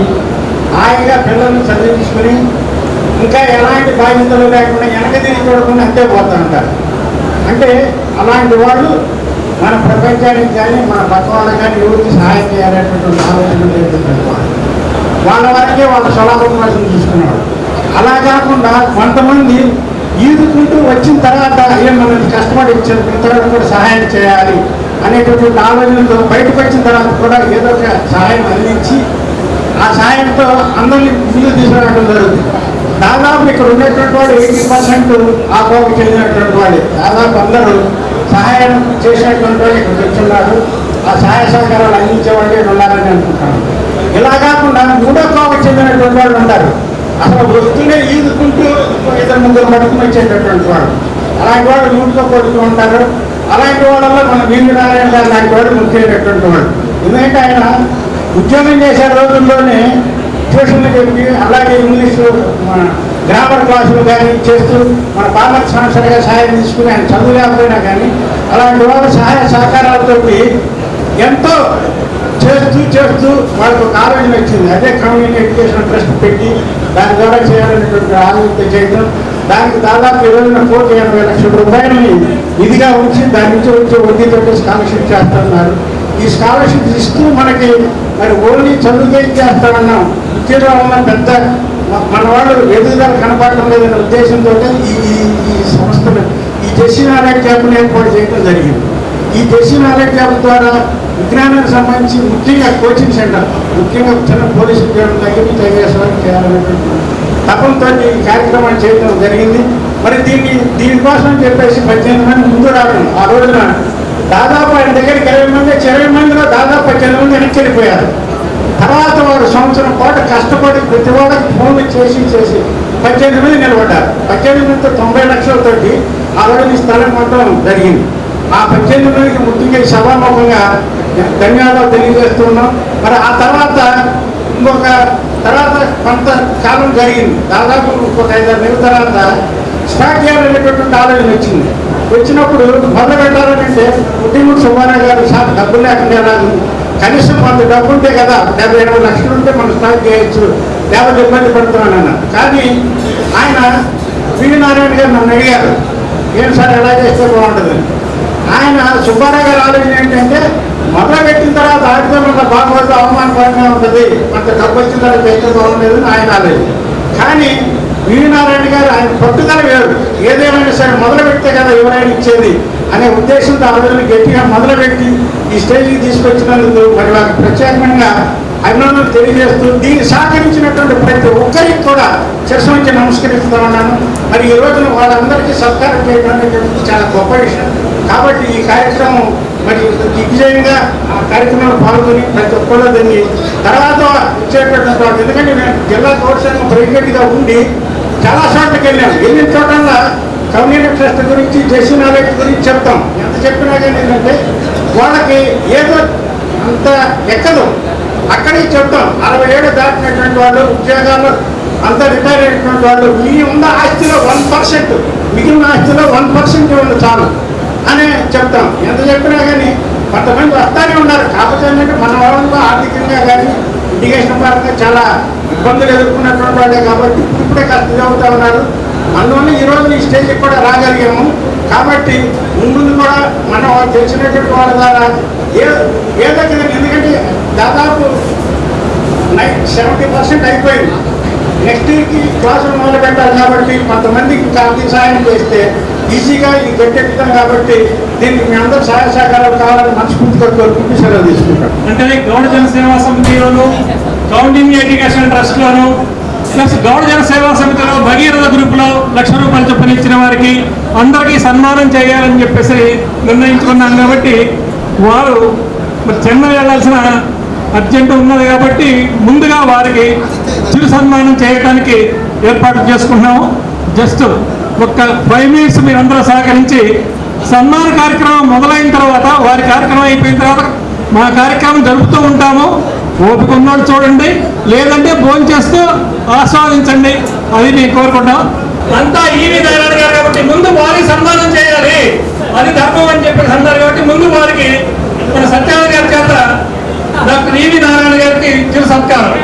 Speaker 10: హాయిగా పిల్లల్ని చదివించుకుని ఇంకా ఎలాంటి బాధ్యతలు లేకుండా వెనక తిరిగి చూడకుండా అంతే పోతూ ఉంటారు. అంటే అలాంటి వాళ్ళు మన ప్రపంచానికి కానీ మన పక్క వాళ్ళకి కానీ ఎవరికి సహాయం చేయాలనేటువంటి ఆలోచన లేటువంటి వాళ్ళ వరకే వాళ్ళ స్వలాభం కోసం చూసుకునేవాడు. అలా కాకుండా కొంతమంది ఈదుకుంటూ వచ్చిన తర్వాత మనల్ని కష్టపడి ఇచ్చిన ఇతరులకు కూడా సహాయం చేయాలి అనేటటువంటి ఆలోచనతో బయటకు వచ్చిన తర్వాత కూడా ఏదో ఒక సహాయం అందించి ఆ సహాయంతో అందరినీ ముందుకు తీసుకురావడం జరుగుతుంది. దాదాపు ఇక్కడ ఉన్నటువంటి వాడు 80% ఆ కోపకు చెందినటువంటి వాడే. దాదాపు అందరూ సహాయం చేసినటువంటి వాళ్ళు ఇక్కడ తెచ్చున్నారు. ఆ సహాయ సహకారాలు అందించేవాళ్ళే ఉండాలని అనుకుంటున్నాను. ఇలా కాకుండా 3వ కోపకు చెందినటువంటి వాళ్ళు ఉంటారు. అసలు వస్తూనే ఈదుకుంటూ 2-3 పడుకుని వచ్చేటటువంటి వాడు. అలాంటి వాడు నూటితో కొడుతూ ఉంటారు. అలాంటి వాళ్ళలో మన వీరు నారాయణ గారు లాంటి వాడు ముఖ్యమైనటువంటి వాడు. ఎందుకంటే ఆయన ఉద్యోగం చేసే రోజుల్లోనే ట్యూషన్లు చెప్పి అలాగే ఇంగ్లీషు గ్రామర్ క్లాసులు కానీ చేస్తూ మన పాలక సంస్థలుగా సహాయం తీసుకుని ఆయన చదువు లేకపోయినా కానీ అలాంటి వాళ్ళ సహాయ సహకారాలతో ఎంతో చేస్తూ వాళ్ళకు ఒక ఆలోచన వచ్చింది. అదే కమ్యూనిటీ ఎడ్యుకేషన్ ట్రస్ట్ పెట్టి దాని ద్వారా చేయాలనేటువంటి ఆలోచన చేయడం. దానికి దాదాపు 1,80,00,000 రూపాయలని ఇదిగా ఉంచి దాని నుంచి వచ్చే వడ్డీతో స్కాలర్షిప్ చేస్తున్నారు. ఈ స్కాలర్షిప్ ఇస్తూ మనకి మరి ఓన్లీ చదువుకే చేస్తామన్నాం. విద్యలో ఉన్న పెద్ద మనం వాళ్ళు ఎదుగుదల కనపడటం లేదనే ఉద్దేశంతో ఈ సంస్థలు ఈ జెస్సీ నాలెడ్జ్ యాప్ను ఏర్పాటు చేయడం జరిగింది. ఈ జెస్సీ నాలెడ్జ్ యాప్ ద్వారా విజ్ఞానానికి సంబంధించి ముఖ్యంగా కోచింగ్ సెంటర్, ముఖ్యంగా చిన్న పోలీసు ఉద్యోగం దగ్గర నుంచి ఐఏఎస్ వరకు చేయాలనేటువంటి తపంతో ఈ కార్యక్రమాన్ని చేయడం జరిగింది. మరి దీనికోసం చెప్పేసి 18 మంది ముందు రావడం. ఆ రోజున దాదాపు ఆయన దగ్గరికి 20 మందిలో దాదాపు 18 మంది వెనక్కి వెళ్ళిపోయారు. తర్వాత వారు సంవత్సరం పాటు కష్టపడి ప్రతి వాళ్ళకి ఫోన్లు చేసి 18 మంది నిలబడ్డారు. 18 మందితో 90 లక్షలతోటి ఆ రోజు ఈ స్థలం కొనడం జరిగింది. ఆ 18 మందికి ముఖ్యంగా సభాముఖంగా ధన్యవాదాలు తెలియజేస్తున్నాం. మరి ఆ తర్వాత కొంత కాలం జరిగింది. దాదాపు ఇంకొక 5-6 నెలల తర్వాత స్టార్ట్ చేయాలనేటటువంటి ఆలోచన వచ్చింది. వచ్చినప్పుడు మొదలు పెట్టాలంటే పుట్టినూరు సుబ్బారావు గారు సార్ డబ్బులు లేకుండా రాదు, కనీసం కొంత డబ్బు ఉంటే కదా 70-80 లక్షలు ఉంటే మనం స్టార్ట్ చేయొచ్చు, లేకపోతే ఇబ్బంది పడుతున్నాను అన్నారు. కానీ ఆయన వి నారాయణ గారు నన్ను అడిగారు, ఏం సార్ ఎలా చేస్తే బాగుంటుంది. ఆయన సుబ్బారావు గారి ఆలోచన ఏంటంటే మొదలు పెట్టిన తర్వాత ఆడితే మన బాగోదు, అవమానకరంగా ఉంటుంది, కొంత డబ్బు వచ్చిన తర్వాత చేస్తే బాగుండేది అని ఆయన ఆలోచన. కానీ వి నారాయణ గారు ఆయన పట్టుదల వేరు, ఏదేమైనా సరే మొదలు పెడితే కదా ఎవరైనా ఇచ్చేది అనే ఉద్దేశంతో ఆ రోజులు గట్టిగా మొదలుపెట్టి ఈ స్టేజ్కి తీసుకొచ్చినందుకు మరి వారికి ప్రత్యేకంగా అభినందనలు తెలియజేస్తూ దీన్ని సహకరించినటువంటి ప్రతి ఒక్కరికి కూడా శిరస్సు నుంచి నమస్కరిస్తూ ఉన్నాను. మరి ఈ రోజున వాళ్ళందరికీ సత్కారం చేయడం అనేది చాలా గొప్ప విషయం. కాబట్టి ఈ కార్యక్రమం మరి దిగ్విజయంగా ఆ కార్యక్రమంలో పాల్గొని ప్రతి ఒక్కరు దాన్ని తర్వాత ఇచ్చేటటువంటి వాళ్ళు, ఎందుకంటే నేను జిల్లా కోర్టు సంఘం ప్రెసిడెంట్గా ఉండి చాలా చోట్లకి వెళ్ళిన చోట్ల కమ్యూనిటీ ట్రస్ట్ గురించి జెస్సీ నాలెడ్జ్ గురించి చెప్తాం. ఎంత చెప్పినా కానీ ఏంటంటే వాళ్ళకి ఏదో అంత ఎక్కదు, అక్కడికి చెప్తాం. 60 ఏళ్ళు దాటినటువంటి వాళ్ళు, ఉద్యోగాలు అంత రిటైర్ అయినటువంటి వాళ్ళు, మీ ఉన్న ఆస్తిలో 1%, మిగిలిన ఆస్తిలో 1% ఉంది చాలు అని చెప్తాం. ఎంత చెప్పినా కానీ కొంతమంది వస్తానే ఉన్నారు. కాకపోతే ఏంటంటే మన వాళ్ళలో ఆర్థికంగా కానీ ఇండికేషన్ పరంగా చాలా ఇబ్బందులు ఎదుర్కొన్నటువంటి వాళ్ళే కాబట్టి ఇప్పుడే కష్టం చదువుతూ ఉన్నారు. అందువల్ల ఈ రోజు ఈ స్టేజ్కి కూడా రాగలిగాము. కాబట్టి ముందు కూడా మనం తెలిసినటువంటి వాళ్ళ ద్వారా ఏ దగ్గర, ఎందుకంటే దాదాపు 70% అయిపోయింది. నెక్స్ట్ వీక్కి క్లాసులు మొదలు పెట్టాలి కాబట్టి కొంతమందికి ఆర్థిక సహాయం చేస్తే ఈజీగా ఇది గట్టెక్కుతాం. కాబట్టి దీనికి మీ అందరూ సహాయ సహకారాలు కావాలని మనస్ఫూర్తిగా కోరుకుంటూ సెలవు తీసుకుంటాం.
Speaker 11: అంటే గౌడ జనసేవా సమితిలోను, కౌంటింగ్ ఎడ్యుకేషన్ ట్రస్ట్లోను, ప్లస్ గౌడ జనసేవా సమితిలో భగీరథ గ్రూప్లో 1,00,000 రూపాయలు చొప్పున ఇచ్చిన వారికి అందరికీ సన్మానం చేయాలని చెప్పేసి నిర్ణయించుకున్నాం. కాబట్టి వారు మరి చెన్నై వెళ్ళాల్సిన అర్జెంటు ఉన్నది కాబట్టి ముందుగా వారికి చిరు సన్మానం చేయడానికి ఏర్పాటు చేసుకున్నాము. జస్ట్ ఒక్క 5 మినిట్స్ మీరందరూ సహకరించి సన్మాన కార్యక్రమం మొదలైన తర్వాత, వారి కార్యక్రమం అయిపోయిన తర్వాత మా కార్యక్రమం జరుపుతూ ఉంటాము. ఓపిక ఉన్నోళ్ళు చూడండి, లేదంటే భోజనం చేస్తూ ఆస్వాదించండి, అది మేము కోరుకుంటాం. అంతా ఈవి నారాయణ గారు కాబట్టి ముందు వారికి సన్మానం చేయాలి, అది ధర్మం అని చెప్పేసి అన్నారు. కాబట్టి ముందు వారికి మన సత్యనారాయణ గారి చేత డాక్టర్ ఈవి నారాయణ గారికి చిరు సత్కారం.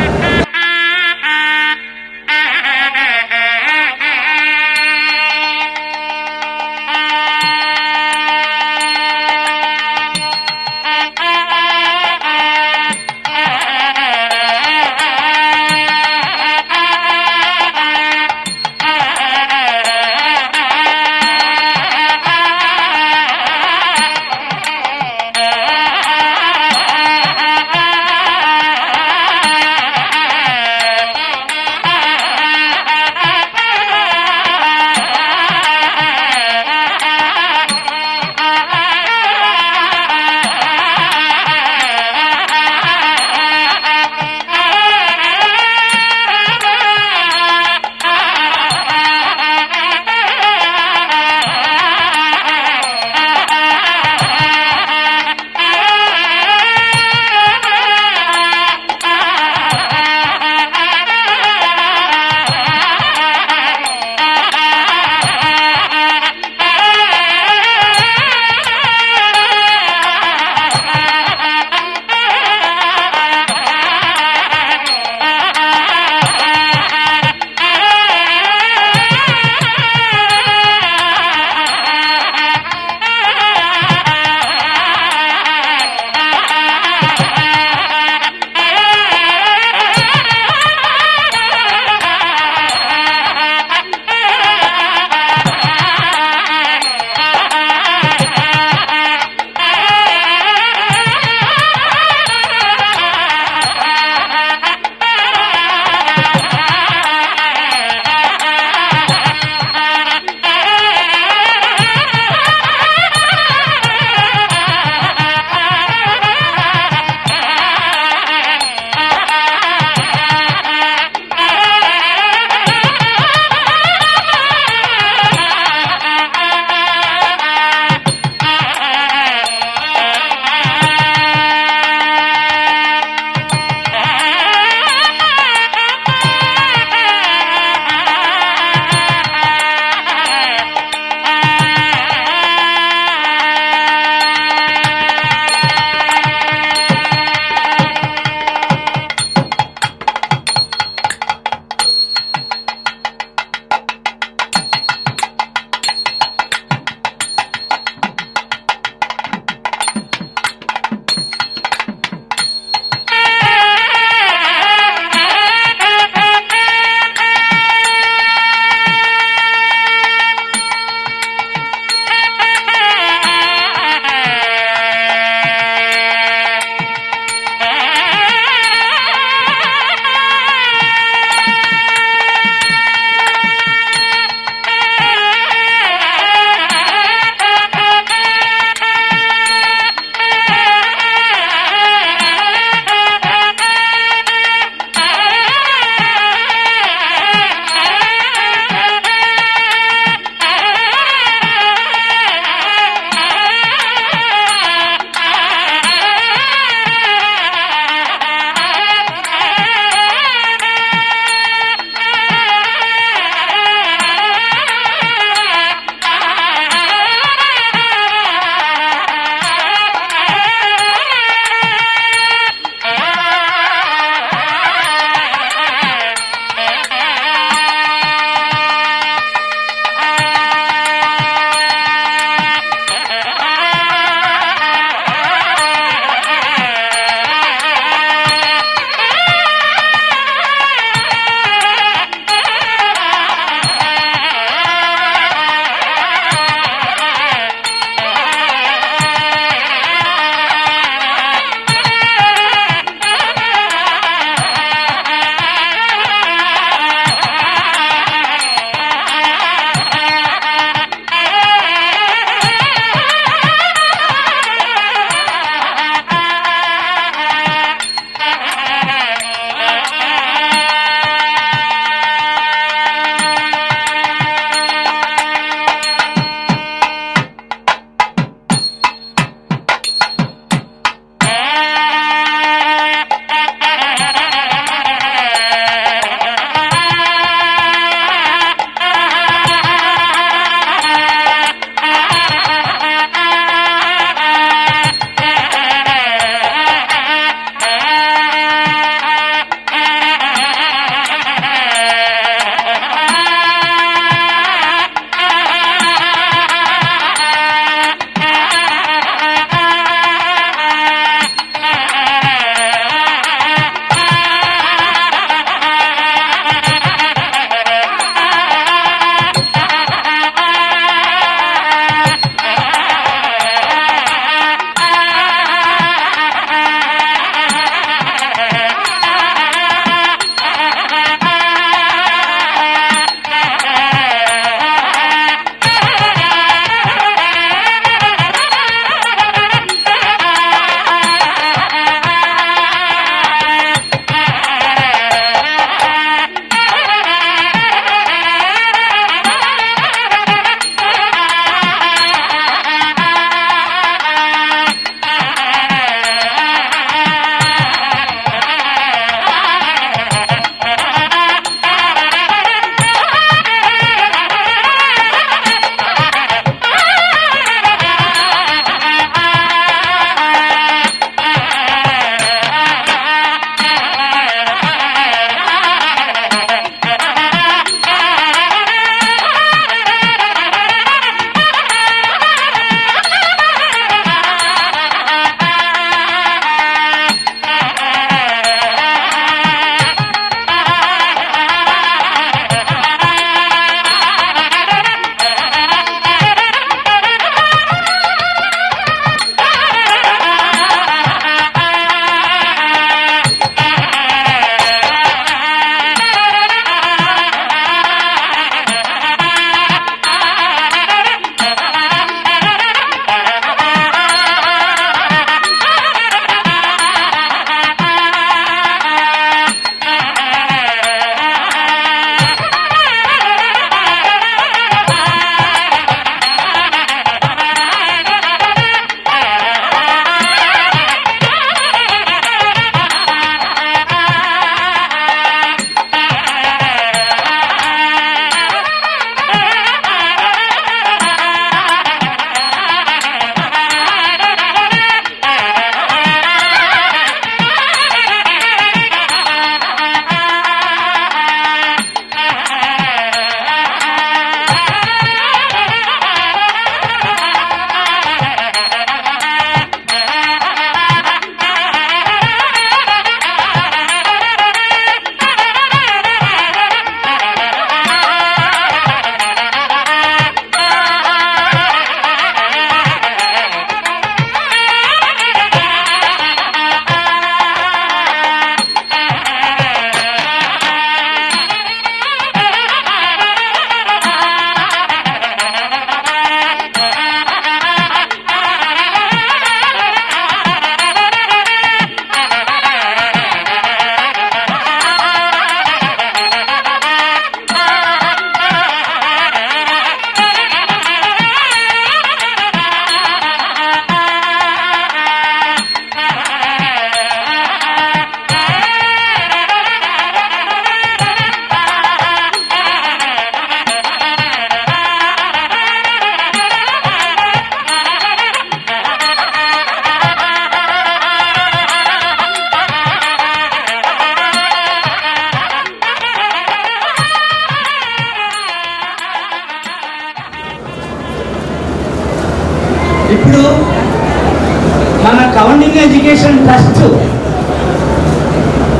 Speaker 3: కౌంటింగ్ ఎడ్యుకేషన్ ట్రస్ట్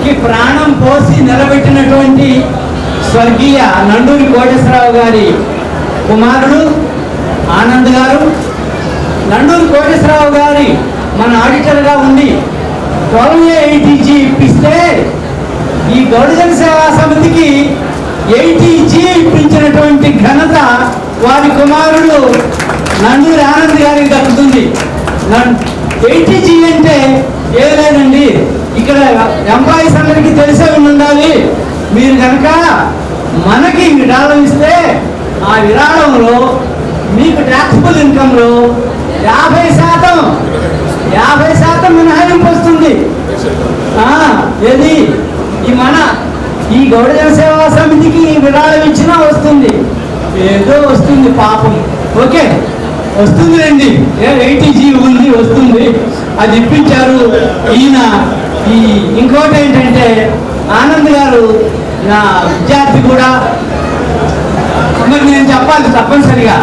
Speaker 3: కి ప్రాణం పోసి నిలబెట్టినటువంటి స్వర్గీయ నండూరి కోటేశ్వరరావు గారి కుమారుడు ఆనంద్ గారు. నండూరి కోటేశ్వరరావు గారి మన ఆడిటర్గా ఉండి 12A ATG ఇప్పిస్తే ఈ గౌడజన సేవా సమితికి ATG ఇప్పించినటువంటి ఘనత వారి కుమారుడు నండూరి ఆనంద్ గారికి దక్కుతుంది. ATG అంటే ఏం లేదండి, ఇక్కడ ఎంప్లాయీస్ అందరికీ తెలిసే ఉండాలి. మీరు కనుక మనకి విరాళం ఇస్తే ఆ విరాళంలో మీకు ట్యాక్సిబుల్ ఇన్కంలో 50% మినహాయింపు వస్తుంది. ఏది ఈ గౌడజన సేవా సమితికి విరాళం ఇచ్చినా వస్తుంది, ఏదో వస్తుంది పాపం. ఓకే, వస్తుంది రండి, ATG ఉంది, వస్తుంది, అది ఇప్పించారు ఈయన. ఇంకోటి ఏంటంటే ఆనంద్ గారు నా విద్యార్థి కూడా. మరి నేను చెప్పాలి తప్పనిసరిగా,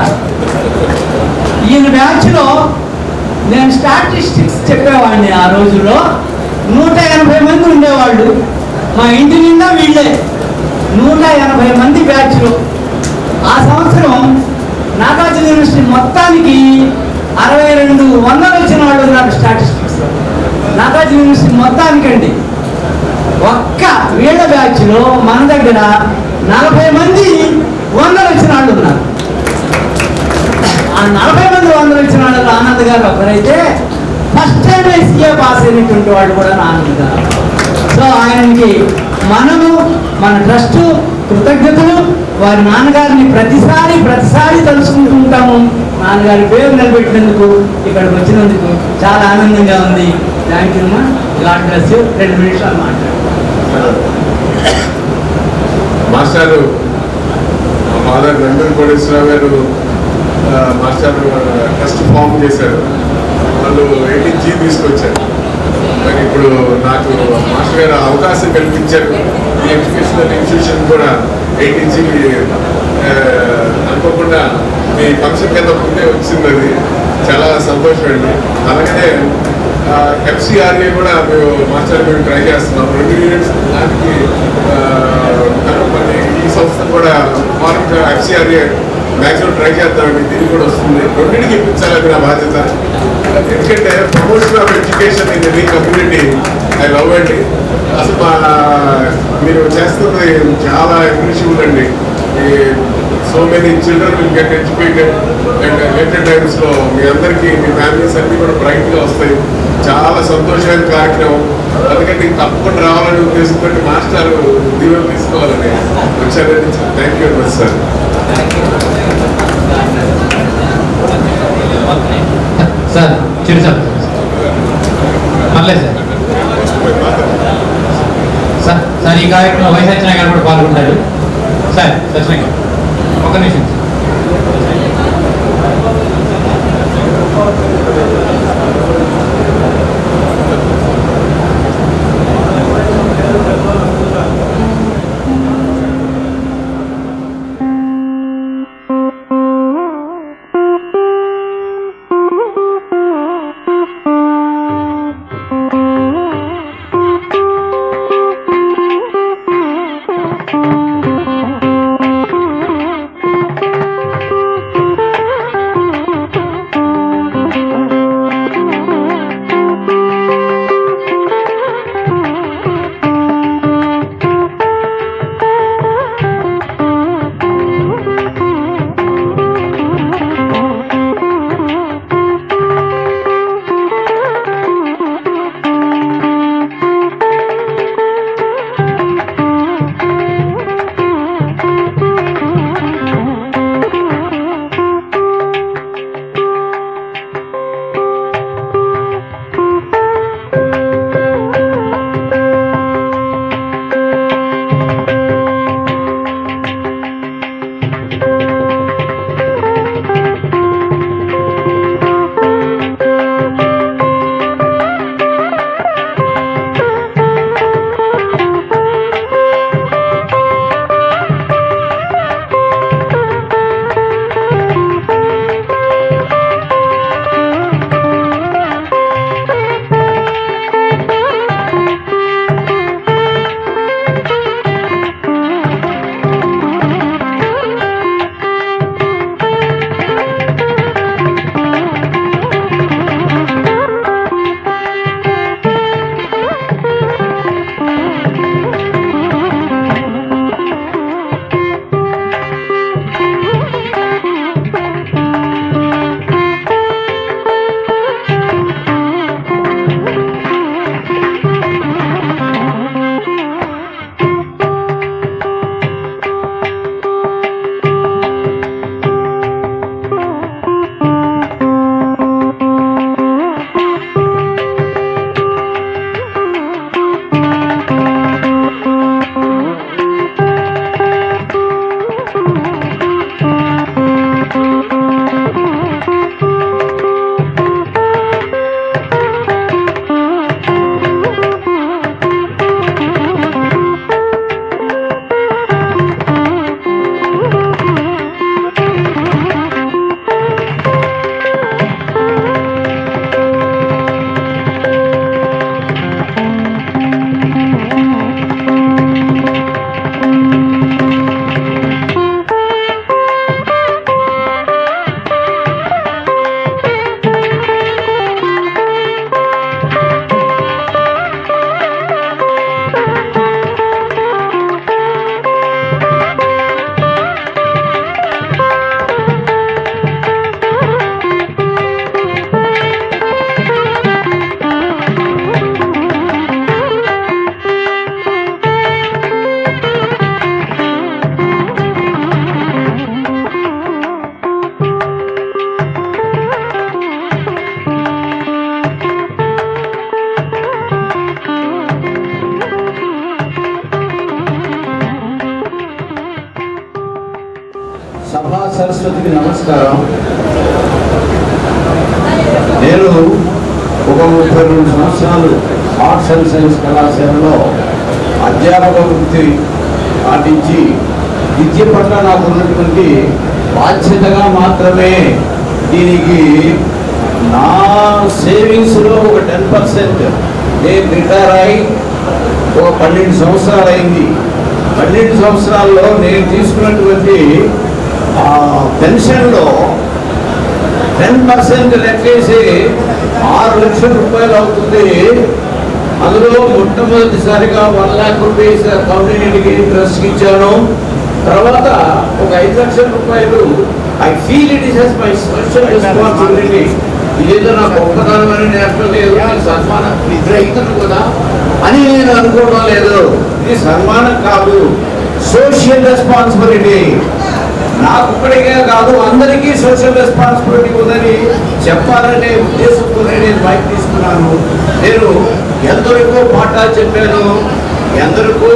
Speaker 3: ఈయన బ్యాచ్లో నేను స్టాటిస్టిక్స్ చెప్పేవాడిని. ఆ రోజుల్లో 180 మంది ఉండేవాళ్ళు, మా ఇంటి నిండా వీళ్ళే. 180 మంది బ్యాచ్లో. ఆ సంవత్సరం నాగార్జున యూనివర్సిటీ మొత్తానికి 6200 వచ్చిన వాళ్ళు ఉన్నారు స్టాటిస్టిక్స్. నాగార్జున యూనివర్సిటీ మొత్తానికండి. ఒక్క వీళ్ళ బ్యాచ్లో మన దగ్గర 40 మంది 100 వచ్చిన వాళ్ళు ఉన్నారు. ఆ 40 మంది 100 వచ్చిన వాళ్ళు ఆనంద్ గారు ఒకరైతే ఫస్ట్ టైం SCA పాస్ అయినటువంటి వాళ్ళు కూడా ఆనంద్ గారు. సో ఆయనకి మనము మన ట్రస్ట్ కృతజ్ఞతలు. వారి నాన్నగారిని ప్రతిసారి తలుచుకుంటుంటాము. నాన్నగారి పేరు నిలబెట్టినందుకు, ఇక్కడికి వచ్చినందుకు చాలా ఆనందంగా ఉంది. థ్యాంక్ యూ అమ్మా, గాడ్ బ్లెస్ యూ. 2 నిమిషాలు మాట్లాడు.
Speaker 12: మాస్టారు మా ఫాదర్ నండూరి కోటేశ్వరరావు గారు మాస్టర్ ట్రస్ట్ ఫామ్ చేశారు. వాళ్ళు ATG తీసుకొచ్చారు. మరి ఇప్పుడు నాకు మాస్టర్ గారు అవకాశం కల్పించారు. ఈ ఎడ్యుకేషనల్ ఇన్స్టిట్యూషన్ కూడా ATG అనుకోకుండా మీ ఫంక్షన్ కింద ముందే వచ్చింది. అది చాలా సంతోషం అండి. అలాగనే FCRA కూడా మేము ట్రై చేస్తున్నాం. 2 యూనిట్స్ దానికి ఈ సంస్థ కూడా మార్క్ FCRA మ్యాక్సిమం ట్రై చేద్దామండి. దీనికి కూడా వస్తుంది. 2టికి ఇప్పించాలని నా బాధ్యత. ఎందుకంటే promotion of education in any community I love అండి. అసలు మీరు చేస్తున్నది చాలా అప్రిషియబుల్ అండి. So many children will get educated and later టైమ్స్లో మీ అందరికీ మీ ఫ్యామిలీస్ అన్నీ కూడా బ్రైట్గా వస్తాయి. చాలా సంతోషమైన కార్యక్రమం. అందుకని తప్పకుండా రావాలని ఉద్దేశంతో మాస్టర్ దీవెన తీసుకోవాలని వచ్చారని. Thank you very much sir.
Speaker 1: Sir Chiru sir పర్లేదు సార్. సార్ ఈ కార్యక్రమంలో వైఎస్ సత్యనారాయణ గారు కూడా పాల్గొంటారు. సార్ సత్యనారాయణ గారు ఒక నిమిషం.
Speaker 5: సభా సరస్వతికి నమస్కారం. నేను ఒక 32 సంవత్సరాలు ఆర్ట్స్ అండ్ సైన్స్ కళాశాలలో అధ్యాపక వృత్తి పాటించి విద్య పట్ల నాకు ఉన్నటువంటి బాధ్యతగా మాత్రమే దీనికి నా సేవింగ్స్లో ఒక 10% నేను రిటైర్ అయి ఒక 12 సంవత్సరాలు అయింది. 12 సంవత్సరాల్లో నేను తీసుకున్నటువంటి పెన్షన్లో 10% లెక్కేసి 6 లక్షల రూపాయలు అవుతుంది. అందులో మొట్టమొదటిసారిగా 1 lakh రూపీస్ కమ్యూనిటీకి ట్రస్ట్కి ఇచ్చాను. తర్వాత ఒక 5 లక్షల రూపాయలు I feel it is my social responsibility. ఇదేదో నా గొప్పతనమని నేర్పడం లేదు, సన్మానం రైతులు కదా అని నేను అనుకోవడం లేదు. ఇది సన్మానం కాదు, సోషల్ రెస్పాన్సిబిలిటీ. నాకు ఇప్పటికే కాదు, అందరికీ సోషల్ రెస్పాన్సిబిలిటీ ఉందని చెప్పాలనే ఉద్దేశంతో నేను బైక్ తీసుకున్నాను. నేను ఎందరికో పాఠాలు చెప్పాను, ఎందరికో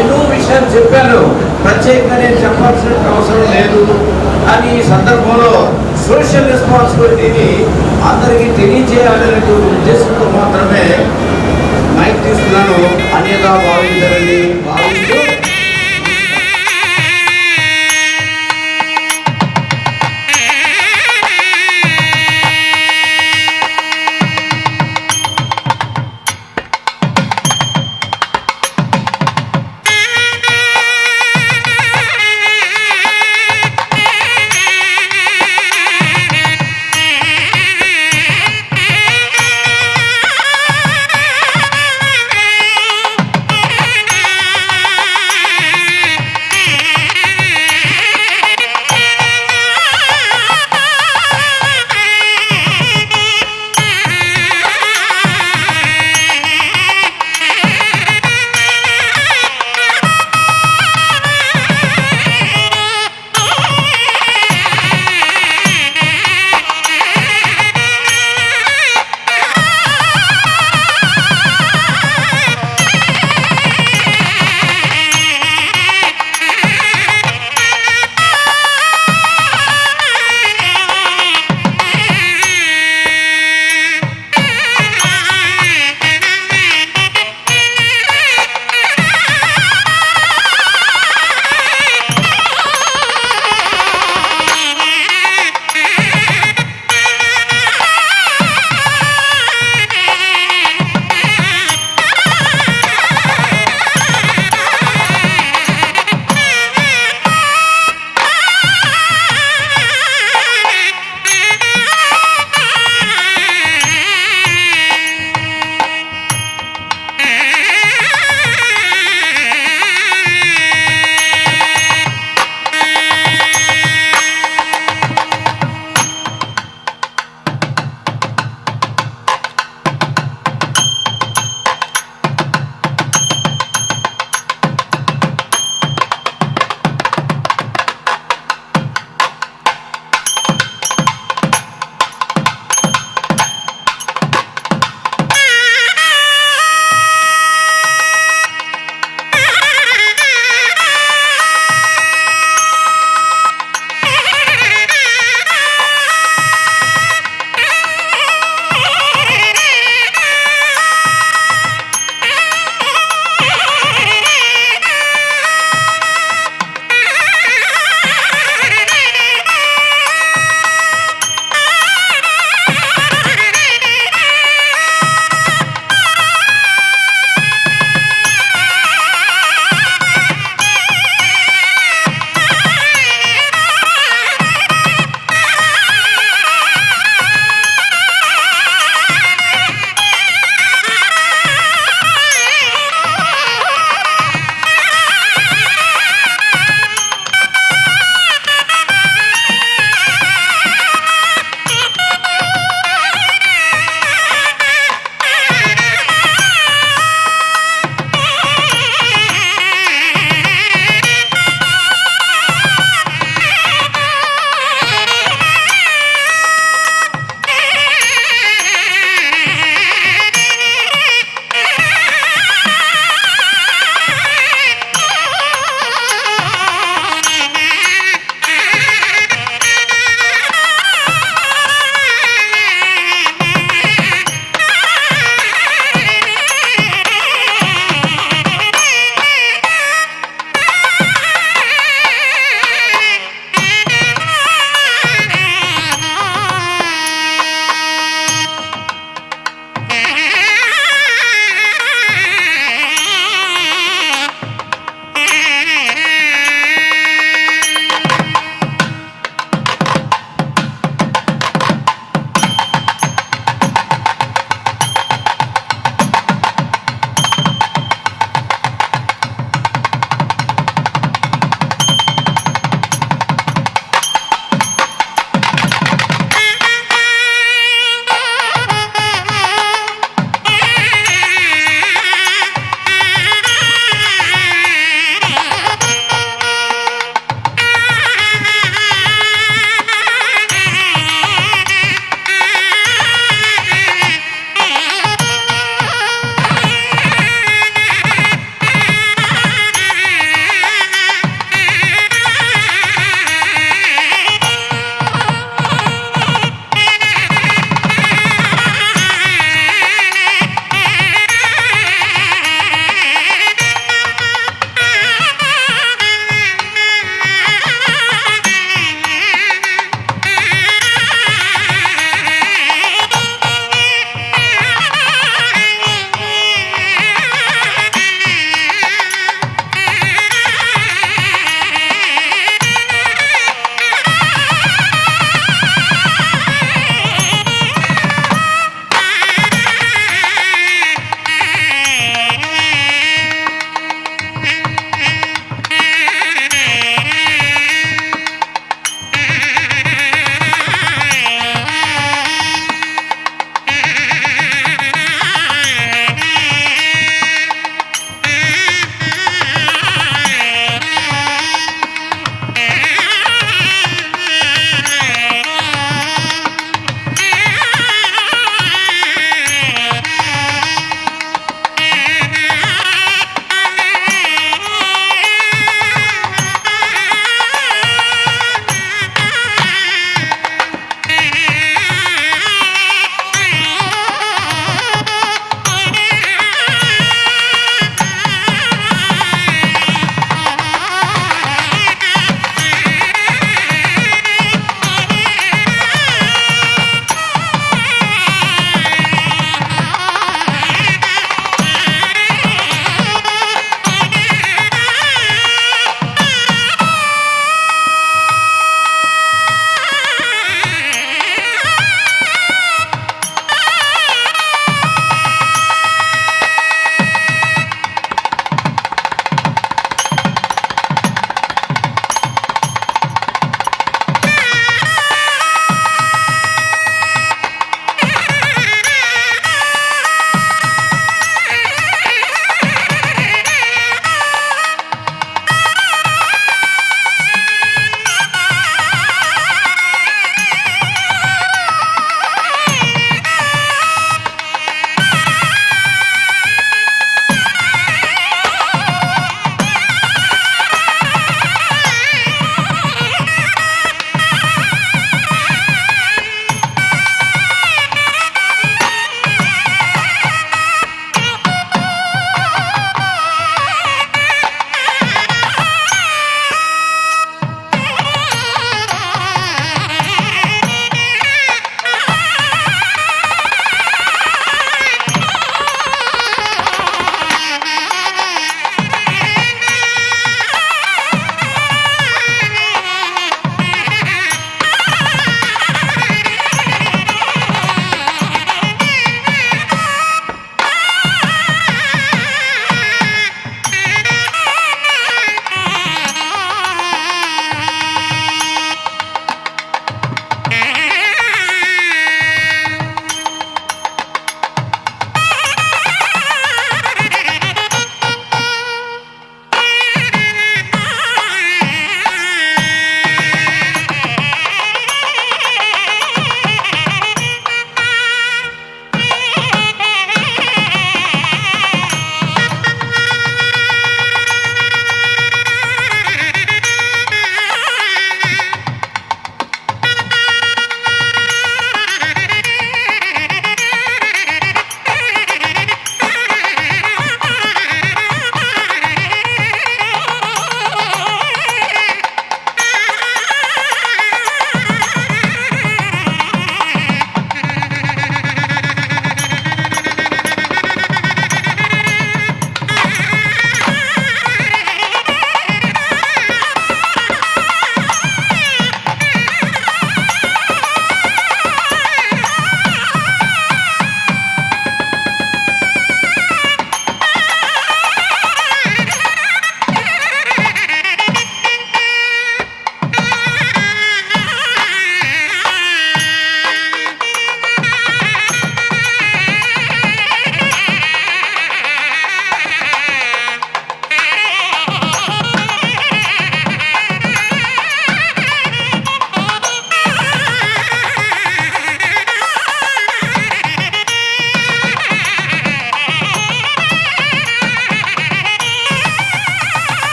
Speaker 5: ఎన్నో విషయాలు చెప్పాను. ప్రత్యేకంగా నేను చెప్పాల్సిన అవసరం లేదు. కానీ ఈ సందర్భంలో సోషల్ రెస్పాన్సిబిలిటీని అందరికీ తెలియజేయాలనే ఉద్దేశంతో మాత్రమే మైక్ తీసుకున్నాను. అన్యదా భావించాలని భావిస్తూ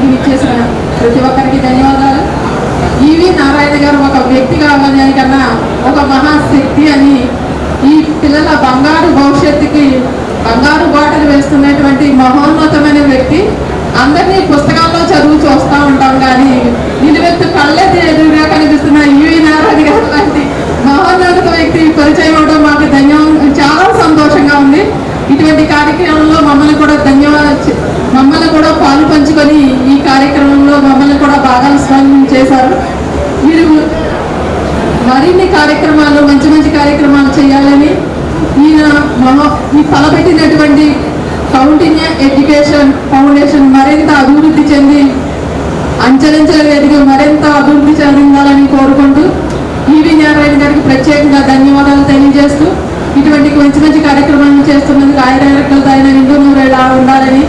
Speaker 13: మీటింగ్ ఇచ్చేసిన ప్రతి ఒక్కరికి ధన్యవాదాలు. ఈవి నారాయణ గారు ఒక వ్యక్తి కావాలని కన్నా ఒక మహాశక్తి అని, ఈ పిల్లల బంగారు భవిష్యత్తుకి బంగారు బాటలు వేస్తున్నటువంటి మహోన్నతమైన వ్యక్తి. అందరినీ పుస్తకాల్లో చదువు చూస్తూ ఉంటాం కానీ నిలువెత్తు కళ్ళెత్తి ఎదురుగా కనిపిస్తున్న ఈవి నారాయణ గారు లాంటి మహోన్నత వ్యక్తి పరిచయం అవడం మాకు చాలా సంతోషంగా ఉంది. ఇటువంటి కార్యక్రమంలో మమ్మల్ని కూడా పాలు పంచుకొని ఈ కార్యక్రమంలో మమ్మల్ని కూడా భాగస్వామ్యం చేశారు. మీరు మరిన్ని కార్యక్రమాలు మంచి మంచి కార్యక్రమాలు చేయాలని ఈ తలపెట్టినటువంటి కౌండిన్య ఎడ్యుకేషన్ ఫౌండేషన్ మరింత అభివృద్ధి చెంది అంచెలంచెలుగా ఎదిగి మరింత అభివృద్ధి చెందాలని కోరుకుంటూ ఈవి నారాయణ గారికి ప్రత్యేకంగా ధన్యవాదాలు తెలియజేస్తూ ఇటువంటి మంచి మంచి కార్యక్రమాలను చేస్తున్నందుకు ఆయన నిండు నూరేలా ఉండాలని